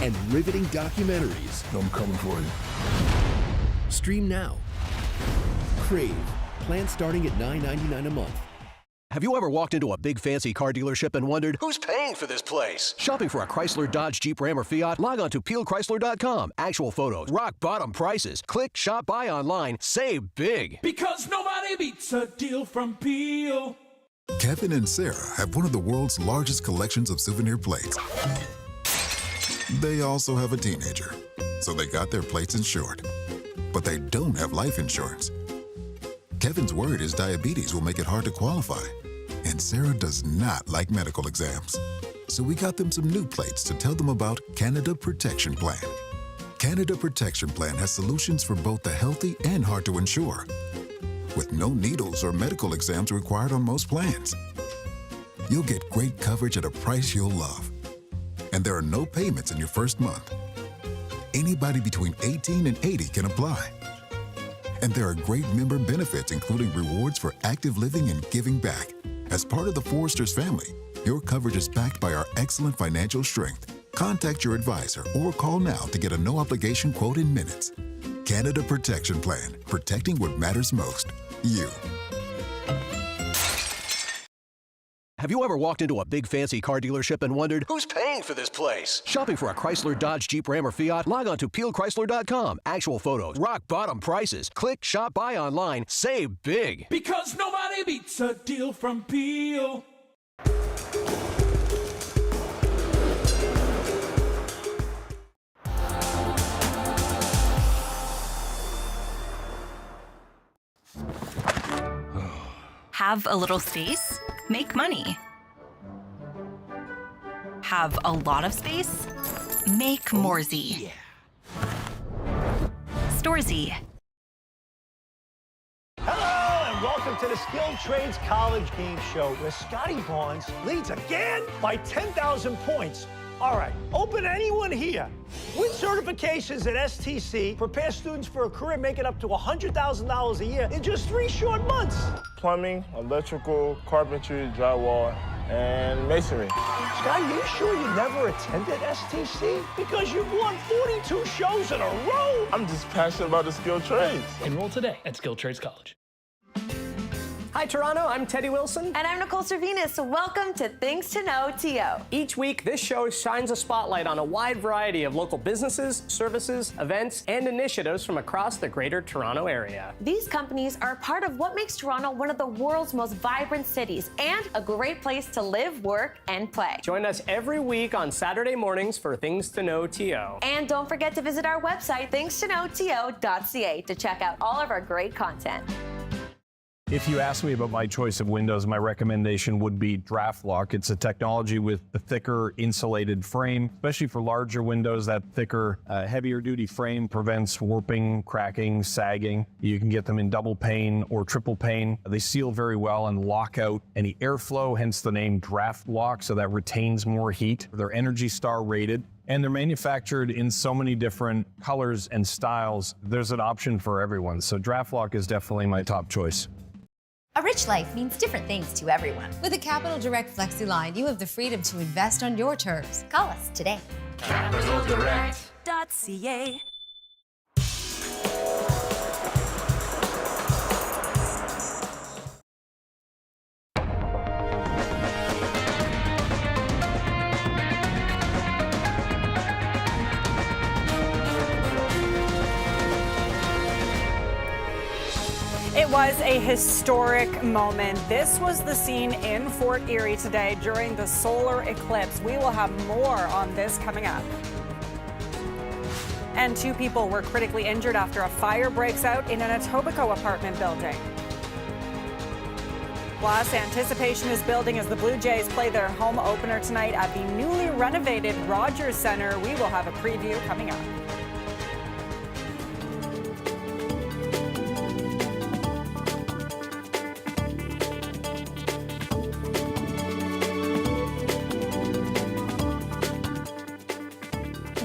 and riveting documentaries. I'm coming for you. Stream now. Crave. Plan starting at $9.99 a month. Have you ever walked into a big fancy car dealership and wondered, Who's paying for this place? shopping for a Chrysler, Dodge, Jeep, Ram, or Fiat? Log on to PeelChrysler.com. Actual photos, rock bottom prices. Click, shop, buy online. Save big. Because nobody beats a deal from Peel. Kevin and Sarah have one of the world's largest collections of souvenir plates. They also have a teenager, so they got their plates insured. But they don't have life insurance. Kevin's worried his diabetes will make it hard to qualify, and Sarah does not like medical exams. So we got them some new plates to tell them about Canada Protection Plan. Canada Protection Plan has solutions for both the healthy and hard to insure, with no needles or medical exams required on most plans. You'll get great coverage at a price you'll love. And there are no payments in your first month. Anybody between 18 and 80 can apply. And there are great member benefits, including rewards for active living and giving back. As part of the Foresters family, your coverage is backed by our excellent financial strength. Contact your advisor or call now to get a no-obligation quote in minutes. Canada Protection Plan, protecting what matters most, you. Have you ever walked into a big fancy car dealership and wondered, Who's paying for this place? shopping for a Chrysler, Dodge, Jeep, Ram, or Fiat? Log on to PeelChrysler.com. Actual photos, rock bottom prices. Click, shop, buy online. Save big. Because nobody beats a deal from Peel. Have a little space? Make money. Have a lot of space? Make more Z. Store Z. Hello and welcome to the Skilled Trades College Game Show, where Scotty Barnes leads again by 10,000 points. All right, open anyone here. With certifications at STC, prepare students for a career making up to $100,000 a year in just 3 short months. Plumbing, electrical, carpentry, drywall, and masonry. Scotty, you sure you never attended STC? Because you've won 42 shows in a row. I'm just passionate about the skilled trades. Enroll today at Skilled Trades College. Hi, Toronto. I'm Teddy Wilson. And I'm Nicole Cervinas. Welcome to Things to Know TO. Each week, this show shines a spotlight on a wide variety of local businesses, services, events, and initiatives from across the greater Toronto area. These companies are part of what makes Toronto one of the world's most vibrant cities and a great place to live, work, and play. Join us every week on Saturday mornings for Things to Know TO. And don't forget to visit our website, thingstoknowto.ca, to check out all of our great content. If you ask me about my choice of windows, my recommendation would be Draft Lock. It's a technology with a thicker insulated frame, especially for larger windows. That thicker, heavier duty frame prevents warping, cracking, sagging. You can get them in double pane or triple pane. They seal very well and lock out any airflow, hence the name Draft Lock, so that retains more heat. They're Energy Star rated. And they're manufactured in so many different colors and styles. There's an option for everyone. So Draft Lock is definitely my top choice. A rich life means different things to everyone. With a Capital Direct Flexi line, you have the freedom to invest on your terms. Call us today. CapitalDirect.ca. It was a historic moment. This was the scene in Fort Erie today during the solar eclipse. We will have more on this coming up. And 2 people were critically injured after a fire breaks out in an Etobicoke apartment building. Plus, anticipation is building as the Blue Jays play their home opener tonight at the newly renovated Rogers Centre. We will have a preview coming up.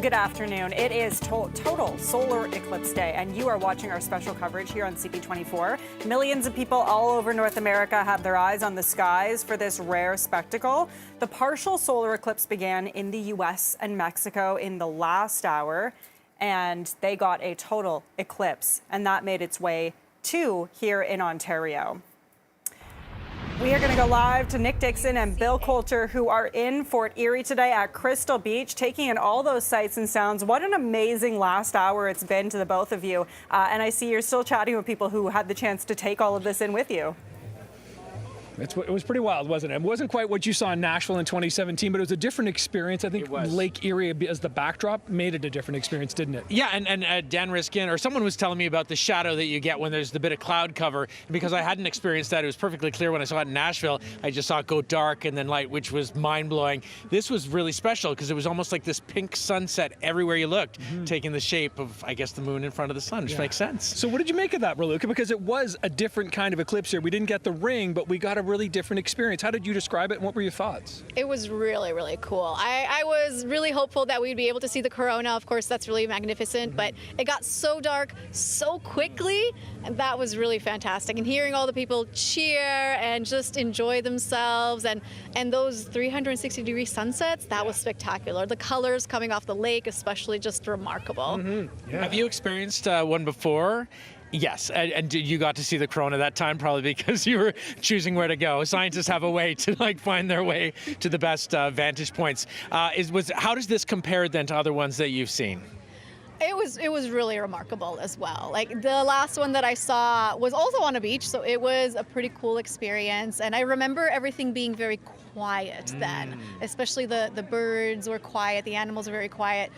Good afternoon. It is total solar eclipse day, and you are watching our special coverage here on CP24. Millions of people all over North America have their eyes on the skies for this rare spectacle. The partial solar eclipse began in the U.S. and Mexico in the last hour, and they got a total eclipse, and that made its way to here in Ontario. We are going to go live to Nick Dixon and Bill Coulter, who are in Fort Erie today at Crystal Beach, taking in all those sights and sounds. What an amazing last hour it's been to the both of you. And I see you're still chatting with people who had the chance to take all of this in with you. It was pretty wild, wasn't it? It wasn't quite what you saw in Nashville in 2017, but it was a different experience. I think Lake Erie as the backdrop made it a different experience, didn't it? Yeah, and Dan Riskin, or someone was telling me about the shadow that you get when there's the bit of cloud cover. And because I hadn't experienced that, it was perfectly clear when I saw it in Nashville. I just saw it go dark and then light, which was mind-blowing. This was really special because it was almost like this pink sunset everywhere you looked, taking the shape of, I guess, the moon in front of the sun, which makes sense. So what did you make of that, Raluca? Because it was a different kind of eclipse here. We didn't get the ring, but we got a really different experience. How did you describe it, and what were your thoughts? It was really, really cool. I was really hopeful that we'd be able to see the corona. Of course, that's really magnificent, but it got so dark so quickly, and that was really fantastic. And hearing all the people cheer and just enjoy themselves, and those 360-degree sunsets, that was spectacular. The colors coming off the lake, especially, just remarkable. Have you experienced one before? Yes, and you got to see the corona that time probably because you were choosing where to go. Scientists have a way to find their way to the best vantage points. How does this compare then to other ones that you've seen? It was really remarkable as well. Like the last one that I saw was also on a beach, so it was a pretty cool experience. And I remember everything being very quiet then, especially the birds were quiet, the animals were very quiet.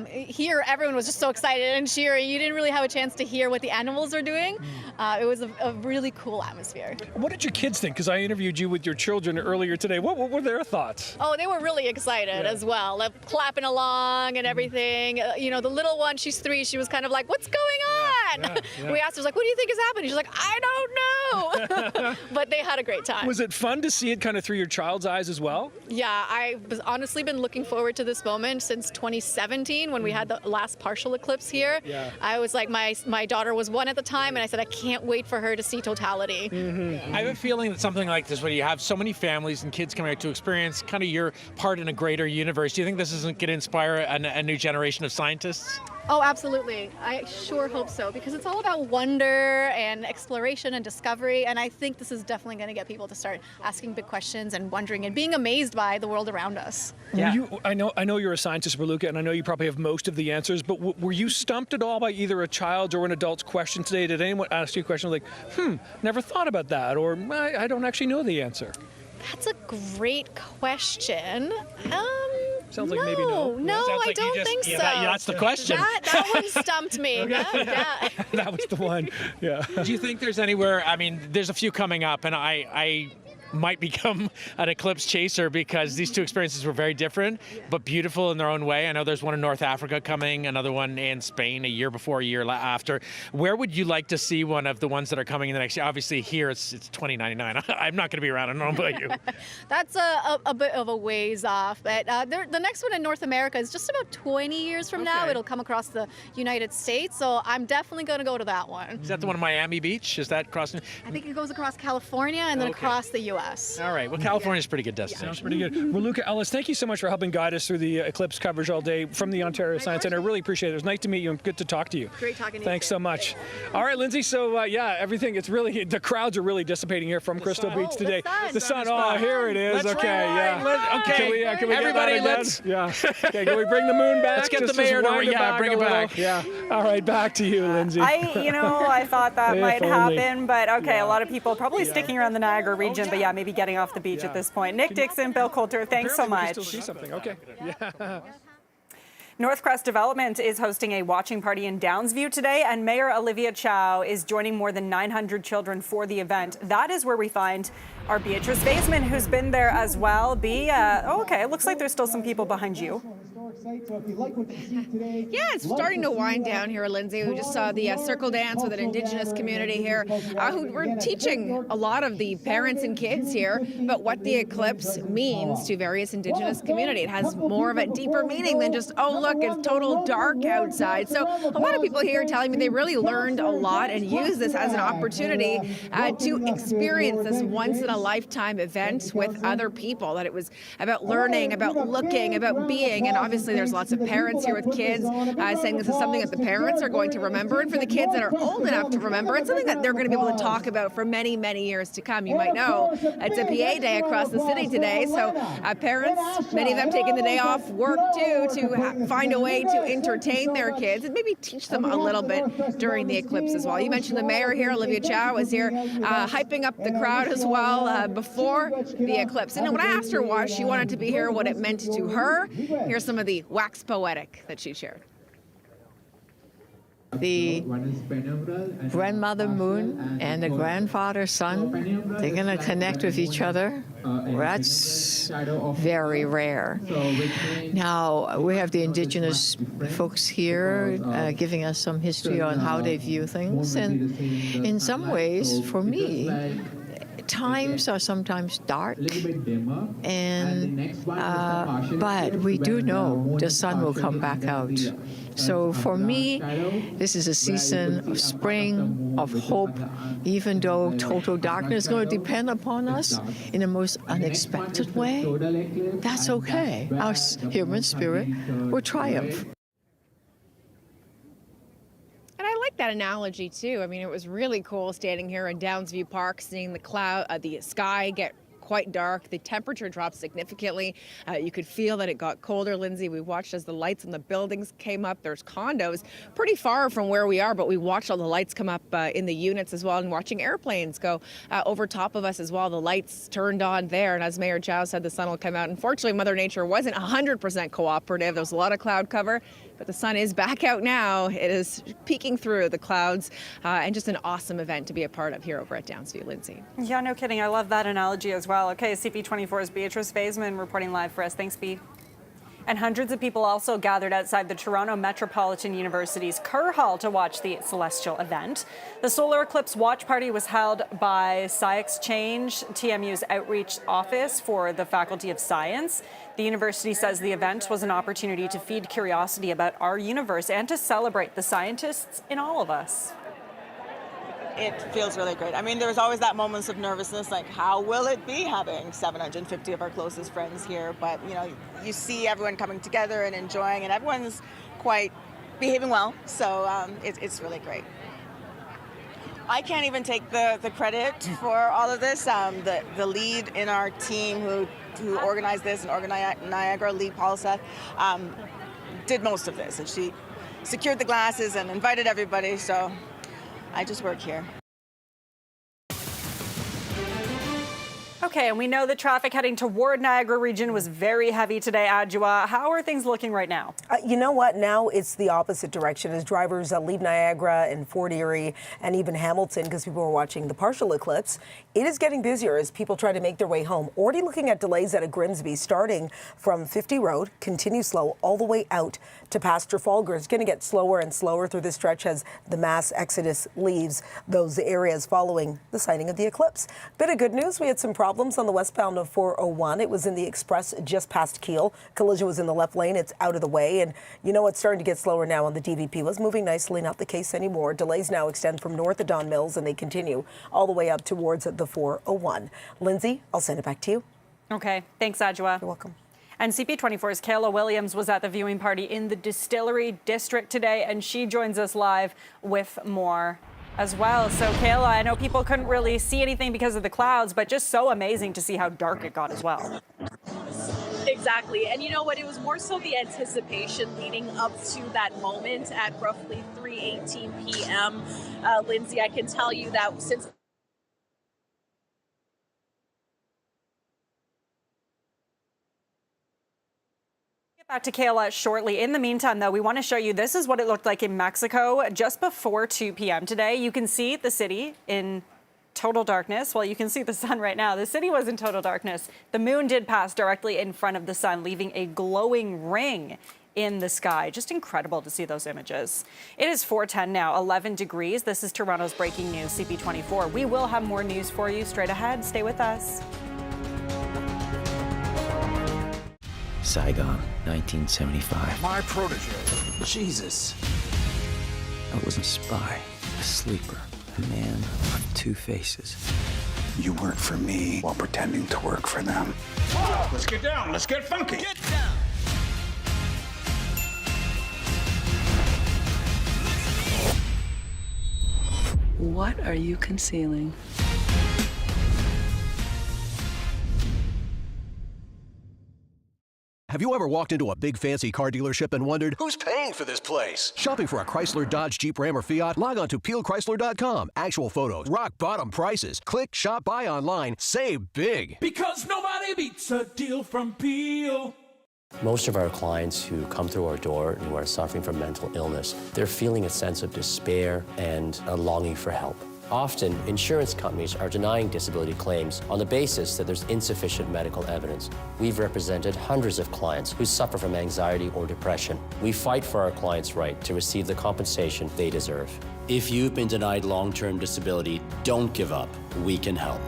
Here, everyone was just so excited and cheering. You didn't really have a chance to hear what the animals were doing. It was a really cool atmosphere. What did your kids think? Because I interviewed you with your children earlier today. What were their thoughts? Oh, they were really excited as well, like, clapping along and everything. You know, the little one, she's 3, she was kind of like, what's going on? We asked her, like, what do you think is happening? She's like, I don't know. But they had a great time. Was it fun to see it kind of through your child's eyes as well? Yeah, I've honestly been looking forward to this moment since 2017 when we had the last partial eclipse here. I was like, my daughter was 1 at the time, and I said, I can't wait for her to see totality. I have a feeling that something like this, when you have so many families and kids coming out to experience kind of your part in a greater universe, do you think this isn't going to inspire a new generation of scientists? Oh, absolutely. I sure hope so, because it's all about wonder and exploration and discovery, and I think this is definitely going to get people to start asking big questions and wondering and being amazed by the world around us. I know you're a scientist, Raluca, and I know you probably have most of the answers, but were you stumped at all by either a child's or an adult's question today? Did anyone ask you a question like, never thought about that, or I don't actually know the answer? That's a great question. Sounds like maybe no. No, I don't think so. That's the question. That one stumped me. That was the one. Yeah. Do you think there's anywhere? I mean, there's a few coming up, and I might become an eclipse chaser because these two experiences were very different, but beautiful in their own way. I know there's one in North Africa coming, another one in Spain a year before, a year after. Where would you like to see one of the ones that are coming in the next year? Obviously, here it's 2099. I'm not going to be around. I don't know about you. That's a bit of a ways off, but the next one in North America is just about 20 years from now. It'll come across the United States, so I'm definitely going to go to that one. Is that the one in Miami Beach? Is that crossing? I think it goes across California and then across the U.S. All right. Well, California's a pretty good destination. Sounds pretty good. Raluca Ellis, thank you so much for helping guide us through the eclipse coverage all day from the Ontario Science Centre. I really appreciate it. It was nice to meet you and good to talk to you. Great talking to you. Thanks so much. All right, Lindsay. So everything. It's really the crowds are really dissipating here from Crystal Beach today. The sun. Oh, here it is. Okay. Can we everybody, get that again? Okay. Can we bring the moon back? Let's get the mayor to bring it back. Yeah. All right. Back to you, Lindsay. I thought that might happen, but okay. A lot of people probably sticking around the Niagara region, but maybe getting off the beach at this point. Nick Dixon, Bill Coulter, thanks so much. Still see something. Okay. Yeah. Northcrest Development is hosting a watching party in Downsview today, and Mayor Olivia Chow is joining more than 900 children for the event. That is where we find our Beatrice Baseman, who's been there as well. It looks like there's still some people behind you. Yeah, it's starting to wind down here, Lindsay. We just saw the circle dance with an Indigenous community here who were teaching a lot of the parents and kids here about what the eclipse means to various Indigenous community. It has more of a deeper meaning than just, oh, look, it's total dark outside. So a lot of people here are telling me they really learned a lot and use this as an opportunity to experience this once-in-a-lifetime event with other people, that it was about learning, about looking, about being, and obviously there's lots of parents here with kids saying this is something that the parents are going to remember, and for the kids that are old enough to remember, it's something that they're going to be able to talk about for many, many years to come. You might know it's a PA day across the city today, so parents, many of them taking the day off work too, to find a way to entertain their kids and maybe teach them a little bit during the eclipse as well. You mentioned the mayor here, Olivia Chow, was here hyping up the crowd as well before the eclipse. And when I asked her why she wanted to be here, what it meant to her, here's some of the wax poetic that she shared. The grandmother moon and the grandfather sun, they're going to connect with each other. That's very rare. Now, we have the Indigenous folks here giving us some history on how they view things. And in some ways, for me, times are sometimes dark, and but we do know the sun will come back out. So for me, this is a season of spring, of hope, even though total darkness is going to depend upon us in the most unexpected way. That's okay. Our human spirit will triumph. And I like that analogy too. I mean, it was really cool standing here in Downsview Park, seeing the sky get quite dark. The temperature dropped significantly. You could feel that it got colder, Lindsay. We watched as the lights on the buildings came up. There's condos pretty far from where we are, but we watched all the lights come up in the units as well, and watching airplanes go over top of us as well. The lights turned on there, and as Mayor Chow said, the sun will come out. Unfortunately, Mother Nature wasn't 100% cooperative. There was a lot of cloud cover, but the sun is back out now. It is peeking through the clouds, and just an awesome event to be a part of here over at Downsview, Lindsay. Yeah, no kidding. I love that analogy as well. Okay, CP24's Beatrice Faisman reporting live for us. Thanks, Bea. And hundreds of people also gathered outside the Toronto Metropolitan University's Kerr Hall to watch the celestial event. The solar eclipse watch party was held by SciExchange, TMU's outreach office for the Faculty of Science. The university says the event was an opportunity to feed curiosity about our universe and to celebrate the scientists in all of us. It feels really great. I mean, there was always that moments of nervousness, like how will it be having 750 of our closest friends here? But, you know, you see everyone coming together and enjoying, and everyone's quite behaving well. So it's really great. I can't even take the credit for all of this. The lead in our team who organized this and organized Niagara, Lee Paulseth, did most of this. And she secured the glasses and invited everybody. So I just work here. Okay, and we know the traffic heading toward Niagara region was very heavy today, Adjoa. How are things looking right now? You know what? Now it's the opposite direction as drivers leave Niagara and Fort Erie and even Hamilton because people are watching the partial eclipse. It is getting busier as people try to make their way home. Already looking at delays out of Grimsby, starting from 50 Road, continue slow all the way out to Pastor Falger. It's going to get slower and slower through this stretch as the mass exodus leaves those areas following the sighting of the eclipse. Bit of good news, we had some problems on the westbound of 401. It was in the express just past Kiel. Collision was in the left lane. It's out of the way. And you know what's starting to get slower now on the DVP. Was moving nicely, not the case anymore. Delays now extend from north of Don Mills and they continue all the way up towards the 401. Lindsay, I'll send it back to you. Okay, thanks, Adjoa. You're welcome. And CP24's Kayla Williams was at the viewing party in the Distillery District today, and she joins us live with more as well. So, Kayla, I know people couldn't really see anything because of the clouds, but just so amazing to see how dark it got as well. Exactly. And you know what? It was more so the anticipation leading up to that moment at roughly 3:18 p.m. Lindsay, I can tell you that since Back to Kayla shortly. In the meantime, though, we want to show you this is what it looked like in Mexico just before 2 p.m. today. You can see the city in total darkness. Well, you can see the sun right now. The city was in total darkness. The moon did pass directly in front of the sun, leaving a glowing ring in the sky. Just incredible to see those images. It is 4:10 now, 11 degrees. This is Toronto's breaking news, CP24. We will have more news for you straight ahead. Stay with us. Saigon, 1975. My protege. Jesus. I was a spy, a sleeper, a man of two faces. You work for me while pretending to work for them. Let's get down. Let's get funky. Get down. What are you concealing? Have you ever walked into a big fancy car dealership and wondered, Who's paying for this place? shopping for a Chrysler, Dodge, Jeep, Ram, or Fiat? Log on to peelchrysler.com. Actual photos, rock bottom prices. Click, shop, buy online, save big. Because nobody beats a deal from Peel. Most of our clients who come through our door and who are suffering from mental illness, they're feeling a sense of despair and a longing for help. Often, insurance companies are denying disability claims on the basis that there's insufficient medical evidence. We've represented hundreds of clients who suffer from anxiety or depression. We fight for our clients' right to receive the compensation they deserve. If you've been denied long-term disability, don't give up. We can help.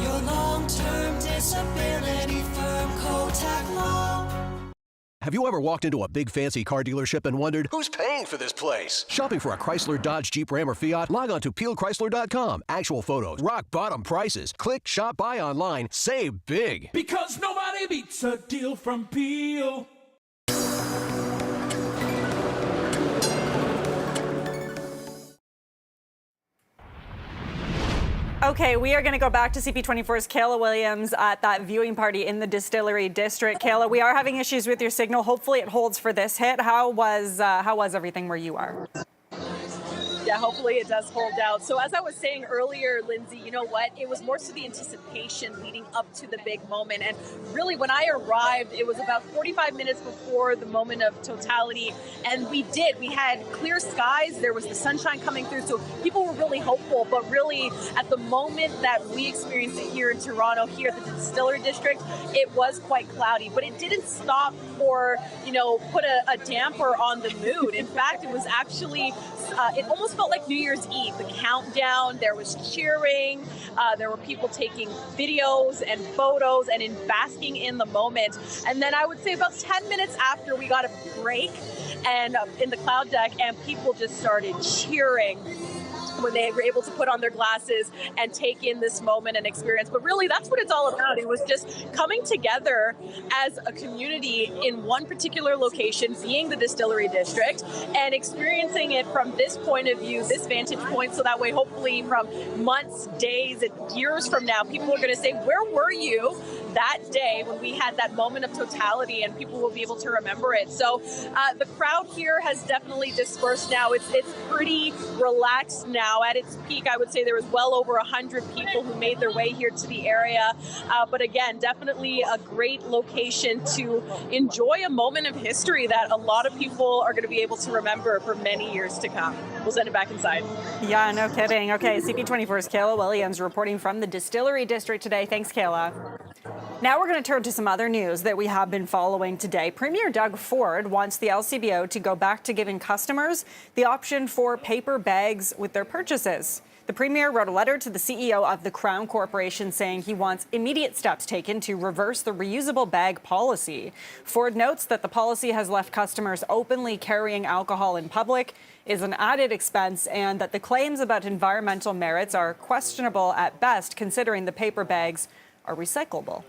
Your long-term disability firm, Kotak Law. Have you ever walked into a big fancy car dealership and wondered, Who's paying for this place? shopping for a Chrysler, Dodge, Jeep, Ram, or Fiat? Log on to peelchrysler.com. Actual photos, rock bottom prices. Click, shop, buy online, save big. Because nobody beats a deal from Peel. Okay, we are going to go back to CP24's Kayla Williams at that viewing party in the Distillery District. Kayla, we are having issues with your signal. Hopefully it holds for this hit. How was everything where you are? Yeah, hopefully it does hold out. So as I was saying earlier, Lindsay, you know what? It was more so the anticipation leading up to the big moment. And really, when I arrived, it was about 45 minutes before the moment of totality. And we had clear skies. There was the sunshine coming through. So people were really hopeful. But really, at the moment that we experienced it here in Toronto, here at the Distillery District, it was quite cloudy. But it didn't stop or, put a damper on the mood. In fact, it was actually, it almost felt like New Year's Eve. The countdown, there was cheering, there were people taking videos and photos and basking in the moment. And then I would say about 10 minutes after, we got a break and in the cloud deck, and people just started cheering when they were able to put on their glasses and take in this moment and experience. But really, that's what it's all about. It was just coming together as a community in one particular location, being the Distillery District, and experiencing it from this point of view, this vantage point, so that way, hopefully, from months, days, and years from now, people are going to say, where were you that day when we had that moment of totality, and people will be able to remember it. So the crowd here has definitely dispersed now. It's pretty relaxed now. At its peak, I would say there was well over 100 people who made their way here to the area. But again, definitely a great location to enjoy a moment of history that a lot of people are going to be able to remember for many years to come. We'll send it back inside. Yeah, no kidding. Okay, CP24's Kayla Williams reporting from the Distillery District today. Thanks, Kayla. Now we're going to turn to some other news that we have been following today. Premier Doug Ford wants the LCBO to go back to giving customers the option for paper bags with their purchases. The Premier wrote a letter to the CEO of the Crown Corporation saying he wants immediate steps taken to reverse the reusable bag policy. Ford notes that the policy has left customers openly carrying alcohol in public, is an added expense, and that the claims about environmental merits are questionable at best, considering the paper bags are recyclable.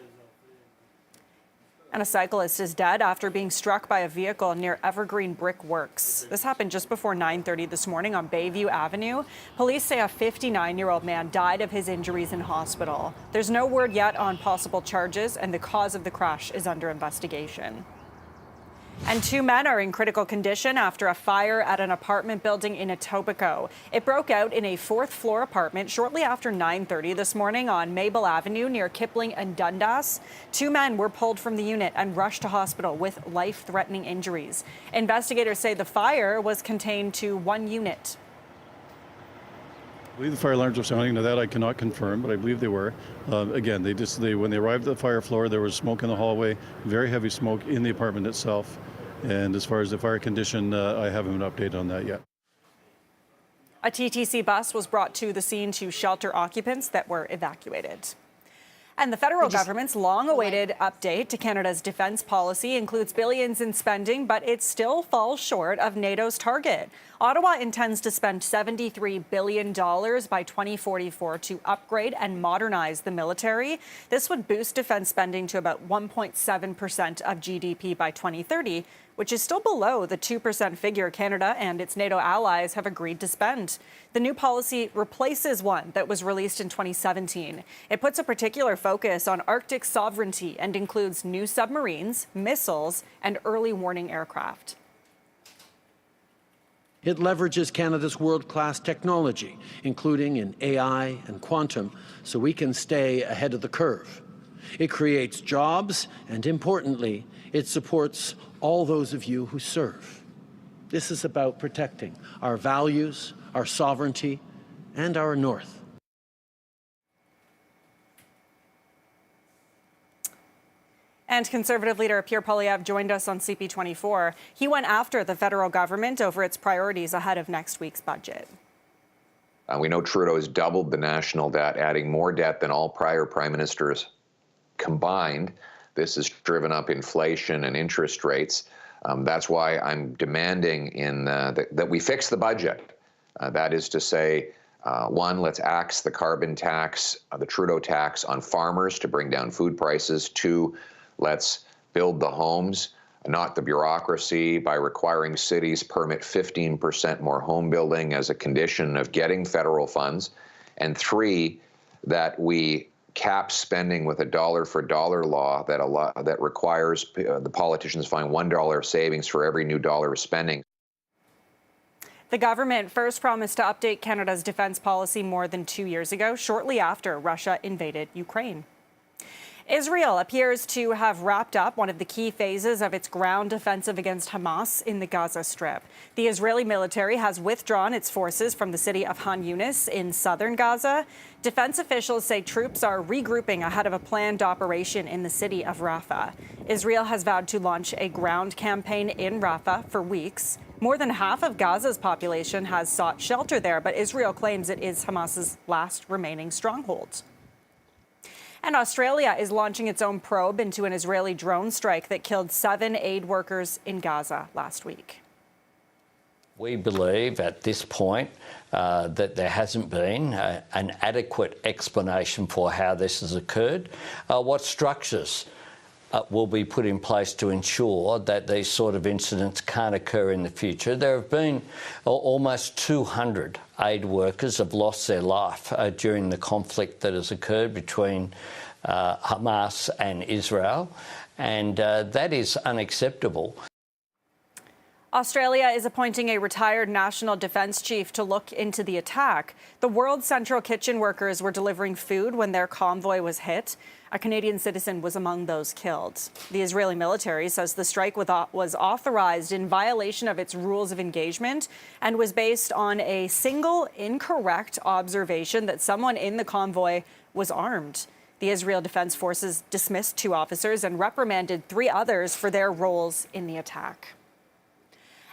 And a cyclist is dead after being struck by a vehicle near Evergreen Brick Works. This happened just before 9:30 this morning on Bayview Avenue. Police say a 59-year-old man died of his injuries in hospital. There's no word yet on possible charges, and the cause of the crash is under investigation. And 2 men are in critical condition after a fire at an apartment building in Etobicoke. It broke out in a 4th-floor apartment shortly after 9:30 this morning on Maple Avenue near Kipling and Dundas. 2 men were pulled from the unit and rushed to hospital with life-threatening injuries. Investigators say the fire was contained to 1 unit. I believe the fire alarms were sounding. Now that I cannot confirm, but I believe they were. Again, when they arrived at the fire floor, there was smoke in the hallway, very heavy smoke in the apartment itself. And as far as the fire condition, I haven't been updated on that yet. A TTC bus was brought to the scene to shelter occupants that were evacuated. And the federal government's long-awaited update to Canada's defense policy includes billions in spending, but it still falls short of NATO's target. Ottawa intends to spend $73 billion by 2044 to upgrade and modernize the military. This would boost defense spending to about 1.7% of GDP by 2030, which is still below the 2% figure Canada and its NATO allies have agreed to spend. The new policy replaces one that was released in 2017. It puts a particular focus on Arctic sovereignty and includes new submarines, missiles, and early warning aircraft. It leverages Canada's world-class technology, including in AI and quantum, so we can stay ahead of the curve. It creates jobs, and importantly, it supports all those of you who serve. This is about protecting our values, our sovereignty, and our North. And Conservative leader Pierre Poilievre joined us on CP24. He went after the federal government over its priorities ahead of next week's budget. We know Trudeau has doubled the national debt, adding more debt than all prior prime ministers combined. This has driven up inflation and interest rates. That's why I'm demanding that we fix the budget. That is to say, one, let's axe the carbon tax, the Trudeau tax on farmers to bring down food prices. Two, let's build the homes, not the bureaucracy, by requiring cities permit 15% more home building as a condition of getting federal funds. And three, that we cap spending with a dollar-for-dollar law that requires the politicians find $1 savings for every new dollar of spending. The government first promised to update Canada's defense policy more than 2 years ago, shortly after Russia invaded Ukraine. Israel appears to have wrapped up one of the key phases of its ground offensive against Hamas in the Gaza Strip. The Israeli military has withdrawn its forces from the city of Han Yunis in southern Gaza. Defense officials say troops are regrouping ahead of a planned operation in the city of Rafah. Israel has vowed to launch a ground campaign in Rafah for weeks. More than half of Gaza's population has sought shelter there, but Israel claims it is Hamas's last remaining stronghold. And Australia is launching its own probe into an Israeli drone strike that killed 7 aid workers in Gaza last week. We believe at this point that there hasn't been an adequate explanation for how this has occurred. What structures will be put in place to ensure that these sort of incidents can't occur in the future? There have been almost 200 aid workers have lost their life during the conflict that has occurred between Hamas and Israel, and that is unacceptable. Australia is appointing a retired national defense chief to look into the attack. The World Central Kitchen workers were delivering food when their convoy was hit. A Canadian citizen was among those killed. The Israeli military says the strike was authorized in violation of its rules of engagement and was based on a single incorrect observation that someone in the convoy was armed. The Israel Defense Forces dismissed 2 officers and reprimanded 3 others for their roles in the attack.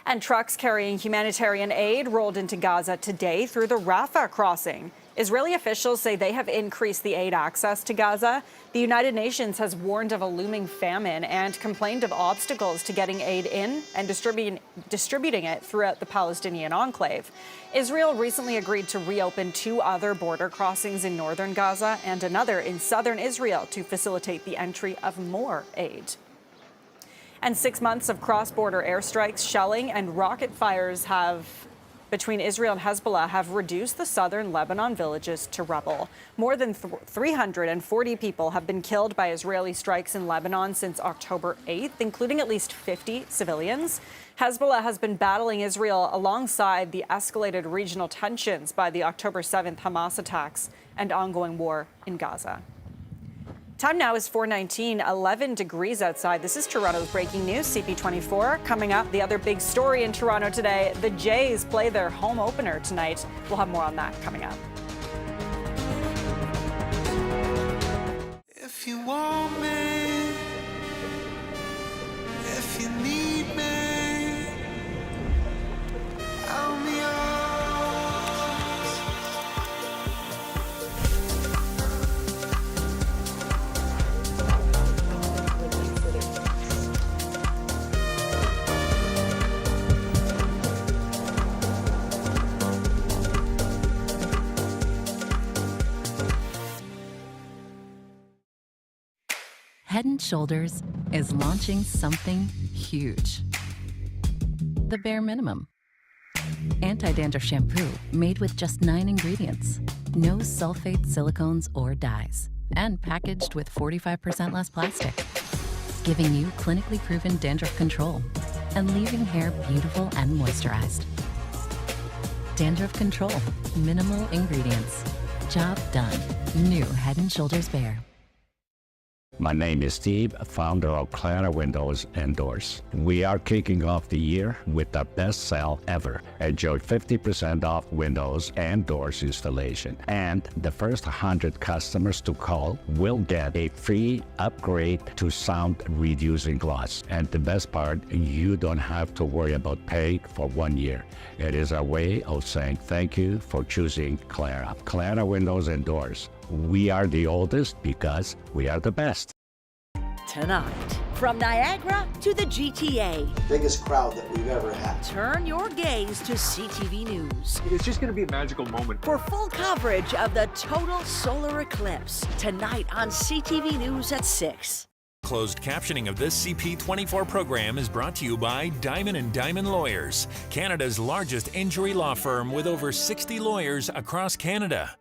And trucks carrying humanitarian aid rolled into Gaza today through the Rafah crossing. Israeli officials say they have increased the aid access to Gaza. The United Nations has warned of a looming famine and complained of obstacles to getting aid in and distributing it throughout the Palestinian enclave. Israel recently agreed to reopen 2 other border crossings in northern Gaza and another in southern Israel to facilitate the entry of more aid. And 6 months of cross-border airstrikes, shelling, and rocket fires between Israel and Hezbollah have reduced the southern Lebanon villages to rubble. More than 340 people have been killed by Israeli strikes in Lebanon since October 8th, including at least 50 civilians. Hezbollah has been battling Israel alongside the escalated regional tensions by the October 7th Hamas attacks and ongoing war in Gaza. Time now is 4:19, 11 degrees outside. This is Toronto's breaking news, CP24. Coming up, the other big story in Toronto today, the Jays play their home opener tonight. We'll have more on that coming up. you want me, if you need me, I'm yours. Head & Shoulders is launching something huge. The bare minimum. Anti-dandruff shampoo made with just 9 ingredients. No sulfate, silicones, or dyes. And packaged with 45% less plastic. Giving you clinically proven dandruff control and leaving hair beautiful and moisturized. Dandruff control. Minimal ingredients. Job done. New Head & Shoulders Bare. My name is Steve, founder of Clara Windows and Doors. We are kicking off the year with the best sale ever. Enjoy 50% off windows and doors installation. And the first 100 customers to call will get a free upgrade to sound reducing glass. And the best part, you don't have to worry about paying for 1 year. It is a way of saying thank you for choosing Clara. Clara Windows and Doors. We are the oldest because we are the best. Tonight, from Niagara to the GTA. Biggest crowd that we've ever had. Turn your gaze to CTV News. It's just going to be a magical moment. For full coverage of the total solar eclipse. Tonight on CTV News at 6. Closed captioning of this CP24 program is brought to you by Diamond & Diamond Lawyers, Canada's largest injury law firm with over 60 lawyers across Canada.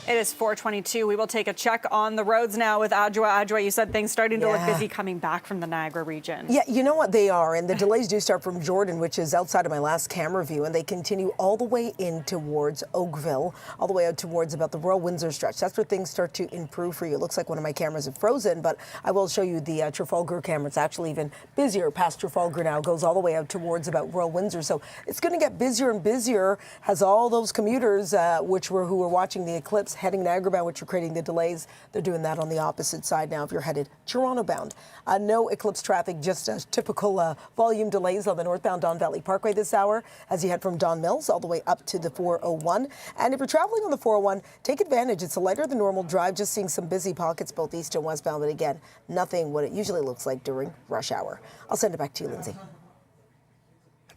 It is 4:22. We will take a check on the roads now with Adjoa. Adjoa, you said things starting to look busy coming back from the Niagara region. Yeah, you know what, they are. And the delays do start from Jordan, which is outside of my last camera view, and they continue all the way in towards Oakville, all the way out towards about the Royal Windsor stretch. That's where things start to improve for you. It looks like one of my cameras is frozen, but I will show you the Trafalgar camera. It's actually even busier past Trafalgar now. It goes all the way out towards about Royal Windsor. So it's going to get busier and busier as all those commuters who were watching the eclipse heading Niagara bound, which are creating the delays. They're doing that on the opposite side now if you're headed Toronto bound. No eclipse traffic, just typical volume delays on the northbound Don Valley Parkway this hour as you head from Don Mills all the way up to the 401. And if you're traveling on the 401, take advantage. It's a lighter than normal drive, just seeing some busy pockets both east and westbound, but again, nothing what it usually looks like during rush hour. I'll send it back to you, Lindsay.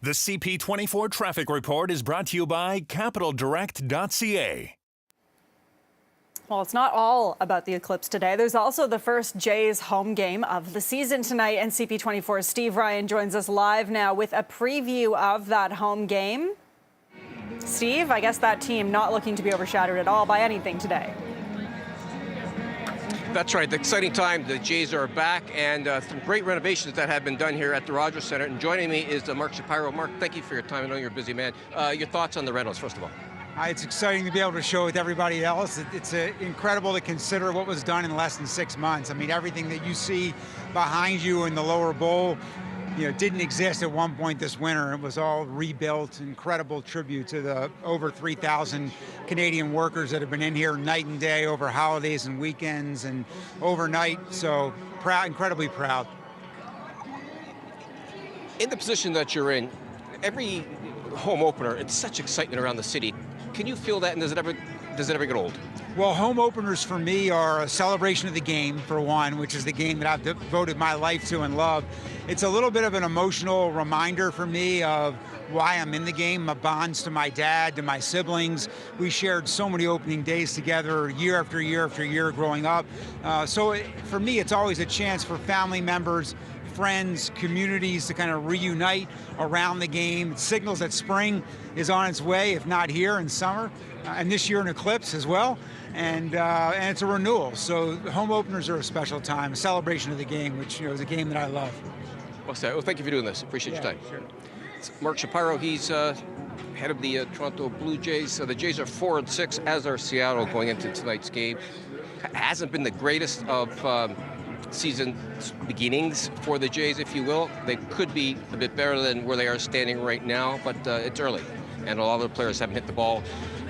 The CP24 traffic report is brought to you by CapitalDirect.ca. Well, it's not all about the eclipse today. There's also the first Jays home game of the season tonight, and CP24's Steve Ryan joins us live now with a preview of that home game. Steve, I guess that team not looking to be overshadowed at all by anything today. That's right. The exciting time. The Jays are back, and some great renovations that have been done here at the Rogers Center. And joining me is Mark Shapiro. Mark, thank you for your time. I know you're a busy man. Your thoughts on the renos, first of all? It's exciting to be able to show with everybody else. It's incredible to consider what was done in less than 6 months. I mean, everything that you see behind you in the lower bowl, didn't exist at one point this winter. It was all rebuilt. Incredible tribute to the over 3,000 Canadian workers that have been in here night and day over holidays and weekends and overnight. So proud, incredibly proud. In the position that you're in, every home opener, it's such excitement around the city. Can you feel that, and does it ever get old? Well, home openers for me are a celebration of the game, for one, which is the game that I've devoted my life to and love. It's a little bit of an emotional reminder for me of why I'm in the game, my bonds to my dad, to my siblings. We shared so many opening days together year after year after year growing up. For me, it's always a chance for family members, friends, communities to kind of reunite around the game. It signals that spring is on its way, if not here, in summer, and this year an eclipse as well. And it's a renewal. So home openers are a special time, a celebration of the game, which is a game that I love. Well, thank you for doing this. Appreciate your time. Sure. Mark Shapiro, he's head of the Toronto Blue Jays. The Jays are 4-6, as are Seattle going into tonight's game. Hasn't been the greatest of season beginnings for the Jays, if you will. They could be a bit better than where they are standing right now, but it's early, and a lot of the players haven't hit the ball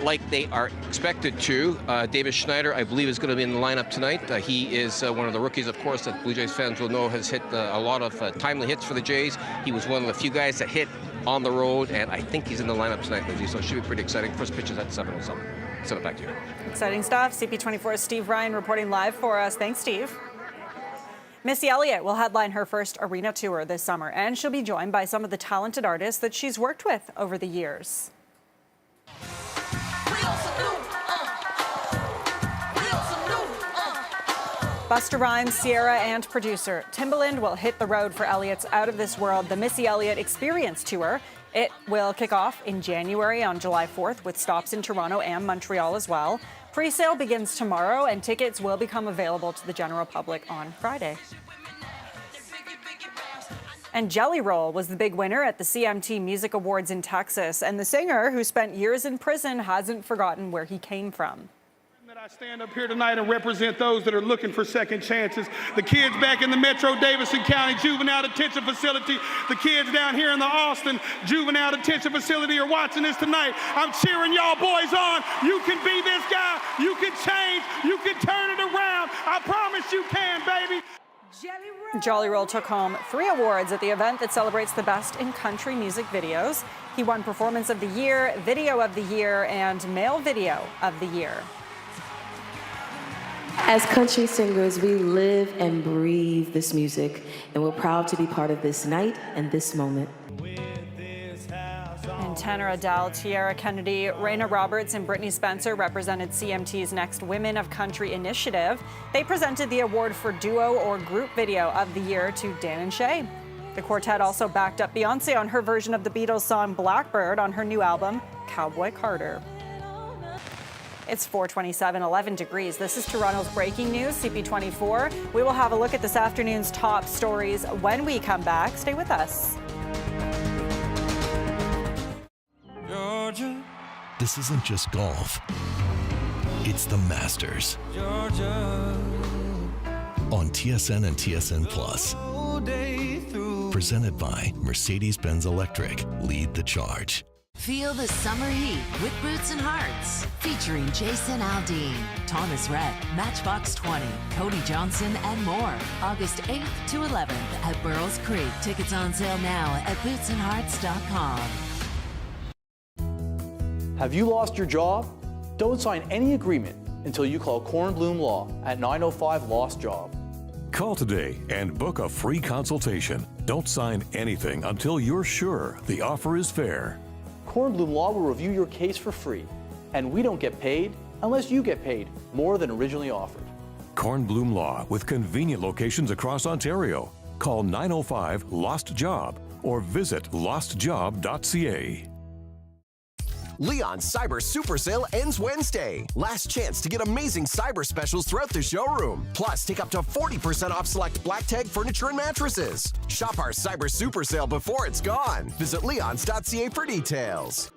like they are expected to. Davis Schneider, I believe, is going to be in the lineup tonight. He is one of the rookies, of course, that Blue Jays fans will know has hit a lot of timely hits for the Jays. He was one of the few guys that hit on the road, and I think he's in the lineup tonight, Lindsay, so it should be pretty exciting. First pitch is at 7:07. Send it back to you. Exciting stuff. CP24's Steve Ryan reporting live for us. Thanks, Steve. Missy Elliott will headline her first arena tour this summer, and she'll be joined by some of the talented artists that she's worked with over the years. Busta Rhymes, Sierra, and producer Timbaland will hit the road for Elliott's Out of This World, the Missy Elliott Experience Tour. It will kick off in January on July 4th with stops in Toronto and Montreal as well. Pre-sale begins tomorrow, and tickets will become available to the general public on Friday. And Jelly Roll was the big winner at the CMT Music Awards in Texas, and the singer, who spent years in prison, hasn't forgotten where he came from. I stand up here tonight and represent those that are looking for second chances. The kids back in the Metro Davidson County Juvenile Detention Facility, the kids down here in the Austin Juvenile Detention Facility are watching this tonight. I'm cheering y'all boys on. You can be this guy. You can change. You can turn it around. I promise you can, baby. Jolly Roll took home 3 awards at the event that celebrates the best in country music videos. He won Performance of the Year, Video of the Year, and Male Video of the Year. As country singers, we live and breathe this music, and we're proud to be part of this night and this moment. And Tanner Adele, Tiara Kennedy, Raina Roberts, and Brittany Spencer represented CMT's Next Women of Country initiative. They presented the award for Duo or Group Video of the Year to Dan and Shay. The quartet also backed up Beyoncé on her version of the Beatles song Blackbird on her new album, Cowboy Carter. It's 4:27, 11 degrees. This is Toronto's breaking news, CP24. We will have a look at this afternoon's top stories when we come back. Stay with us. Georgia. This isn't just golf. It's the Masters. Georgia. On TSN and TSN Plus. Presented by Mercedes-Benz Electric. Lead the charge. Feel the summer heat with Boots and Hearts, featuring Jason Aldean, Thomas Rhett, Matchbox 20, Cody Johnson, and more. August 8th to 11th at Burroughs Creek. Tickets on sale now at bootsandhearts.com. Have you lost your job? Don't sign any agreement until you call Kornblum Law at 905-LOST-JOB. Call today and book a free consultation. Don't sign anything until you're sure the offer is fair. Kornblum Law will review your case for free, and we don't get paid unless you get paid more than originally offered. Kornblum Law with convenient locations across Ontario. Call 905-LOST-JOB or visit lostjob.ca. Leon's Cyber Super Sale ends Wednesday. Last chance to get amazing cyber specials throughout the showroom. Plus, take up to 40% off select black tag furniture and mattresses. Shop our Cyber Super Sale before it's gone. Visit leons.ca for details.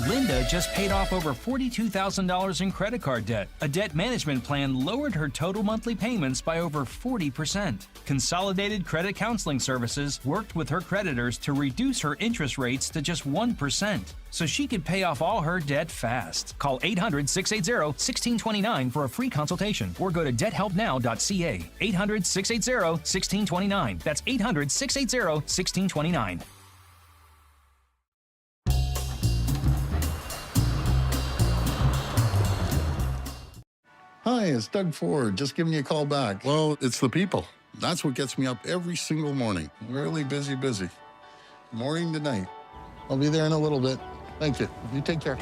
Linda just paid off over $42,000 in credit card debt. A debt management plan lowered her total monthly payments by over 40%. Consolidated Credit Counseling Services worked with her creditors to reduce her interest rates to just 1%, so she could pay off all her debt fast. Call 800-680-1629 for a free consultation or go to debthelpnow.ca. 800-680-1629. That's 800-680-1629. Hi, it's Doug Ford. Just giving you a call back. Well, it's the people. That's what gets me up every single morning. Really busy. Morning to night. I'll be there in a little bit. Thank you. You take care.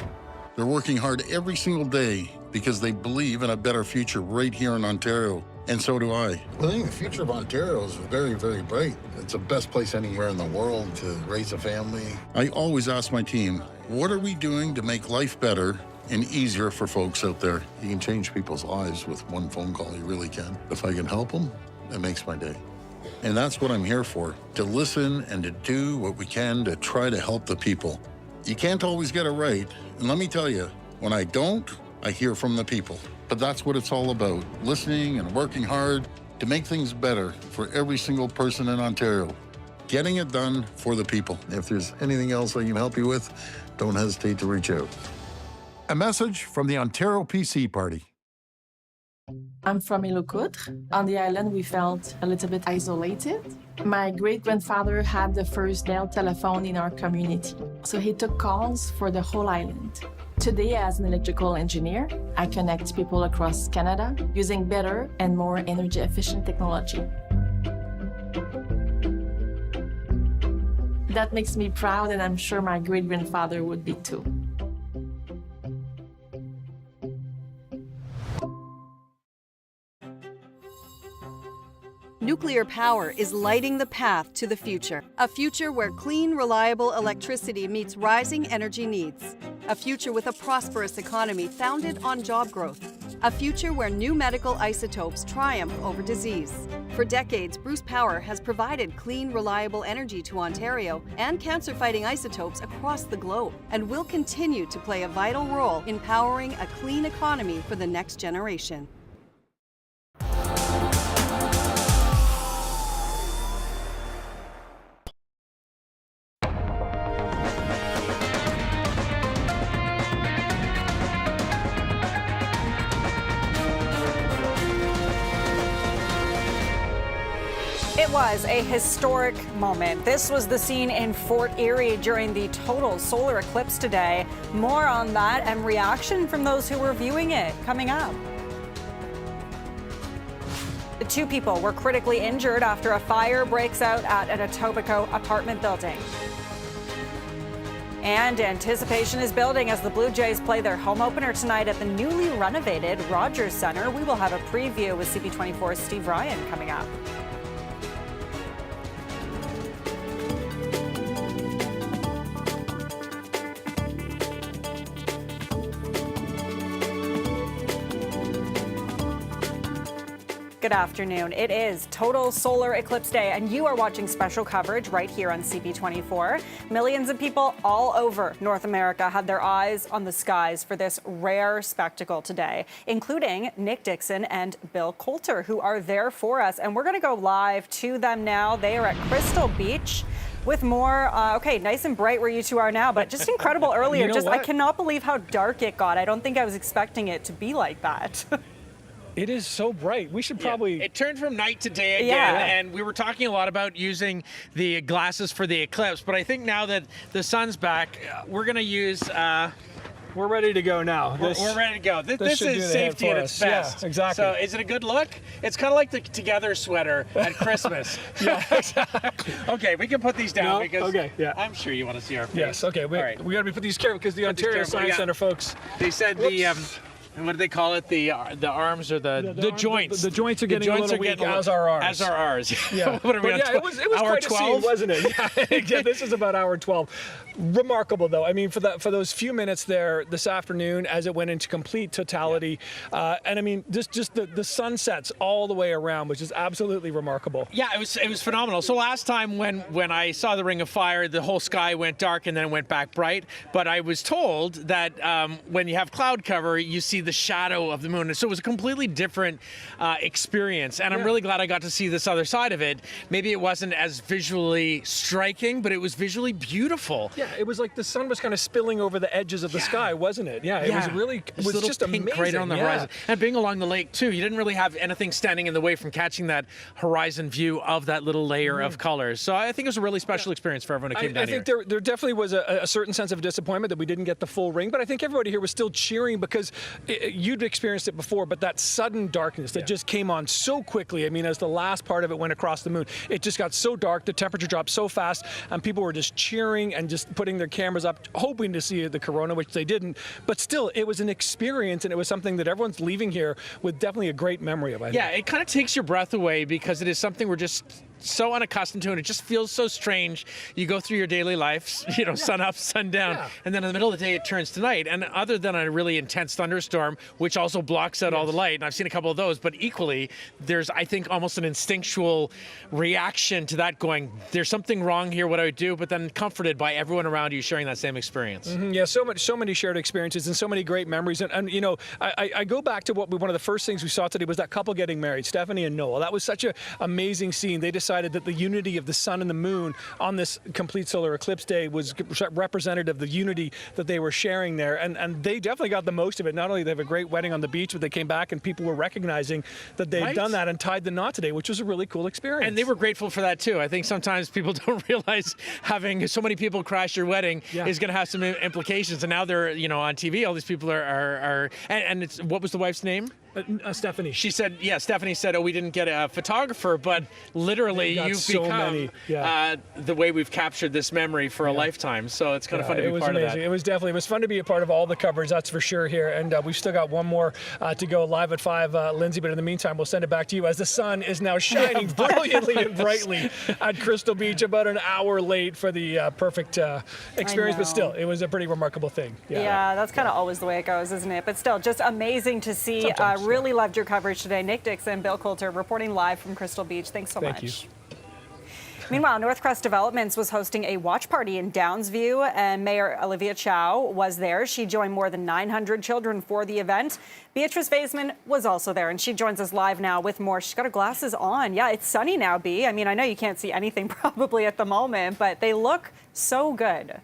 They're working hard every single day because they believe in a better future right here in Ontario. And so do I. I think the future of Ontario is very, very bright. It's the best place anywhere in the world to raise a family. I always ask my team, what are we doing to make life better and easier for folks out there? You can change people's lives with one phone call, you really can. If I can help them, it makes my day. And that's what I'm here for, to listen and to do what we can to try to help the people. You can't always get it right, and let me tell you, when I don't, I hear from the people. But that's what it's all about, listening and working hard to make things better for every single person in Ontario. Getting it done for the people. If there's anything else I can help you with, don't hesitate to reach out. A message from the Ontario PC Party. I'm from Ilocoutre. On the island, we felt a little bit isolated. My great-grandfather had the first Bell telephone in our community, so he took calls for the whole island. Today, as an electrical engineer, I connect people across Canada using better and more energy-efficient technology. That makes me proud, and I'm sure my great-grandfather would be too. Nuclear power is lighting the path to the future. A future where clean, reliable electricity meets rising energy needs. A future with a prosperous economy founded on job growth. A future where new medical isotopes triumph over disease. For decades, Bruce Power has provided clean, reliable energy to Ontario and cancer-fighting isotopes across the globe, and will continue to play a vital role in powering a clean economy for the next generation. It was a historic moment. This was the scene in Fort Erie during the total solar eclipse today. More on that and reaction from those who were viewing it coming up. The 2 people were critically injured after a fire breaks out at an Etobicoke apartment building. And anticipation is building as the Blue Jays play their home opener tonight at the newly renovated Rogers Centre. We will have a preview with CP24's Steve Ryan coming up. Good afternoon. It is total solar eclipse day, and you are watching special coverage right here on CP24. Millions of people all over North America had their eyes on the skies for this rare spectacle today, including Nick Dixon and Bill Coulter, who are there for us. And we're going to go live to them now. They are at Crystal Beach with more, okay, nice and bright where you two are now, but just incredible earlier. I cannot believe how dark it got. I don't think I was expecting it to be like that. It is so bright. We should probably... It turned from night to day again, and we were talking a lot about using the glasses for the eclipse, but I think now that the sun's back, we're going to use... We're ready to go now. We're ready to go. This is safety at its best. Yeah, exactly. So is it a good look? It's kind of like the Together sweater at Christmas. Yeah, exactly. Okay, we can put these down because yeah. I'm sure you want to see our face. Yes, okay. We got to be put these careful because the Ontario Science Centre folks... They said what do they call it? The arms or the joints. The joints are getting a little weak, as are ours. As are ours. Yeah. What are we on? It was hour quite 12? a scene, wasn't it? Yeah, this is about hour 12. Remarkable, though. I mean, for those few minutes there this afternoon, as it went into complete totality, and I mean, just the sunsets all the way around, which is absolutely remarkable. Yeah, it was phenomenal. So last time when I saw the Ring of Fire, the whole sky went dark and then it went back bright. But I was told that when you have cloud cover, you see the shadow of the moon. So it was a completely different experience. And I'm really glad I got to see this other side of it. Maybe it wasn't as visually striking, but it was visually beautiful. Yeah, it was like the sun was kind of spilling over the edges of the sky, wasn't it? Yeah, it was really, it was just pink amazing. Right on the horizon. And being along the lake too, you didn't really have anything standing in the way from catching that horizon view of that little layer of colors. So I think it was a really special experience for everyone who came down here. I think there definitely was a certain sense of disappointment that we didn't get the full ring, but I think everybody here was still cheering because you'd experienced it before, but that sudden darkness that just came on so quickly. I mean, as the last part of it went across the moon, it just got so dark, the temperature dropped so fast, and people were just cheering and just putting their cameras up, hoping to see the corona, which they didn't. But still, it was an experience, and it was something that everyone's leaving here with definitely a great memory of. Yeah, it kind of takes your breath away because it is something we're just so unaccustomed to, and it just feels so strange. You go through your daily life, sun up, sun down, and then in the middle of the day it turns to night. And other than a really intense thunderstorm, which also blocks out all the light, and I've seen a couple of those, but equally, there's, I think, almost an instinctual reaction to that going, there's something wrong here, what do I do? But then comforted by everyone around you sharing that same experience. Yeah, so many shared experiences and so many great memories. And I go back to one of the first things we saw today was that couple getting married, Stephanie and Noel. That was such an amazing scene. They decided that the unity of the sun and the moon on this complete solar eclipse day was representative of the unity that they were sharing there. And they definitely got the most of it. Not only did they have a great wedding on the beach, but they came back and people were recognizing that they'd done that and tied the knot today, which was a really cool experience. And they were grateful for that too. I think sometimes people don't realize having so many people crash your wedding is going to have some implications. And now they're, on TV. All these people are and it's, what was the wife's name? Stephanie. She said, Stephanie said, we didn't get a photographer, but literally you've so become the way we've captured this memory for a lifetime. So it's kind of fun to be part of that. It was fun to be a part of all the coverage, that's for sure here. And we've still got one more to go live at 5, Lindsay. But in the meantime, we'll send it back to you as the sun is now shining brilliantly and brightly at Crystal Beach, about an hour late for the perfect experience. But still, it was a pretty remarkable thing. Yeah, that's kind of always the way it goes, isn't it? But still, just amazing to see. Really loved your coverage today. Nick Dixon, Bill Coulter, reporting live from Crystal Beach. Thanks so much. Thank you. Meanwhile, Northcrest Developments was hosting a watch party in Downsview, and Mayor Olivia Chow was there. She joined more than 900 children for the event. Beatrice Vaisman was also there, and she joins us live now with more. She's got her glasses on. Yeah, it's sunny now, Bea. I mean, I know you can't see anything probably at the moment, but they look so good.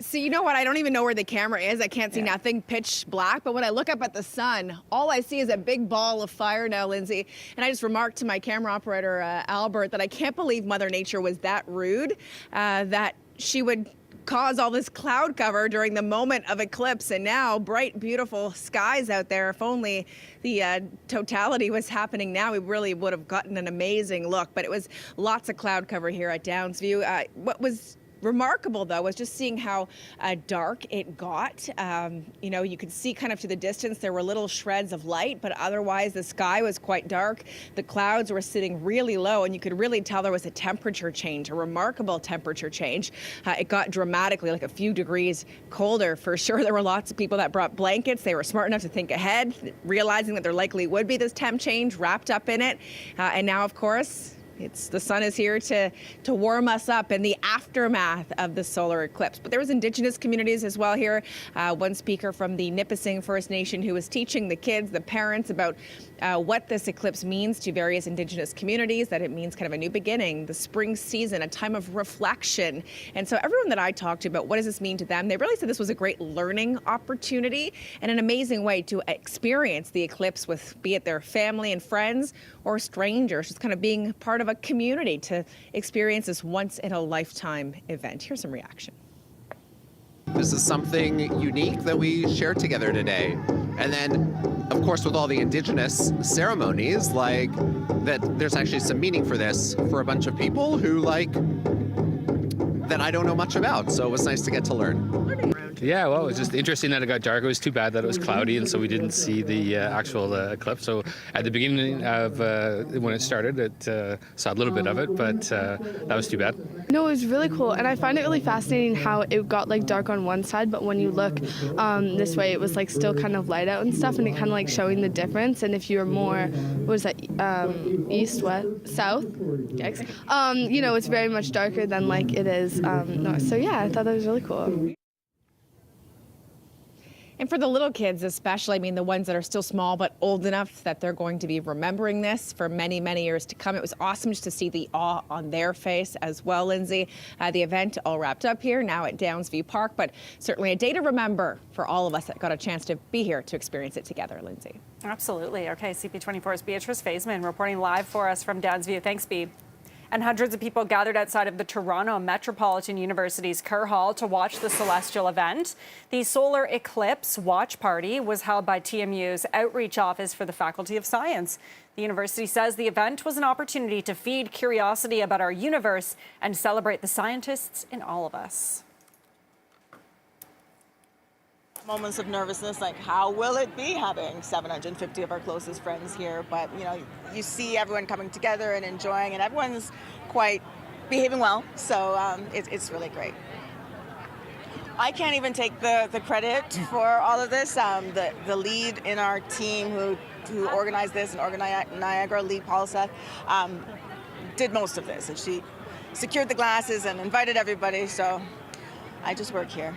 So you know what? I don't even know where the camera is. I can't see nothing, pitch black. But when I look up at the sun, all I see is a big ball of fire now, Lindsay. And I just remarked to my camera operator, Albert, that I can't believe Mother Nature was that rude, that she would cause all this cloud cover during the moment of eclipse. And now bright, beautiful skies out there. If only the totality was happening now, we really would have gotten an amazing look. But it was lots of cloud cover here at Downsview. What was remarkable, though, was just seeing how dark it got. You could see kind of to the distance there were little shreds of light, but otherwise the sky was quite dark. The clouds were sitting really low, and you could really tell there was a temperature change, a remarkable temperature change. It got dramatically, like a few degrees colder for sure. There were lots of people that brought blankets. They were smart enough to think ahead, realizing that there likely would be this temp change wrapped up in it. And now, of course, the sun is here to warm us up in the aftermath of the solar eclipse. But there was Indigenous communities as well here. One speaker from the Nipissing First Nation who was teaching the kids, the parents, about what this eclipse means to various Indigenous communities, that it means kind of a new beginning, the spring season, a time of reflection. And so everyone that I talked to about what does this mean to them, they really said this was a great learning opportunity and an amazing way to experience the eclipse with, be it their family and friends or strangers, just kind of being part of a community to experience this once-in-a-lifetime event. Here's some reaction. This is something unique that we share together today. And then, of course, with all the Indigenous ceremonies, like that there's actually some meaning for this for a bunch of people who, that I don't know much about. So it was nice to get to learn. Yeah, well, it was just interesting that it got dark. It was too bad that it was cloudy, and so we didn't see the actual eclipse. So at the beginning of when it started, it saw a little bit of it, but that was too bad. No, it was really cool, and I find it really fascinating how it got dark on one side, but when you look this way, it was still kind of light out and stuff, and it kind of showing the difference. And if you were more, what was that, east, west, south? It's very much darker than it is north. So yeah, I thought that was really cool. And for the little kids especially, the ones that are still small but old enough that they're going to be remembering this for many, many years to come. It was awesome just to see the awe on their face as well, Lindsay. The event all wrapped up here now at Downsview Park, but certainly a day to remember for all of us that got a chance to be here to experience it together, Lindsay. Absolutely. Okay, CP24's Beatrice Vaisman reporting live for us from Downsview. Thanks, Bea. And hundreds of people gathered outside of the Toronto Metropolitan University's Kerr Hall to watch the celestial event. The Solar Eclipse Watch Party was held by TMU's Outreach Office for the Faculty of Science. The university says the event was an opportunity to feed curiosity about our universe and celebrate the scientists in all of us. Moments of nervousness, like how will it be having 750 of our closest friends here? But you see everyone coming together and enjoying, and everyone's quite behaving well. So it's really great. I can't even take the credit for all of this. The lead in our team who organized this and organized Niagara, Lee Paulseth, did most of this, and she secured the glasses and invited everybody. So I just work here.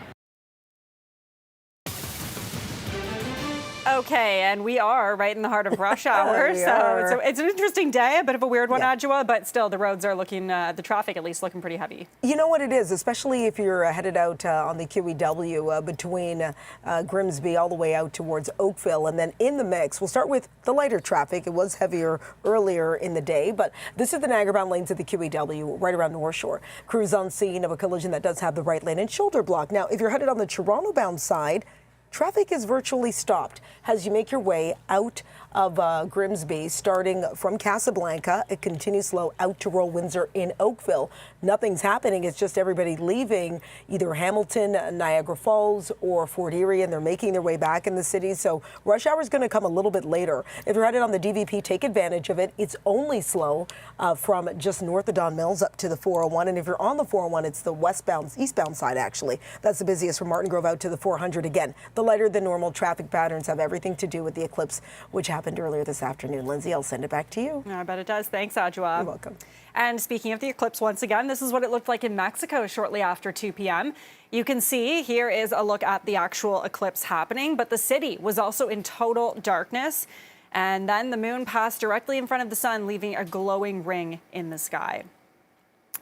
Okay, and we are right in the heart of rush hour, so it's an interesting day, a bit of a weird one, Adjoa, but still the roads are looking, the traffic at least, looking pretty heavy. You know what it is, especially if you're headed out on the QEW between Grimsby all the way out towards Oakville, and then in the mix, we'll start with the lighter traffic. It was heavier earlier in the day, but this is the Niagara-bound lanes of the QEW right around North Shore. Crews on scene of a collision that does have the right lane and shoulder block. Now, if you're headed on the Toronto-bound side, traffic is virtually stopped as you make your way out of Grimsby, starting from Casablanca. It continues slow out to Royal Windsor in Oakville. Nothing's happening. It's just everybody leaving either Hamilton, Niagara Falls, or Fort Erie, and they're making their way back in the city. So rush hour is going to come a little bit later. If you're headed on the DVP, take advantage of it. It's only slow from just north of Don Mills up to the 401. And if you're on the 401, it's the eastbound side, actually. That's the busiest from Martin Grove out to the 400. Again, the lighter than normal traffic patterns have everything to do with the eclipse, which happened earlier this afternoon. Lindsay, I'll send it back to you. I bet it does. Thanks, Adjoa. You're welcome. And speaking of the eclipse, once again, this is what it looked like in Mexico shortly after 2 p.m. You can see here is a look at the actual eclipse happening, but the city was also in total darkness. And then the moon passed directly in front of the sun, leaving a glowing ring in the sky.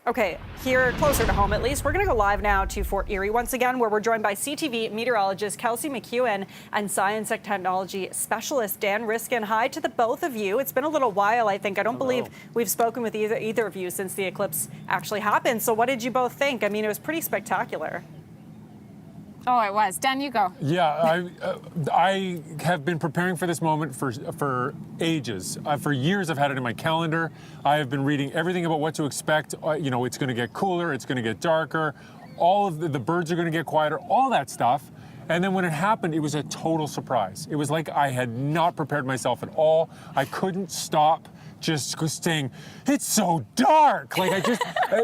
Okay, here closer to home at least, we're going to go live now to Fort Erie once again, where we're joined by CTV meteorologist Kelsey McEwen and science and technology specialist Dan Riskin. Hi to the both of you. It's been a little while, I think. I don't believe we've spoken with either of you since the eclipse actually happened. So what did you both think? I mean, it was pretty spectacular. Oh, it was. Dan, you go. Yeah, I have been preparing for this moment for ages. For years, I've had it in my calendar. I have been reading everything about what to expect. It's going to get cooler, it's going to get darker, all of the birds are going to get quieter, all that stuff. And then when it happened, it was a total surprise. It was like I had not prepared myself at all. I couldn't stop just saying, it's so dark. Like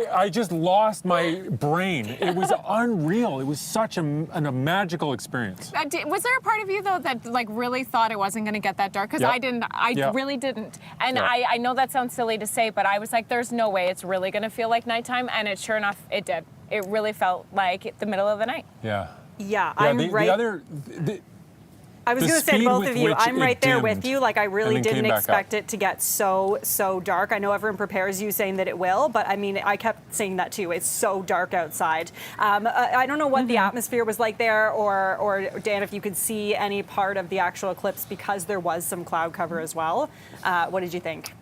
I just lost my brain. It was unreal. It was such a magical experience. Was there a part of you though that really thought it wasn't going to get that dark? Because I didn't. I really didn't. And I know that sounds silly to say, but I was like, there's no way it's really going to feel like nighttime. And it sure enough, it did. It really felt like the middle of the night. Yeah. Yeah, I'm right. I was going to say to both of you, I'm right there with you. Like, I really didn't expect it to get so dark. I know everyone prepares you saying that it will, but I mean, I kept saying that too. It's so dark outside. I don't know what the atmosphere was like there, or Dan, if you could see any part of the actual eclipse because there was some cloud cover as well. What did you think?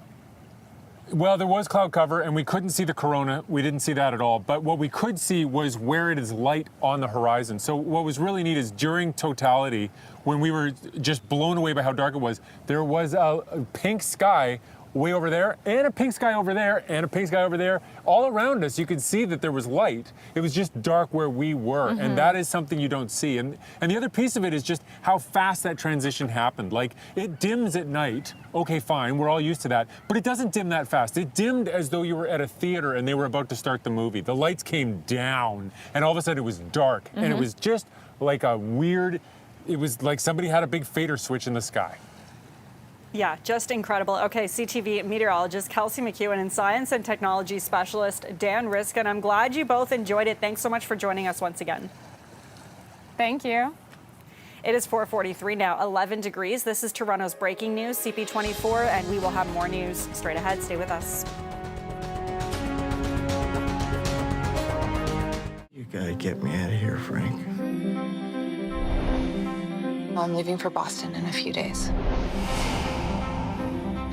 Well, there was cloud cover, and we couldn't see the corona. We didn't see that at all. But what we could see was where it is light on the horizon. So what was really neat is during totality, when we were just blown away by how dark it was, there was a pink sky way over there, and a pink sky over there, and a pink sky over there. All around us, you could see that there was light. It was just dark where we were, and that is something you don't see. And the other piece of it is just how fast that transition happened. Like, it dims at night. Okay, fine, we're all used to that. But it doesn't dim that fast. It dimmed as though you were at a theater and they were about to start the movie. The lights came down, and all of a sudden it was dark. And it was just like it was like somebody had a big fader switch in the sky. Yeah, just incredible. Okay, CTV meteorologist Kelsey McEwen and science and technology specialist Dan Riskin. I'm glad you both enjoyed it. Thanks so much for joining us once again. Thank you. It is 4:43 now, 11 degrees. This is Toronto's breaking news, CP24, and we will have more news straight ahead. Stay with us. You gotta get me out of here, Frank. I'm leaving for Boston in a few days.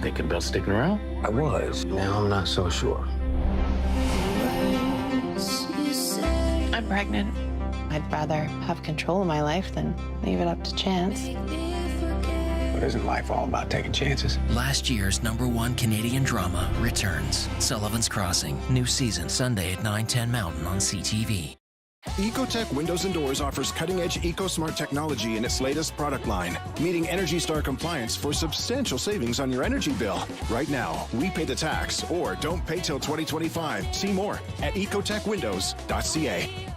Thinking about sticking around? I was. Now I'm not so sure. I'm pregnant. I'd rather have control of my life than leave it up to chance. But isn't life all about taking chances? Last year's #1 Canadian drama returns. Sullivan's Crossing, new season Sunday at 9:10 Mountain on CTV. Ecotech Windows and Doors offers cutting-edge EcoSmart technology in its latest product line, meeting Energy Star compliance for substantial savings on your energy bill. Right now, we pay the tax or don't pay till 2025. See more at ecotechwindows.ca.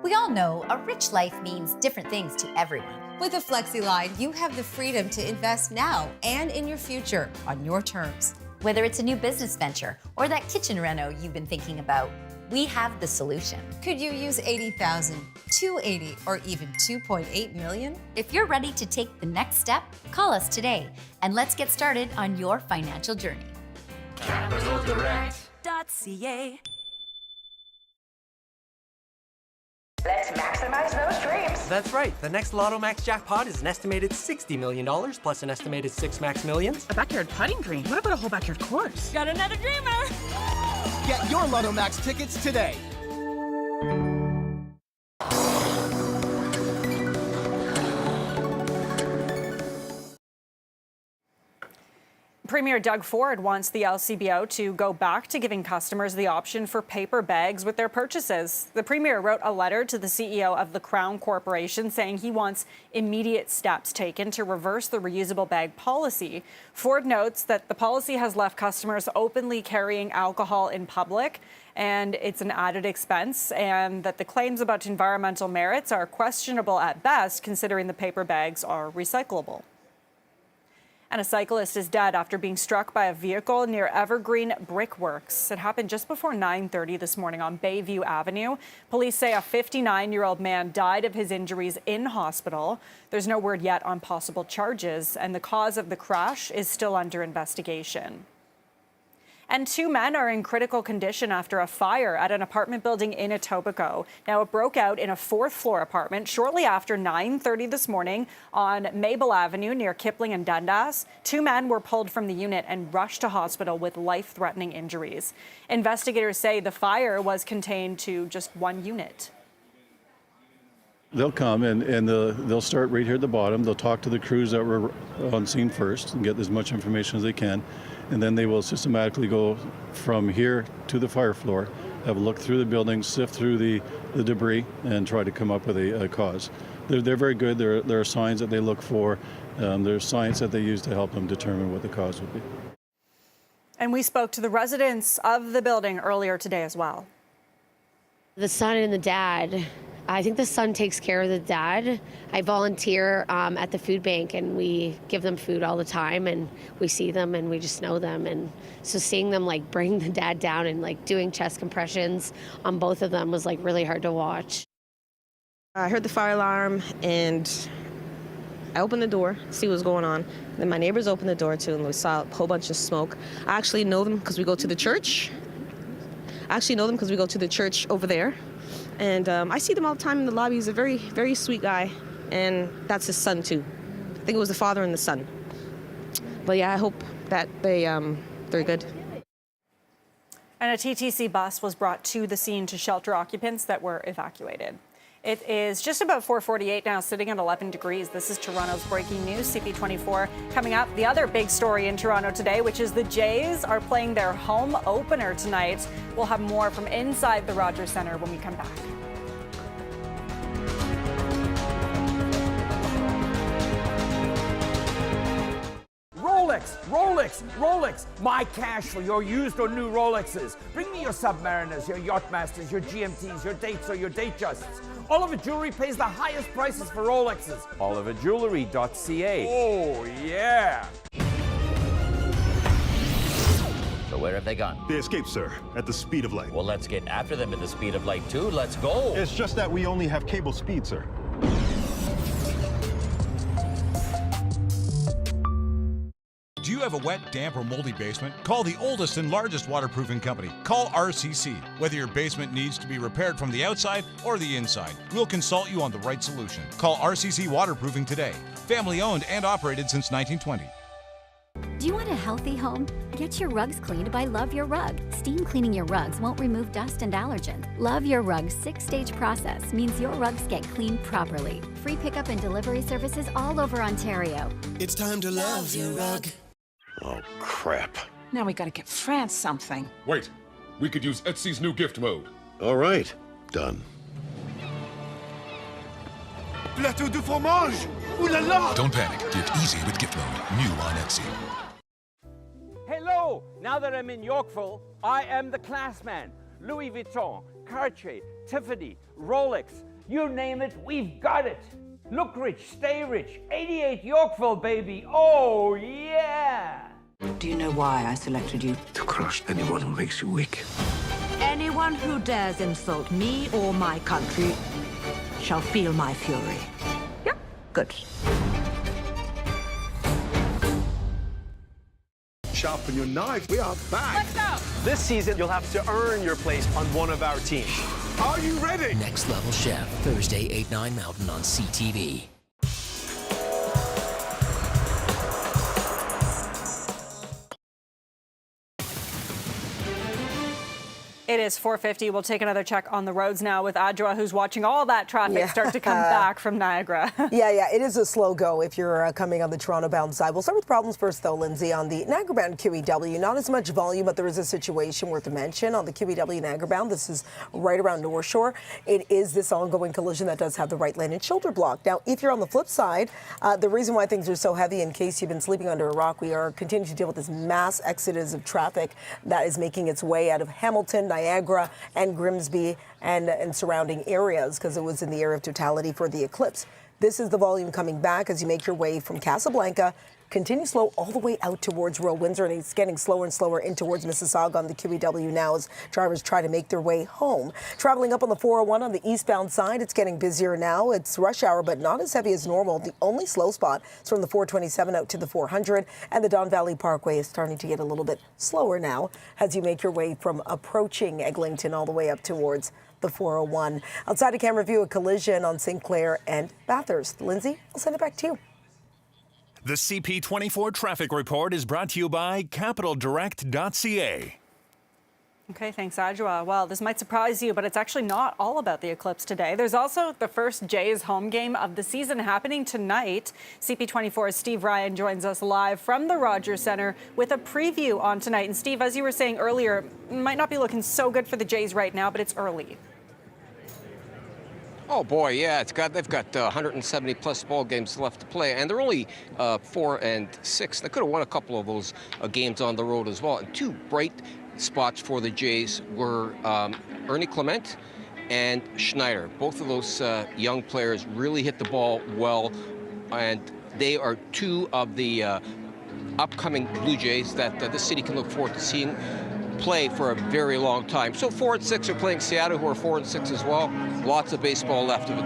We all know a rich life means different things to everyone. With a FlexiLine, you have the freedom to invest now and in your future on your terms. Whether it's a new business venture or that kitchen reno you've been thinking about, we have the solution. Could you use $80,000, $280,000, or even $2.8 million? If you're ready to take the next step, call us today and let's get started on your financial journey. CapitalDirect.ca. Let's maximize those dreams. That's right. The next Lotto Max jackpot is an estimated $60 million plus an estimated 6 Max Millions. A backyard putting green? What about a whole backyard course? Got another dreamer! Get your Lotto Max tickets today. Premier Doug Ford wants the LCBO to go back to giving customers the option for paper bags with their purchases. The Premier wrote a letter to the CEO of the Crown Corporation saying he wants immediate steps taken to reverse the reusable bag policy. Ford notes that the policy has left customers openly carrying alcohol in public, and it's an added expense, and that the claims about environmental merits are questionable at best, considering the paper bags are recyclable. And a cyclist is dead after being struck by a vehicle near Evergreen Brickworks. It happened just before 9:30 this morning on Bayview Avenue. Police say a 59-year-old man died of his injuries in hospital. There's no word yet on possible charges, and the cause of the crash is still under investigation. And 2 men are in critical condition after a fire at an apartment building in Etobicoke. Now, it broke out in a 4th-floor apartment shortly after 9:30 this morning on Mabel Avenue near Kipling and Dundas. 2 men were pulled from the unit and rushed to hospital with life-threatening injuries. Investigators say the fire was contained to just 1 unit. They'll come and they'll start right here at the bottom. They'll talk to the crews that were on scene first and get as much information as they can. And then they will systematically go from here to the fire floor, have a look through the building, sift through the debris, and try to come up with a cause. They're very good. There are signs that they look for. There's science that they use to help them determine what the cause would be. And we spoke to the residents of the building earlier today as well. The son and the dad. I think the son takes care of the dad. I volunteer at the food bank, and we give them food all the time, and we see them and we just know them. And so seeing them like bring the dad down and like doing chest compressions on both of them was like really hard to watch. I heard the fire alarm and I opened the door, see what was going on. Then my neighbors opened the door too, and we saw a whole bunch of smoke. I actually know them because we go to the church. Over there. And I see them all the time in the lobby. He's a very, very sweet guy. And that's his son, too. I think it was the father and the son. But yeah, I hope that they're good. And a TTC bus was brought to the scene to shelter occupants that were evacuated. It is just about 4:48 now, sitting at 11 degrees. This is Toronto's breaking news, CP24. Coming up, the other big story in Toronto today, which is the Jays are playing their home opener tonight. We'll have more from inside the Rogers Centre when we come back. Rolex, Rolex, Rolex. My cash for your used or new Rolexes. Bring me your Submariners, your Yachtmasters, your GMTs, your Dates or your Datejusts. Oliver Jewelry pays the highest prices for Rolexes. oliverjewelry.ca. Oh, yeah. So where have they gone? They escaped, sir, at the speed of light. Well, let's get after them at the speed of light, too. Let's go. It's just that we only have cable speed, sir. Do you have a wet, damp, or moldy basement? Call the oldest and largest waterproofing company. Call RCC. Whether your basement needs to be repaired from the outside or the inside, we'll consult you on the right solution. Call RCC Waterproofing today. Family owned and operated since 1920. Do you want a healthy home? Get your rugs cleaned by Love Your Rug. Steam cleaning your rugs won't remove dust and allergens. Love Your Rug's 6-stage process means your rugs get cleaned properly. Free pickup and delivery services all over Ontario. It's time to love your rug. Oh, crap. Now we gotta get France something. Wait, we could use Etsy's new gift mode. All right, done. plateau de fromage! Ooh la la! Don't panic. Get easy with gift mode. New on Etsy. Hello! Now that I'm in Yorkville, I am the class man. Louis Vuitton, Cartier, Tiffany, Rolex, you name it, we've got it. Look rich, stay rich. 88 Yorkville, baby. Oh, yeah! Do you know why I selected you? To crush anyone who makes you weak. Anyone who dares insult me or my country shall feel my fury. Yep, good. Sharpen your knife. We are back. Let's go. This season, you'll have to earn your place on one of our teams. Are you ready? Next Level Chef, Thursday, 8/9 Mountain on CTV. It is 4:50. We'll take another check on the roads now with Adjoa, who's watching all that traffic start to come back from Niagara. Yeah, it is a slow go if you're coming on the Toronto-bound side. We'll start with problems first, though, Lindsay. On the Niagara-bound QEW, not as much volume, but there is a situation worth a mention on the QEW Niagara-bound. This is right around North Shore. It is this ongoing collision that does have the right lane and shoulder blocked. Now, if you're on the flip side, the reason why things are so heavy, in case you've been sleeping under a rock, we are continuing to deal with this mass exodus of traffic that is making its way out of Hamilton, Niagara, and Grimsby and surrounding areas, because it was in the area of totality for the Eclipse. This is the volume coming back as you make your way from Casablanca. Continue slow all the way out towards Royal Windsor, and it's getting slower and slower in towards Mississauga on the QEW now as drivers try to make their way home. Traveling up on the 401 on the eastbound side, it's getting busier now. It's rush hour, but not as heavy as normal. The only slow spot is from the 427 out to the 400, and the Don Valley Parkway is starting to get a little bit slower now as you make your way from approaching Eglinton all the way up towards the 401. Outside of camera view, a collision on St. Clair and Bathurst. Lindsay, I'll send it back to you. The CP24 traffic report is brought to you by capitaldirect.ca. Okay, thanks, Adjoa. Well, this might surprise you, but it's actually not all about the Eclipse today. There's also the first Jays home game of the season happening tonight. CP24's Steve Ryan joins us live from the Rogers Centre with a preview on tonight. And Steve, as you were saying earlier, it might not be looking so good for the Jays right now, but it's early. Oh boy, yeah, they've got 170 plus ball games left to play, and they're only 4-6. They could have won a couple of those games on the road as well. And two bright spots for the Jays were Ernie Clement and Schneider. Both of those young players really hit the ball well, and they are two of the upcoming Blue Jays that the city can look forward to seeing play for a very long time. So 4-6 are playing Seattle, who are 4-6 as well. Lots of baseball left. If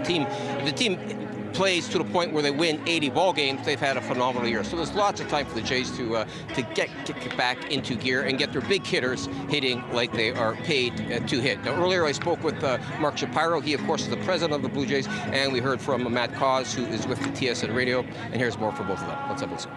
the team plays to the point where they win 80 ball games, they've had a phenomenal year. So there's lots of time for the Jays to get back into gear and get their big hitters hitting like they are paid to hit. Now, earlier I spoke with Mark Shapiro. He, of course, is the president of the Blue Jays, and we heard from Matt Cause, who is with the TSN Radio. And here's more for both of them. Let's have a listen.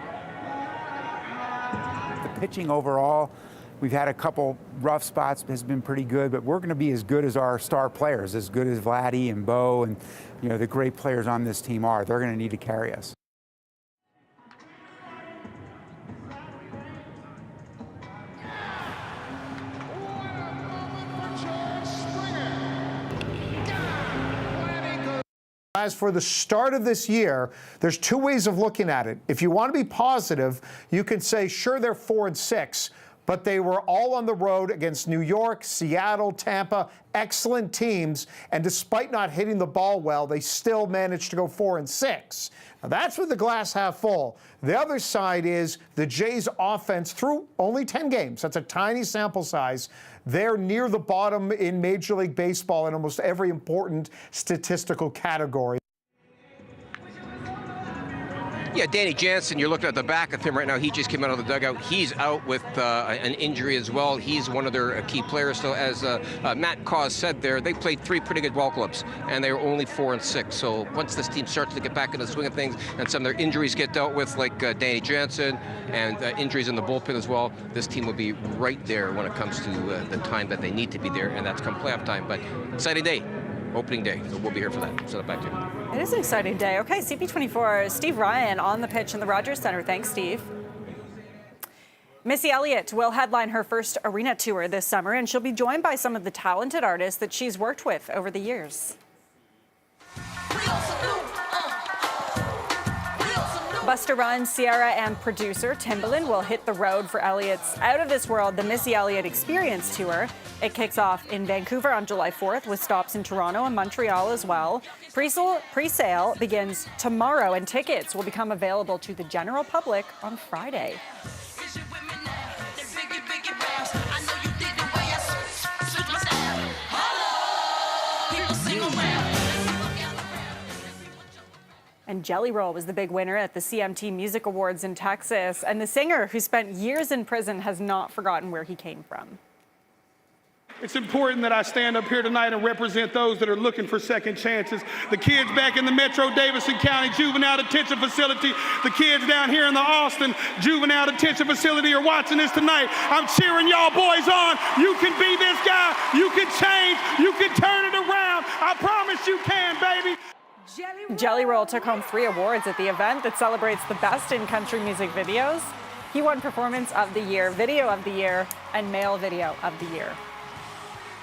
The pitching overall, we've had a couple rough spots, has been pretty good, but we're going to be as good as our star players, as good as Vladdy and Bo and the great players on this team are. They're going to need to carry us. As for the start of this year, there's two ways of looking at it. If you want to be positive, you can say, sure, they're 4-6, but they were all on the road against New York, Seattle, Tampa, excellent teams, and despite not hitting the ball well, they still managed to go 4-6. Now, that's with the glass half full. The other side is the Jays offense through only 10 games. That's a tiny sample size. They're near the bottom in Major League Baseball in almost every important statistical category. Yeah, Danny Jansen, you're looking at the back of him right now. He just came out of the dugout. He's out with an injury as well. He's one of their key players. So as Matt Cause said there, they played three pretty good ball clubs, and they were only 4-6. So once this team starts to get back into the swing of things and some of their injuries get dealt with, like Danny Jansen and injuries in the bullpen as well, this team will be right there when it comes to the time that they need to be there, and that's come playoff time. But exciting day. Opening day, so we'll be here for that. Send it back to you. It is an exciting day. Okay, CP24, Steve Ryan on the pitch in the Rogers Centre. Thanks, Steve. Missy Elliott will headline her first arena tour this summer, and she'll be joined by some of the talented artists that she's worked with over the years. Busta Rhymes, Ciara, and producer Timbaland will hit the road for Elliott's Out of This World, the Missy Elliott Experience Tour. It kicks off in Vancouver on July 4th with stops in Toronto and Montreal as well. Pre-sale begins tomorrow, and tickets will become available to the general public on Friday. And Jelly Roll was the big winner at the CMT Music Awards in Texas. And the singer, who spent years in prison, has not forgotten where he came from. It's important that I stand up here tonight and represent those that are looking for second chances. The kids back in the Metro Davidson County Juvenile Detention Facility, the kids down here in the Austin Juvenile Detention Facility are watching this tonight. I'm cheering y'all boys on. You can be this guy. You can change. You can turn it around. I promise you can, baby. Jelly Roll took home 3 awards at the event that celebrates the best in country music videos. He won Performance of the Year, Video of the Year, and Male Video of the Year.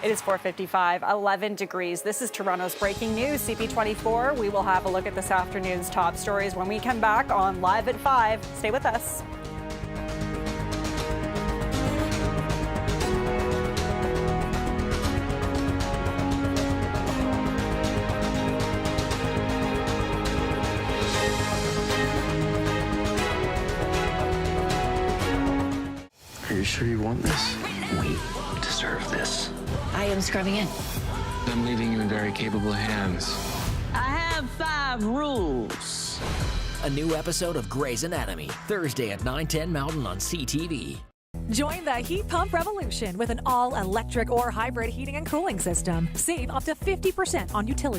It is 4:55, 11 degrees. This is Toronto's breaking news, CP24. We will have a look at this afternoon's top stories when we come back on Live at 5. Stay with us. Are you sure you want this? We deserve this. I am scrubbing in. I'm leaving you in very capable hands. I have 5 rules. A new episode of Grey's Anatomy, Thursday at 9:10 Mountain on CTV. Join the heat pump revolution with an all-electric or hybrid heating and cooling system. Save up to 50% on utility